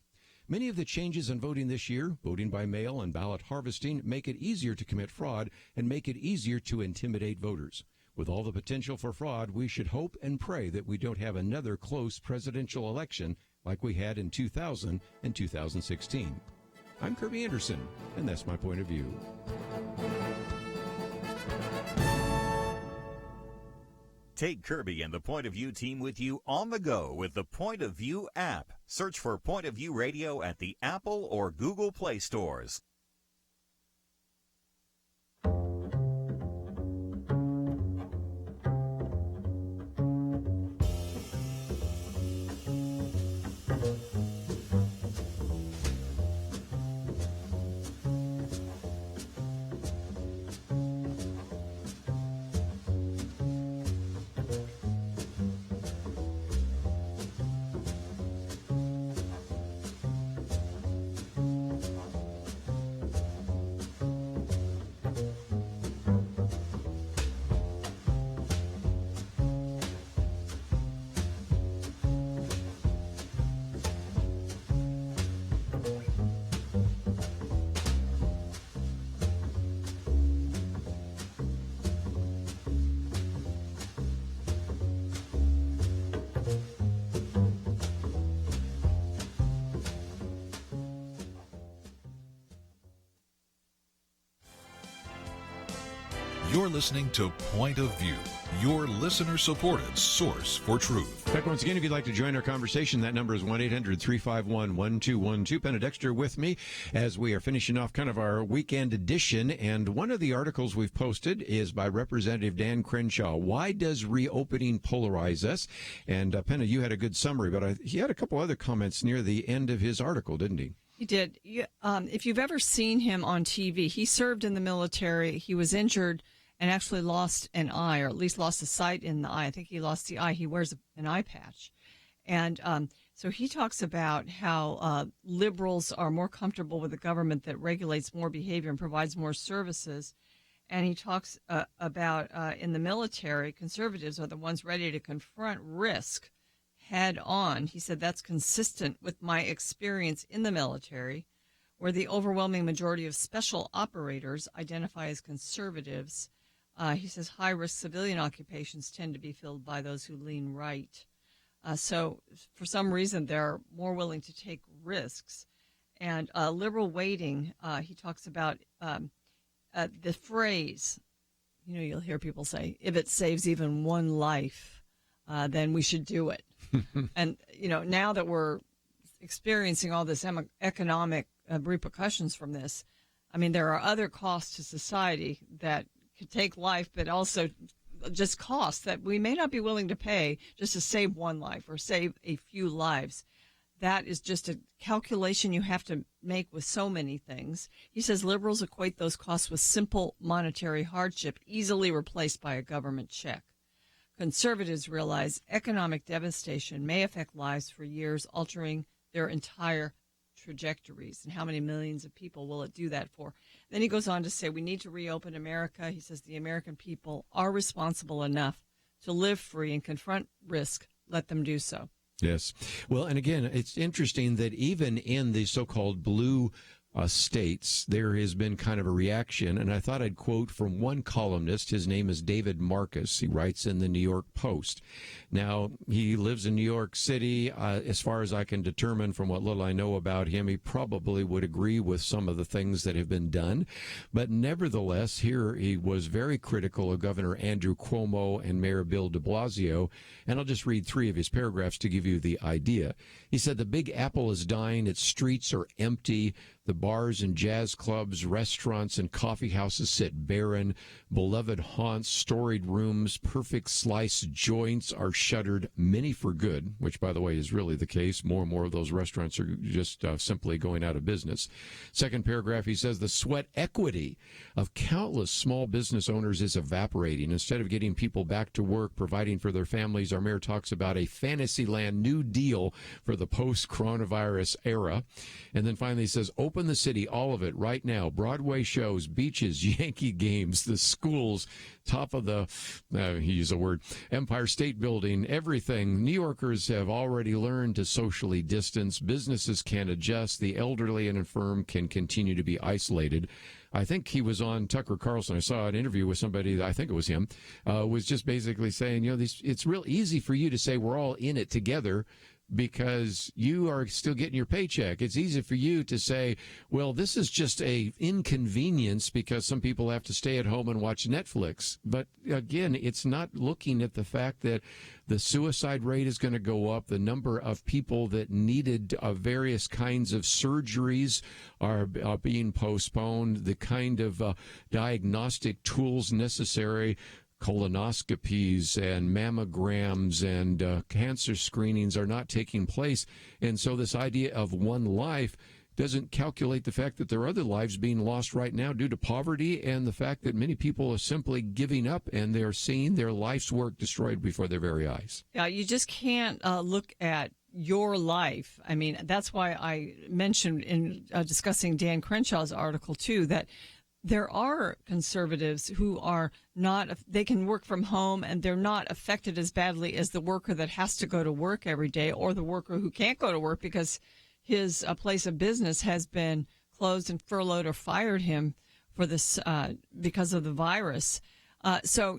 Many of the changes in voting this year, voting by mail and ballot harvesting, make it easier to commit fraud and make it easier to intimidate voters. With all the potential for fraud, we should hope and pray that we don't have another close presidential election like we had in 2000 and 2016. I'm Kerby Anderson, and that's my point of view. Take Kerby and the Point of View team with you on the go with the Point of View app. Search for Point of View Radio at the Apple or Google Play stores. You're listening to Point of View, your listener-supported source for truth. Back once again, if you'd like to join our conversation, that number is 1-800-351-1212. Penna Dexter with me as we are finishing off kind of our weekend edition. And one of the articles we've posted is by Representative Dan Crenshaw. Why does reopening polarize us? And Penna, you had a good summary, but he had a couple other comments near the end of his article, didn't he? He did. If you've ever seen him on TV, he served in the military. He was injured and actually lost an eye, or at least lost a sight in the eye. I think he lost the eye. He wears an eye patch. And so he talks about how liberals are more comfortable with a government that regulates more behavior and provides more services. And he talks about in the military, conservatives are the ones ready to confront risk head on. He said that's consistent with my experience in the military, where the overwhelming majority of special operators identify as conservatives. He says high-risk civilian occupations tend to be filled by those who lean right. So for some reason, they're more willing to take risks. And liberal waiting, he talks about the phrase, you'll hear people say, if it saves even one life, then we should do it. And, now that we're experiencing all this economic repercussions from this, I mean, there are other costs to society that could take life, but also just costs that we may not be willing to pay just to save one life or save a few lives. That is just a calculation you have to make with so many things. He says liberals equate those costs with simple monetary hardship, easily replaced by a government check. Conservatives realize economic devastation may affect lives for years, altering their entire trajectories. And how many millions of people will it do that for? Then he goes on to say we need to reopen America. He says the American people are responsible enough to live free and confront risk. Let them do so. Yes. Well, and again, it's interesting that even in the so-called blue states, there has been kind of a reaction. And I thought I'd quote from one columnist. His name is David Marcus. He writes in the New York Post. Now, he lives in New York City. As far as I can determine from what little I know about him, he probably would agree with some of the things that have been done. But nevertheless, here he was very critical of Governor Andrew Cuomo and Mayor Bill de Blasio. And I'll just read 3 of his paragraphs to give you the idea. He said, the Big Apple is dying. Its streets are empty. The bars and jazz clubs, restaurants, and coffee houses sit barren. Beloved haunts, storied rooms, perfect slice joints are shuttered, many for good, which, by the way, is really the case. More and more of those restaurants are just simply going out of business. Second paragraph, he says, the sweat equity of countless small business owners is evaporating. Instead of getting people back to work, providing for their families, our mayor talks about a Fantasyland New Deal for the post-coronavirus era. And then finally he says, open the city, all of it, right now. Broadway shows, beaches, Yankee games, the schools, top of the, he used the word, Empire State Building, everything. New Yorkers have already learned to socially distance. Businesses can adjust. The elderly and infirm can continue to be isolated. I think he was on Tucker Carlson. I saw an interview with somebody, I think it was him, was just basically saying, it's real easy for you to say we're all in it together because you are still getting your paycheck. It's easy for you to say, well, this is just a inconvenience because some people have to stay at home and watch Netflix. But again, it's not looking at the fact that the suicide rate is going to go up. The number of people that needed various kinds of surgeries are being postponed. The kind of diagnostic tools necessary, colonoscopies and mammograms and cancer screenings are not taking place. And so this idea of one life doesn't calculate the fact that there are other lives being lost right now due to poverty and the fact that many people are simply giving up and they're seeing their life's work destroyed before their very eyes. Yeah, you just can't look at your life. I mean, that's why I mentioned in discussing Dan Crenshaw's article, too, that there are conservatives who are not, they can work from home and they're not affected as badly as the worker that has to go to work every day or the worker who can't go to work because his place of business has been closed and furloughed or fired him for this because of the virus. So,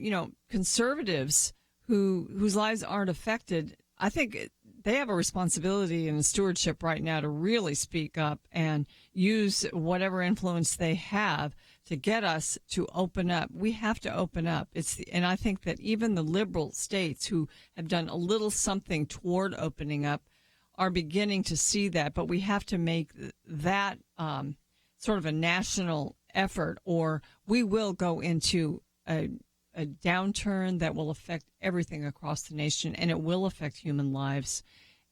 conservatives whose lives aren't affected, I think they have a responsibility and a stewardship right now to really speak up and use whatever influence they have to get us to open up. We have to open up. And I think that even the liberal states who have done a little something toward opening up are beginning to see that. But we have to make that sort of a national effort, or we will go into a downturn that will affect everything across the nation, and it will affect human lives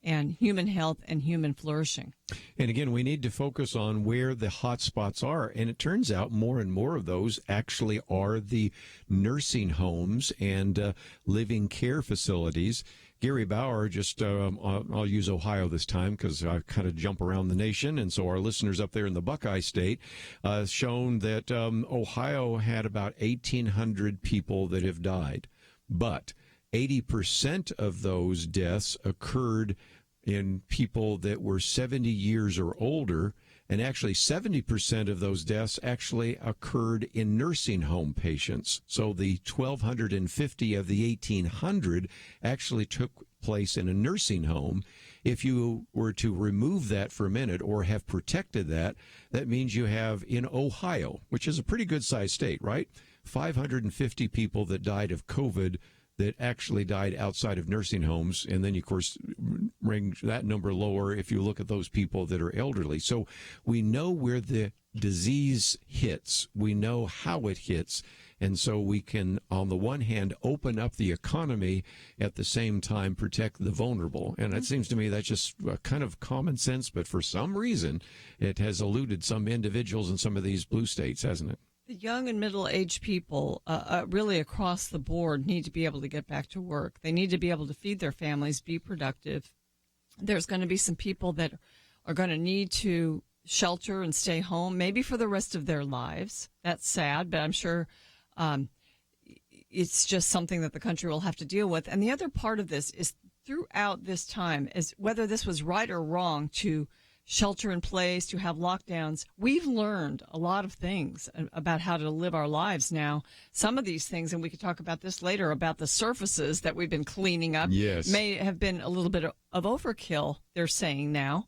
and human health and human flourishing. And again, we need to focus on where the hot spots are. And it turns out more and more of those actually are the nursing homes and living care facilities. Gary Bauer, just I'll use Ohio this time because I kind of jump around the nation, and so our listeners up there in the Buckeye State shown that Ohio had about 1,800 people that have died, but 80% of those deaths occurred in people that were 70 years or older, and actually 70% of those deaths actually occurred in nursing home patients. So the 1,250 of the 1,800 actually took place in a nursing home. If you were to remove that for a minute or have protected that, that means you have in Ohio, which is a pretty good-sized state, right? 550 people that died of COVID that actually died outside of nursing homes. And then, of course, bring that number lower if you look at those people that are elderly. So we know where the disease hits. We know how it hits. And so we can, on the one hand, open up the economy, at the same time protect the vulnerable. And it seems to me that's just kind of common sense, but for some reason it has eluded some individuals in some of these blue states, hasn't it? The young and middle-aged people really across the board need to be able to get back to work. They need to be able to feed their families, be productive. There's going to be some people that are going to need to shelter and stay home, maybe for the rest of their lives. That's sad, but I'm sure it's just something that the country will have to deal with. And the other part of this is throughout this time, is whether this was right or wrong to shelter in place, to have lockdowns, we've learned a lot of things about how to live our lives now. Some of these things, and we could talk about this later, about the surfaces that we've been cleaning up, may have been a little bit of overkill, they're saying now.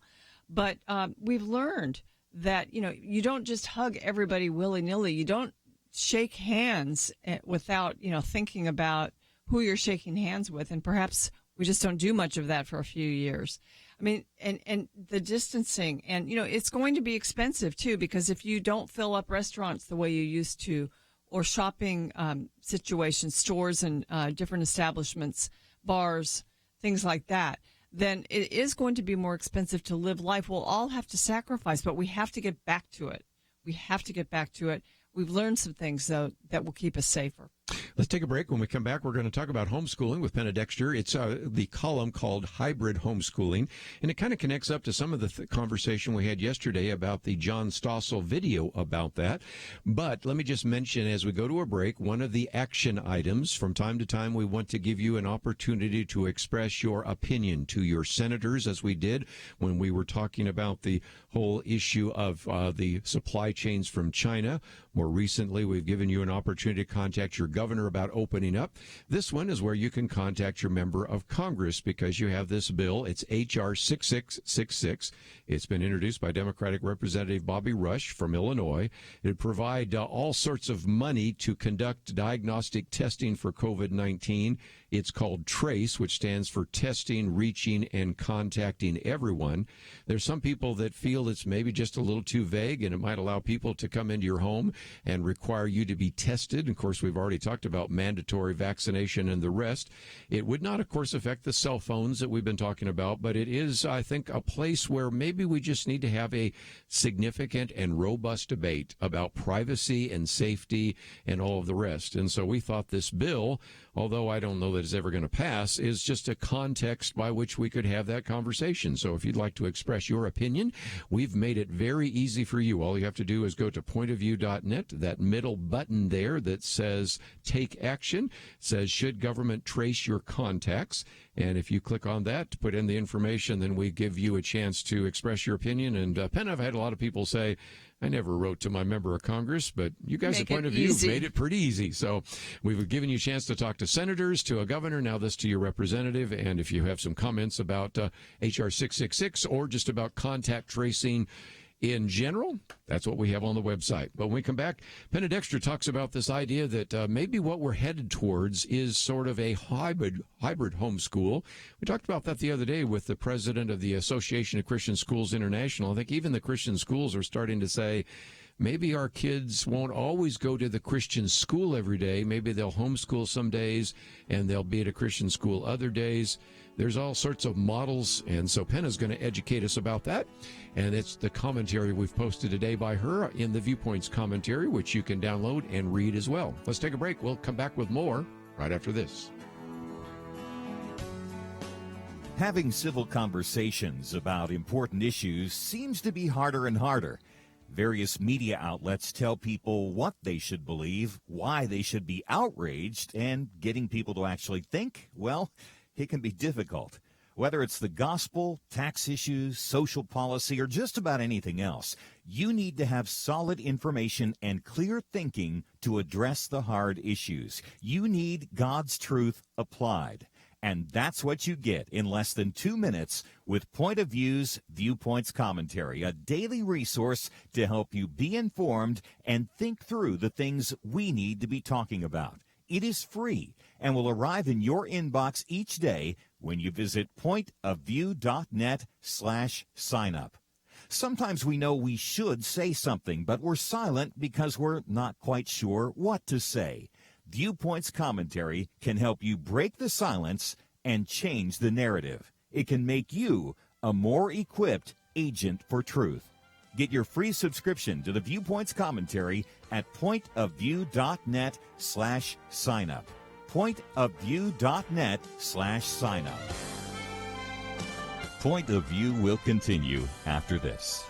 But we've learned that, you don't just hug everybody willy-nilly. You don't shake hands without, thinking about who you're shaking hands with. And perhaps we just don't do much of that for a few years. I mean, and the distancing, and, it's going to be expensive, too, because if you don't fill up restaurants the way you used to, or shopping situations, stores and different establishments, bars, things like that, then it is going to be more expensive to live life. We'll all have to sacrifice, but we have to get back to it. We've learned some things, though, that will keep us safer. Let's take a break. When we come back, we're going to talk about homeschooling with Penna Dexter. It's the column called Hybrid Homeschooling, and it kind of connects up to some of the conversation we had yesterday about the John Stossel video about that. But let me just mention, as we go to a break, one of the action items. From time to time, we want to give you an opportunity to express your opinion to your senators, as we did when we were talking about the whole issue of the supply chains from China. More recently, we've given you an opportunity to contact your governor about opening up. This one is where you can contact your member of Congress because you have this bill. It's H.R. 6666. It's been introduced by Democratic Representative Bobby Rush from Illinois. It would provide all sorts of money to conduct diagnostic testing for COVID-19. It's called TRACE, which stands for Testing, Reaching, and Contacting Everyone. There's some people that feel it's maybe just a little too vague, and it might allow people to come into your home and require you to be tested. Of course, we've already talked about mandatory vaccination and the rest. It would not, of course, affect the cell phones that we've been talking about, but it is, I think, a place where maybe we just need to have a significant and robust debate about privacy and safety and all of the rest. And so we thought this bill, although I don't know that it's ever going to pass, is just a context by which we could have that conversation. So if you'd like to express your opinion, we've made it very easy for you. All you have to do is go to pointofview.net, that middle button there that says Take Action, says Should Government Trace Your Contacts? And if you click on that to put in the information, then we give you a chance to express your opinion. And Penn, I've had a lot of people say, I never wrote to my member of Congress, but you guys at Point of View have made it pretty easy. So we've given you a chance to talk to senators, to a governor, now this to your representative. And if you have some comments about H.R. 666 or just about contact tracing in general, that's what we have on the website. But when we come back, Penna Dexter talks about this idea that maybe what we're headed towards is sort of a hybrid homeschool. We talked about that the other day with the president of the Association of Christian Schools International. I think even the Christian schools are starting to say, maybe our kids won't always go to the Christian school every day. Maybe they'll homeschool some days and they'll be at a Christian school other days. There's all sorts of models, and so Penna's going to educate us about that. And it's the commentary we've posted today by her in the Viewpoints commentary, which you can download and read as well. Let's take a break. We'll come back with more right after this. Having civil conversations about important issues seems to be harder and harder. Various media outlets tell people what they should believe, why they should be outraged, and getting people to actually think, well, it can be difficult. Whether it's the gospel, tax issues, social policy, or just about anything else, you need to have solid information and clear thinking to address the hard issues. You need God's truth applied. And that's what you get in less than 2 minutes with Point of View's Viewpoints Commentary, a daily resource to help you be informed and think through the things we need to be talking about. It is free and will arrive in your inbox each day when you visit pointofview.net/signup. Sometimes we know we should say something, but we're silent because we're not quite sure what to say. Viewpoints Commentary can help you break the silence and change the narrative. It can make you a more equipped agent for truth. Get your free subscription to the Viewpoints Commentary at pointofview.net/signup. pointofview.net/signup. Point of View will continue after this.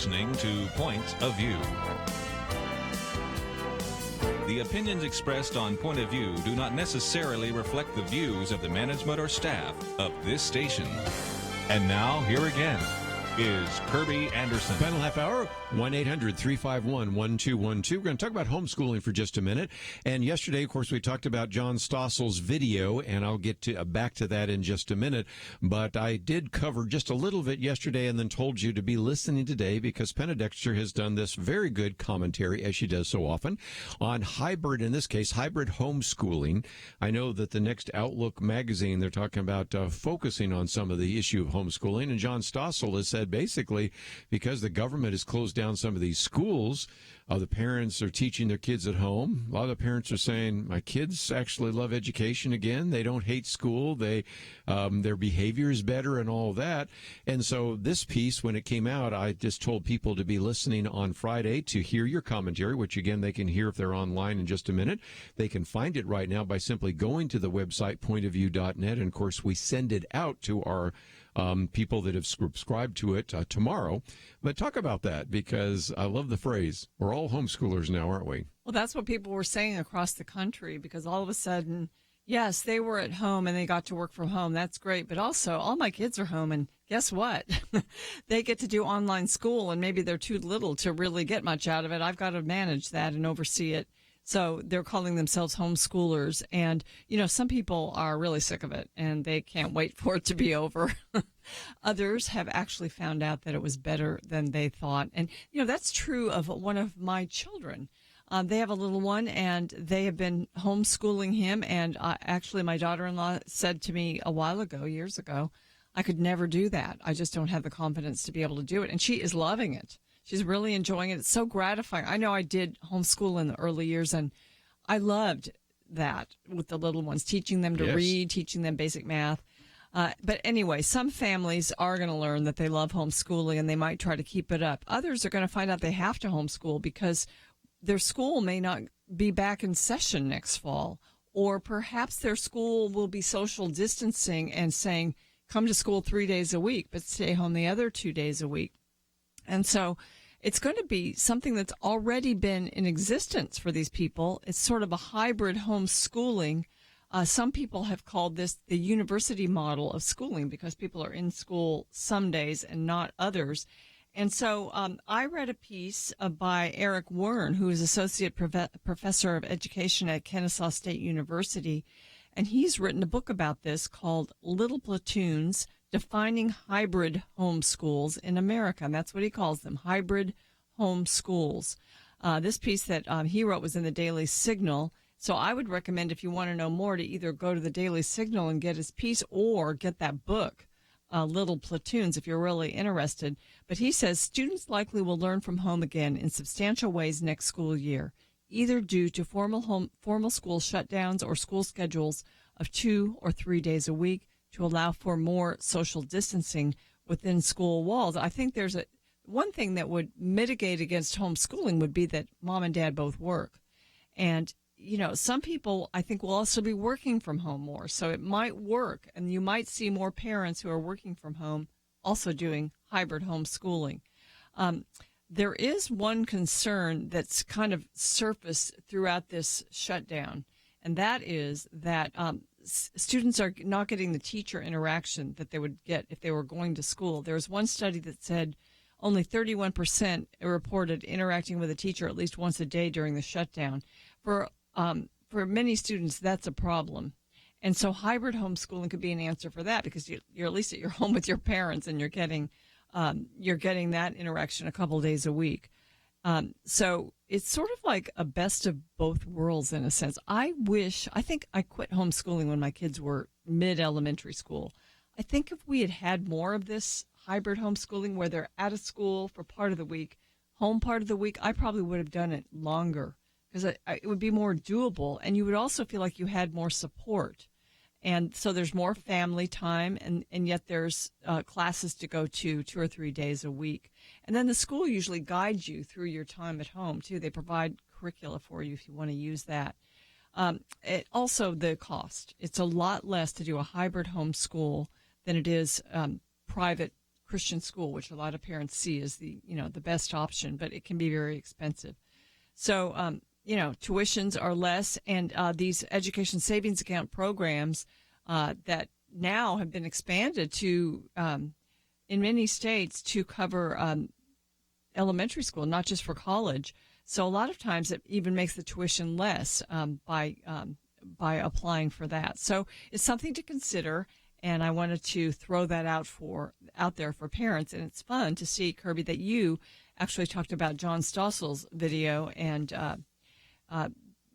listening to Point of View. The opinions expressed on Point of View do not necessarily reflect the views of the management or staff of this station. And now, here again is Kerby Anderson. Final half hour, 1-800-351-1212. We're going to talk about homeschooling for just a minute. And yesterday, of course, we talked about John Stossel's video, and I'll get to back to that in just a minute. But I did cover just a little bit yesterday and then told you to be listening today because Penna Dexter has done this very good commentary, as she does so often, on hybrid, in this case, hybrid homeschooling. I know that the next Outlook magazine, they're talking about focusing on some of the issue of homeschooling. And John Stossel has said basically because the government has closed down some of these schools, the parents are teaching their kids at home. A lot of the parents are saying, my kids actually love education again. They don't hate school. They their behavior is better and all that. And so this piece, when it came out, I just told people to be listening on Friday to hear your commentary, which, again, they can hear if they're online in just a minute. They can find it right now by simply going to the website, pointofview.net. And, of course, we send it out to our people that have subscribed to it tomorrow. But talk about that, because I love the phrase, we're all homeschoolers now, aren't we? Well, that's what people were saying across the country, because all of a sudden, yes, they were at home and they got to work from home. That's great. But also, all my kids are home, and guess what? They get to do online school, and maybe they're too little to really get much out of it. I've got to manage that and oversee it. So they're calling themselves homeschoolers. And, you know, some people are really sick of it and they can't wait for it to be over. Others have actually found out that it was better than they thought. And, you know, that's true of one of my children. They have a little one and they have been homeschooling him. And actually, my daughter-in-law said to me a while ago, years ago, I could never do that. I just don't have the confidence to be able to do it. And she is loving it. She's really enjoying it. It's so gratifying. I know I did homeschool in the early years, and I loved that with the little ones, teaching them to read, teaching them basic math. But anyway, some families are going to learn that they love homeschooling, and they might try to keep it up. Others are going to find out they have to homeschool because their school may not be back in session next fall, or perhaps their school will be social distancing and saying, come to school 3 days a week, but stay home the other 2 days a week. And so it's going to be something that's already been in existence for these people. It's sort of a hybrid homeschooling. Some people have called this the university model of schooling because people are in school some days and not others. And so I read a piece by Eric Wern, who is Associate Professor of Education at Kennesaw State University. And he's written a book about this called Little Platoons, Defining Hybrid Homeschools in America. And that's what he calls them, hybrid homeschools. This piece that he wrote was in the Daily Signal. So I would recommend, if you want to know more, to either go to the Daily Signal and get his piece or get that book, Little Platoons, if you're really interested. But he says students likely will learn from home again in substantial ways next school year, either due to formal school shutdowns or school schedules of 2 or 3 days a week, to allow for more social distancing within school walls. I think there's one thing that would mitigate against homeschooling would be that mom and dad both work. And, you know, some people I think will also be working from home more. So it might work, and you might see more parents who are working from home also doing hybrid homeschooling. There is one concern that's kind of surfaced throughout this shutdown, and that is that students are not getting the teacher interaction that they would get if they were going to school. There was one study that said only 31% reported interacting with a teacher at least once a day during the shutdown. For many students, that's a problem. And so hybrid homeschooling could be an answer for that, because you're at least at your home with your parents and you're getting that interaction a couple days a week. So it's sort of like a best of both worlds in a sense. I think I quit homeschooling when my kids were mid-elementary school. I think if we had had more of this hybrid homeschooling where they're out of school for part of the week, home part of the week, I probably would have done it longer because it would be more doable. And you would also feel like you had more support. And so there's more family time, and yet there's classes to go to 2 or 3 days a week. And then the school usually guides you through your time at home, too. They provide curricula for you if you want to use that. Also, the cost. It's a lot less to do a hybrid homeschool than it is private Christian school, which a lot of parents see as the best option, but it can be very expensive. So, tuitions are less, and these education savings account programs that now have been expanded to, in many states, to cover elementary school, not just for college. So a lot of times it even makes the tuition less by applying for that. So it's something to consider, and I wanted to throw that out there for parents. And it's fun to see, Kerby, that you actually talked about John Stossel's video and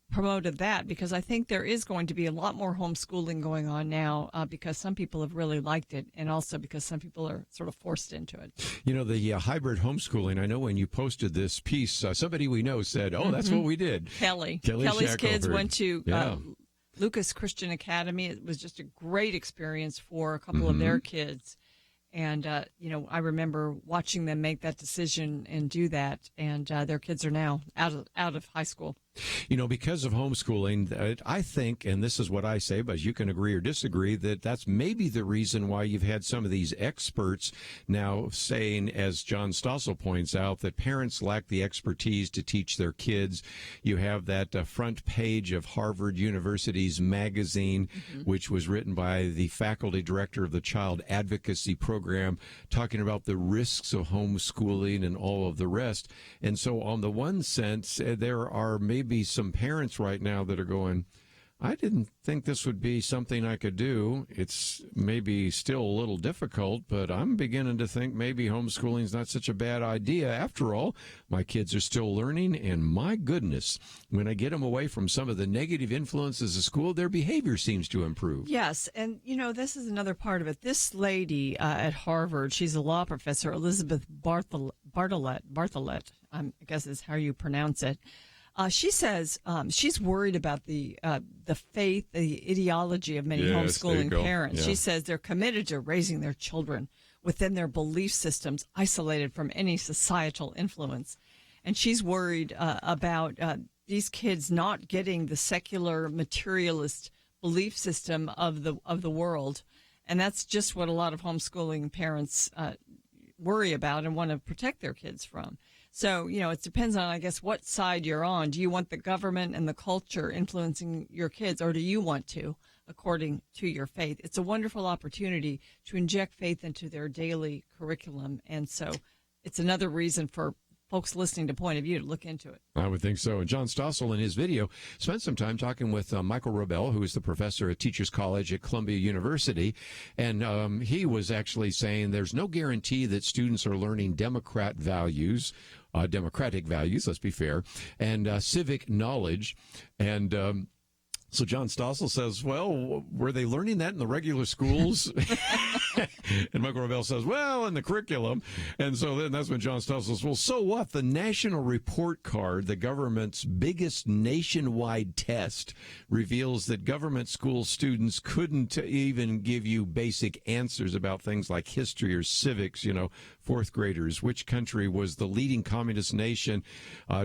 promoted that, because I think there is going to be a lot more homeschooling going on now because some people have really liked it, and also because some people are sort of forced into it. The hybrid homeschooling, I know when you posted this piece, somebody we know said, that's what we did. Kelly's Shackelford. Kids went to Lucas Christian Academy. It was just a great experience for a couple of their kids. And, I remember watching them make that decision and do that. And their kids are now out of high school. Because of homeschooling, I think, and this is what I say, but you can agree or disagree, that that's maybe the reason why you've had some of these experts now saying, as John Stossel points out, that parents lack the expertise to teach their kids. You have that front page of Harvard University's magazine, which was written by the faculty director of the Child Advocacy Program, talking about the risks of homeschooling and all of the rest. And so on the one sense, there are maybe some parents right now that are going, I didn't think this would be something I could do. It's maybe still a little difficult, but I'm beginning to think maybe homeschooling is not such a bad idea. After all, my kids are still learning, and my goodness, when I get them away from some of the negative influences of school, their behavior seems to improve. Yes, and this is another part of it. This lady at Harvard, she's a law professor, Elizabeth Bartholet, I guess is how you pronounce it. She says she's worried about the faith, the ideology of many homeschooling parents. Yeah. She says they're committed to raising their children within their belief systems, isolated from any societal influence. And she's worried about these kids not getting the secular, materialist belief system of the world. And that's just what a lot of homeschooling parents worry about and want to protect their kids from. So, it depends on, I guess, what side you're on. Do you want the government and the culture influencing your kids, or do you want to, according to your faith? It's a wonderful opportunity to inject faith into their daily curriculum. And so it's another reason for folks listening to Point of View to look into it. I would think so. And John Stossel, in his video, spent some time talking with Michael Robel, who is the professor at Teachers College at Columbia University. And he was actually saying there's no guarantee that students are learning democratic values, let's be fair, and civic knowledge. And so John Stossel says, well, were they learning that in the regular schools? And Michael Robel says, well, in the curriculum. And so then that's when John Stossel says, well, so what? The National Report Card, the government's biggest nationwide test, reveals that government school students couldn't even give you basic answers about things like history or civics, fourth graders. Which country was the leading communist nation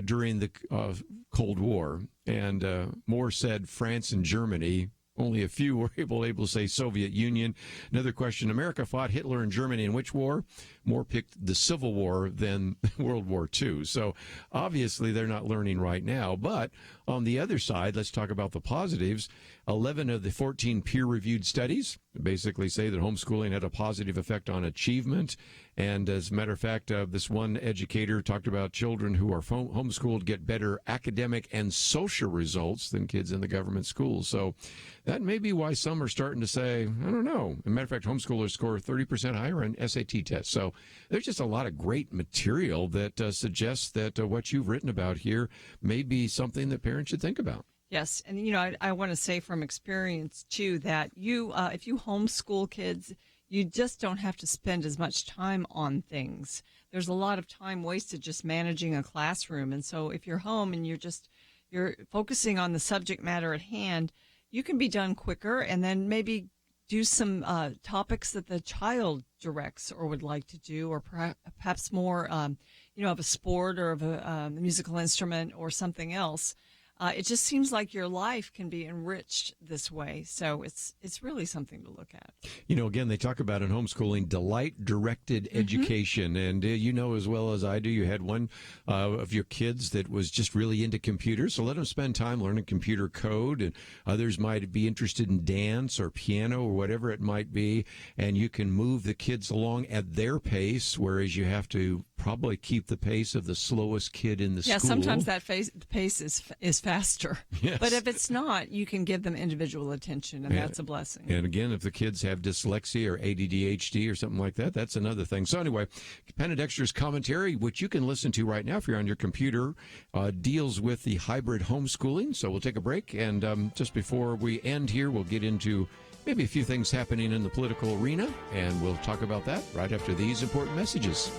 during the Cold War? And Moore said France and Germany. Only a few were able to say Soviet Union. Another question, America fought Hitler and Germany in which war? Moore picked the Civil War than World War II. So obviously they're not learning right now. But on the other side, let's talk about the positives. 11 of the 14 peer-reviewed studies basically say that homeschooling had a positive effect on achievement. And as a matter of fact, this one educator talked about children who are homeschooled get better academic and social results than kids in the government schools. So that may be why some are starting to say, I don't know. As a matter of fact, homeschoolers score 30% higher on SAT tests. So there's just a lot of great material that suggests that what you've written about here may be something that parents should think about. Yes, and I want to say from experience too that if you homeschool kids, you just don't have to spend as much time on things. There's a lot of time wasted just managing a classroom, and so if you're home and you're focusing on the subject matter at hand, you can be done quicker, and then maybe do some topics that the child directs or would like to do, or perhaps more, of a sport or of a musical instrument or something else. it just seems like your life can be enriched this way. So it's really something to look at. You know, again, they talk about in homeschooling delight-directed education. And you know as well as I do, you had one of your kids that was just really into computers. So let them spend time learning computer code. And others might be interested in dance or piano or whatever it might be. And you can move the kids along at their pace, whereas you have to probably keep the pace of the slowest kid in the school. Yeah, sometimes that pace is faster. Yes. But if it's not, you can give them individual attention, and that's a blessing. And again, if the kids have dyslexia or ADHD or something like that, that's another thing. So anyway, Penna Dexter's commentary, which you can listen to right now if you're on your computer, deals with the hybrid homeschooling. So we'll take a break, and just before we end here, we'll get into maybe a few things happening in the political arena, and we'll talk about that right after these important messages.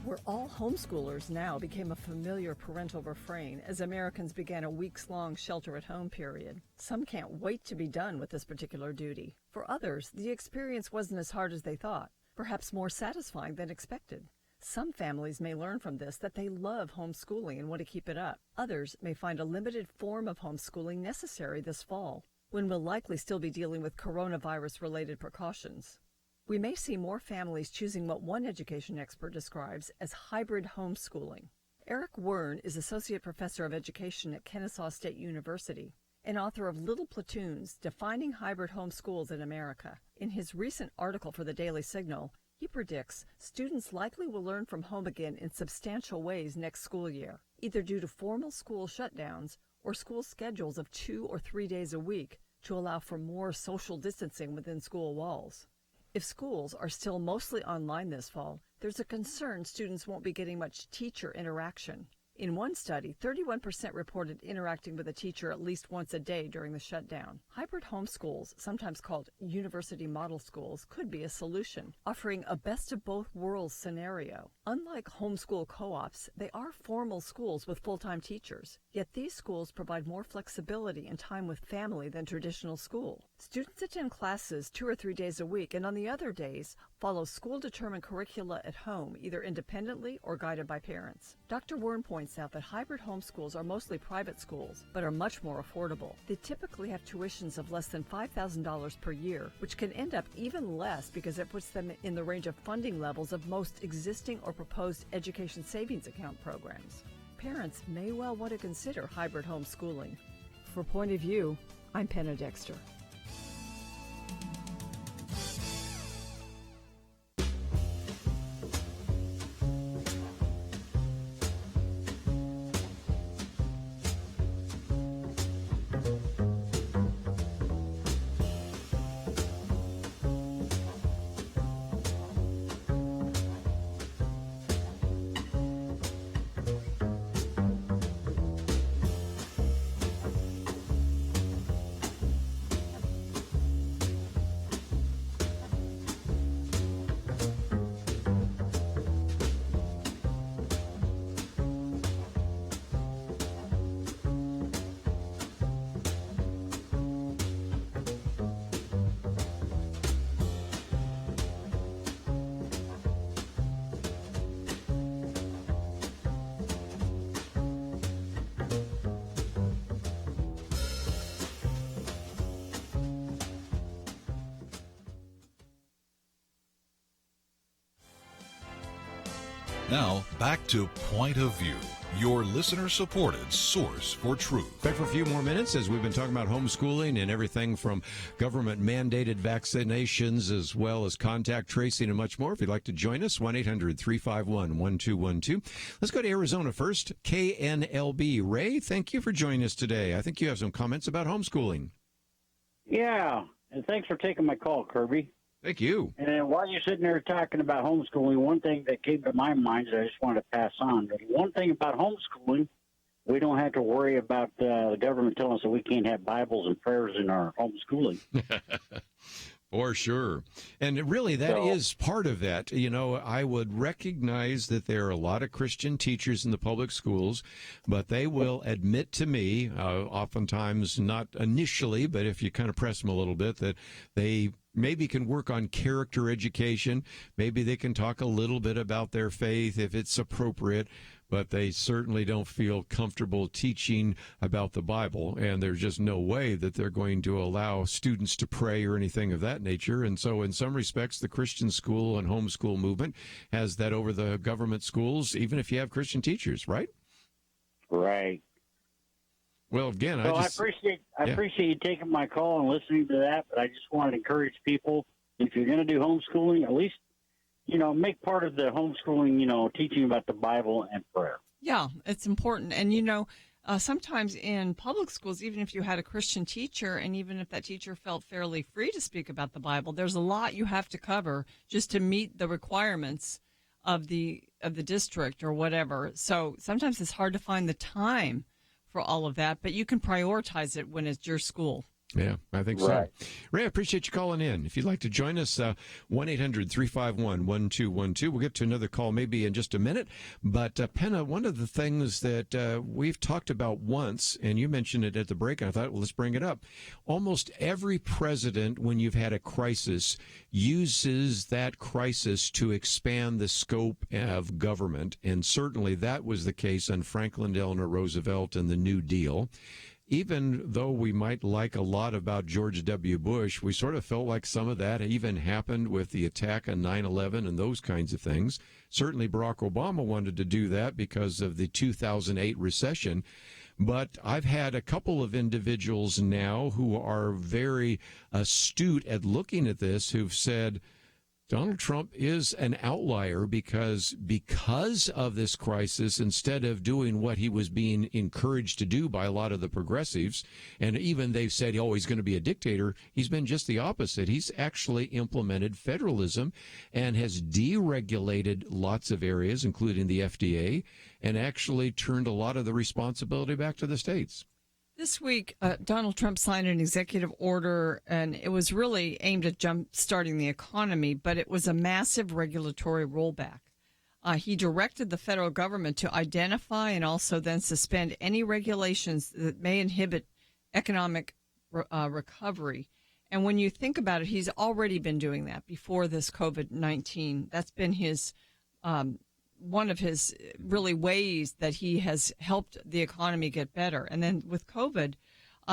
We're all homeschoolers now became a familiar parental refrain as Americans began a weeks-long shelter-at-home period. Some can't wait to be done with this particular duty. For others, the experience wasn't as hard as they thought, perhaps more satisfying than expected. Some families may learn from this that they love homeschooling and want to keep it up. Others may find a limited form of homeschooling necessary this fall, when we'll likely still be dealing with coronavirus-related precautions. We may see more families choosing what one education expert describes as hybrid homeschooling. Eric Wern is Associate Professor of Education at Kennesaw State University and author of Little Platoons, Defining Hybrid Homeschools in America. In his recent article for the Daily Signal, he predicts students likely will learn from home again in substantial ways next school year, either due to formal school shutdowns or school schedules of 2 or 3 days a week to allow for more social distancing within school walls. If schools are still mostly online this fall, there's a concern students won't be getting much teacher interaction. In one study, 31% reported interacting with a teacher at least once a day during the shutdown. Hybrid homeschools, sometimes called university model schools, could be a solution, offering a best-of-both-worlds scenario. Unlike homeschool co-ops, they are formal schools with full-time teachers. Yet these schools provide more flexibility and time with family than traditional school. Students attend classes 2 or 3 days a week, and on the other days, follow school-determined curricula at home, either independently or guided by parents. Dr. Wern points out that hybrid homeschools are mostly private schools, but are much more affordable. They typically have tuitions of less than $5,000 per year, which can end up even less because it puts them in the range of funding levels of most existing or proposed education savings account programs. Parents may well want to consider hybrid homeschooling. For Point of View, I'm Penna Dexter. Now, back to Point of View, your listener-supported source for truth. Back for a few more minutes as we've been talking about homeschooling and everything from government-mandated vaccinations as well as contact tracing and much more. If you'd like to join us, 1-800-351-1212. Let's go to Arizona first. KNLB. Ray, thank you for joining us today. I think you have some comments about homeschooling. Yeah, and thanks for taking my call, Kirby. Thank you. And while you're sitting there talking about homeschooling, one thing that came to my mind that I just want to pass on. One thing about homeschooling, we don't have to worry about the government telling us that we can't have Bibles and prayers in our homeschooling. For sure. And really, that is part of that. You know, I would recognize that there are a lot of Christian teachers in the public schools, but they will admit to me, oftentimes not initially, but if you kind of press them a little bit, that they maybe can work on character education. Maybe they can talk a little bit about their faith if it's appropriate, but they certainly don't feel comfortable teaching about the Bible. And there's just no way that they're going to allow students to pray or anything of that nature. And so in some respects, the Christian school and homeschool movement has that over the government schools, even if you have Christian teachers, right? Right. Well, again, I appreciate you taking my call and listening to that, but I just want to encourage people, if you're going to do homeschooling, at least, make part of the homeschooling, teaching about the Bible and prayer. Yeah, it's important. And, sometimes in public schools, even if you had a Christian teacher, and even if that teacher felt fairly free to speak about the Bible, there's a lot you have to cover just to meet the requirements of the district or whatever. So sometimes it's hard to find the time for all of that, but you can prioritize it when it's your school. Yeah, I think so. Ray, I appreciate you calling in. If you'd like to join us, 1-800-351-1212. We'll get to another call maybe in just a minute. But, Penna, one of the things that we've talked about once, and you mentioned it at the break, and I thought, well, let's bring it up. Almost every president, when you've had a crisis, uses that crisis to expand the scope of government. And certainly that was the case on Franklin Delano Roosevelt and the New Deal. Even though we might like a lot about George W. Bush, we sort of felt like some of that even happened with the attack on 9/11 and those kinds of things. Certainly Barack Obama wanted to do that because of the 2008 recession. But I've had a couple of individuals now who are very astute at looking at this who've said, Donald Trump is an outlier because of this crisis, instead of doing what he was being encouraged to do by a lot of the progressives, and even they've said, oh, he's going to be a dictator, he's been just the opposite. He's actually implemented federalism and has deregulated lots of areas, including the FDA, and actually turned a lot of the responsibility back to the states. This week, Donald Trump signed an executive order, and it was really aimed at jump-starting the economy, but it was a massive regulatory rollback. He directed the federal government to identify and also then suspend any regulations that may inhibit economic recovery. And when you think about it, he's already been doing that before this COVID-19. That's been his one of his really ways that he has helped the economy get better. And then with COVID,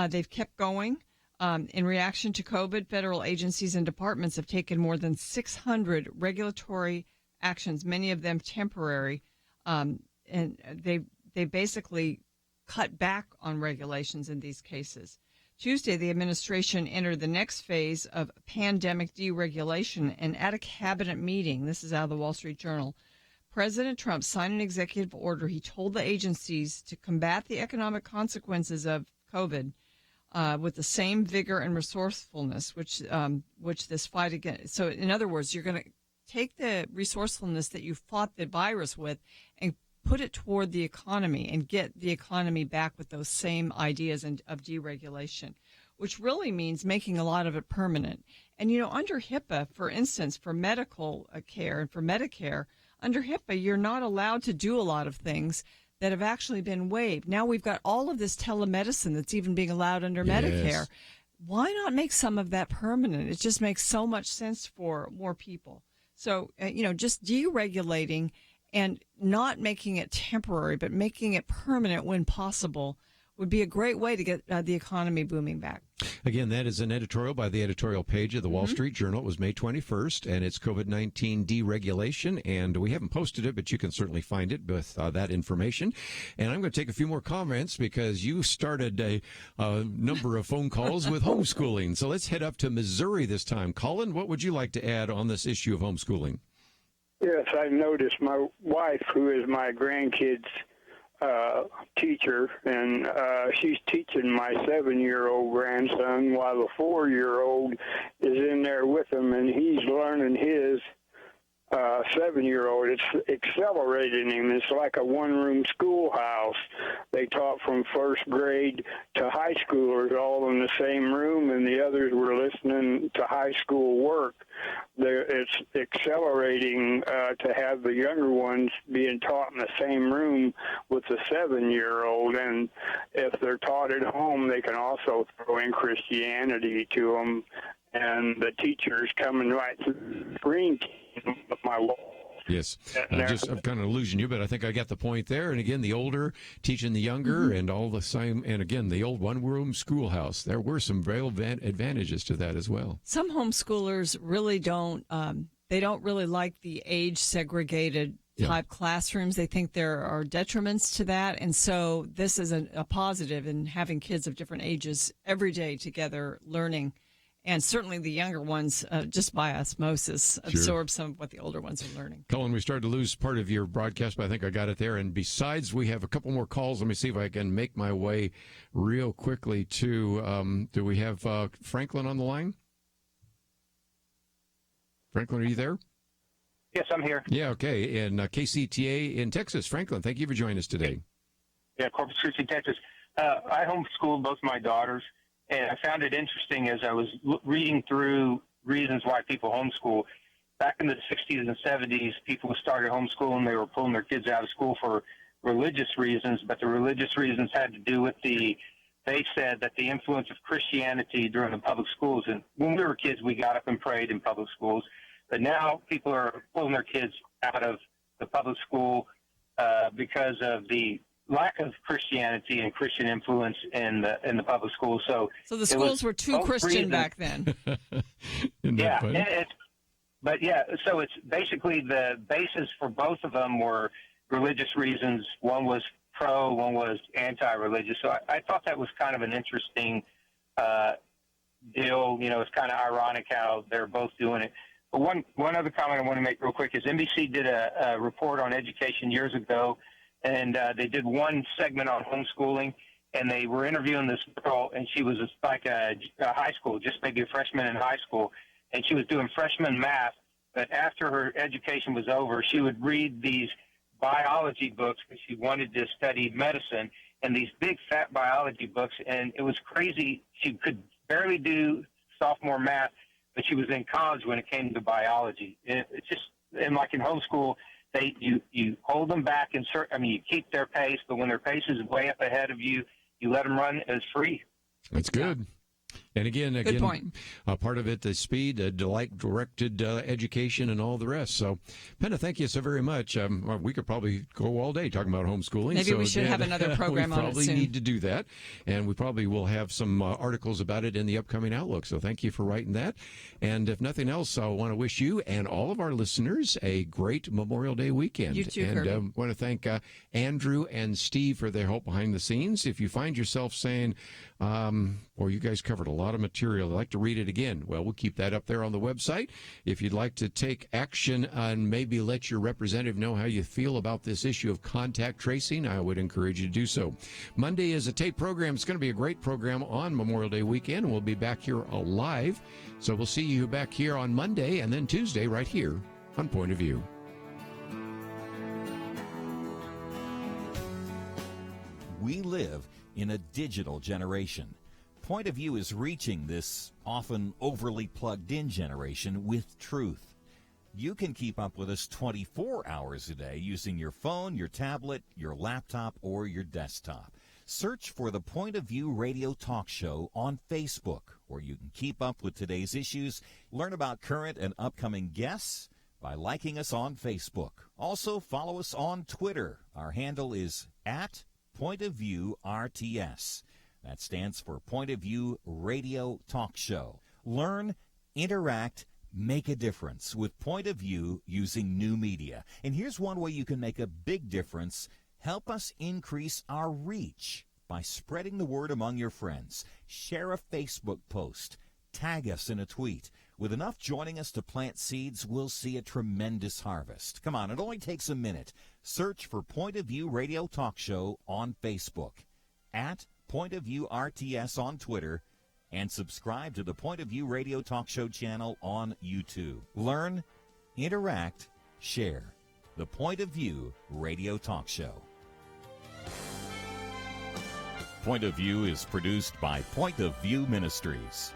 they've kept going. In reaction to COVID, federal agencies and departments have taken more than 600 regulatory actions, many of them temporary. And they basically cut back on regulations in these cases. Tuesday, the administration entered the next phase of pandemic deregulation. And at a cabinet meeting, this is out of the Wall Street Journal, President Trump signed an executive order. He told the agencies to combat the economic consequences of COVID with the same vigor and resourcefulness, which this fight against. So, in other words, you're going to take the resourcefulness that you fought the virus with and put it toward the economy and get the economy back with those same ideas of deregulation, which really means making a lot of it permanent. And, under HIPAA, for instance, for medical care and for Medicare, under HIPAA, you're not allowed to do a lot of things that have actually been waived. Now we've got all of this telemedicine that's even being allowed under Medicare. Why not make some of that permanent? It just makes so much sense for more people. So, just deregulating and not making it temporary, but making it permanent when possible would be a great way to get the economy booming back. Again, that is an editorial by the editorial page of the Wall Street Journal. It was May 21st, and it's COVID-19 deregulation, and we haven't posted it, but you can certainly find it with that information. And I'm going to take a few more comments because you started a number of phone calls with homeschooling. So let's head up to Missouri this time. Colin, what would you like to add on this issue of homeschooling? Yes, I noticed my wife, who is my grandkids' teacher, and she's teaching my 7-year-old grandson while the 4-year-old is in there with him, and he's learning his 7-year-old. It's accelerating him. It's like a one-room schoolhouse. They taught from first grade to high schoolers all in the same room, and the others were listening to high school work. It's accelerating to have the younger ones being taught in the same room with the 7-year-old, and if they're taught at home, they can also throw in Christianity to them, and the teachers coming right through the screen of my wall. Yes. I'm kind of losing you, but I think I got the point there. And again, the older teaching the younger and all the same. And again, the old one-room schoolhouse. There were some real advantages to that as well. Some homeschoolers really don't, they don't really like the age segregated type classrooms. They think there are detriments to that. And so this is a positive in having kids of different ages every day together learning. And certainly the younger ones, just by osmosis, absorb some of what the older ones are learning. Colin, we started to lose part of your broadcast, but I think I got it there. And besides, we have a couple more calls. Let me see if I can make my way real quickly to, do we have Franklin on the line? Franklin, are you there? Yes, I'm here. Yeah, okay. And KCTA in Texas. Franklin, thank you for joining us today. Yeah, Corpus Christi, Texas. I homeschooled both my daughters. And I found it interesting as I was reading through reasons why people homeschool. Back in the 60s and 70s, people started homeschooling. They were pulling their kids out of school for religious reasons, but the religious reasons had to do with they said that the influence of Christianity during the public schools. And when we were kids, we got up and prayed in public schools. But now people are pulling their kids out of the public school because of the lack of Christianity and Christian influence in the public schools. So the schools were too Christian back then. So it's basically the basis for both of them were religious reasons. One was pro, one was anti-religious. So I thought that was kind of an interesting deal. You know, it's kind of ironic how they're both doing it. But one other comment I want to make real quick is NBC did a report on education years ago, and they did one segment on homeschooling, and they were interviewing this girl, and she was like a high school, just maybe a freshman in high school, and she was doing freshman math. But after her education was over, she would read these biology books because she wanted to study medicine, and these big fat biology books, and it was crazy. She could barely do sophomore math, but she was in college when it came to biology. It's just, and like in homeschool, you hold them back and you keep their pace, but when their pace is way up ahead of you, you let them run as free. That's good. And again, good point. Part of it, the speed, delight-directed education, and all the rest. So, Penna, thank you so very much. We could probably go all day talking about homeschooling. Maybe we should have another program on it soon. We probably need to do that, and we probably will have some articles about it in the upcoming Outlook. So thank you for writing that. And if nothing else, I want to wish you and all of our listeners a great Memorial Day weekend. You too, and Kirby. I want to thank Andrew and Steve for their help behind the scenes. If you find yourself saying, or you guys covered a lot of material, I'd like to read it again. Well, we'll keep that up there on the website. If you'd like to take action and maybe let your representative know how you feel about this issue of contact tracing, I would encourage you to do so. Monday is a tape program. It's going to be a great program on Memorial Day weekend. We'll be back here live. So we'll see you back here on Monday and then Tuesday right here on Point of View. We live in a digital generation. Point of View is reaching this often overly plugged-in generation with truth. You can keep up with us 24 hours a day using your phone, your tablet, your laptop, or your desktop. Search for the Point of View radio talk show on Facebook, where you can keep up with today's issues, learn about current and upcoming guests by liking us on Facebook. Also, follow us on Twitter. Our handle is @PointOfViewRTS. That stands for Point of View Radio Talk Show. Learn, interact, make a difference with Point of View using new media. And here's one way you can make a big difference. Help us increase our reach by spreading the word among your friends. Share a Facebook post. Tag us in a tweet. With enough joining us to plant seeds, we'll see a tremendous harvest. Come on, it only takes a minute. Search for Point of View Radio Talk Show on Facebook, @PointOfViewRTS on Twitter, and subscribe to the Point of View Radio Talk Show channel on YouTube. Learn, interact, share. The Point of View Radio Talk Show. Point of View is produced by Point of View Ministries.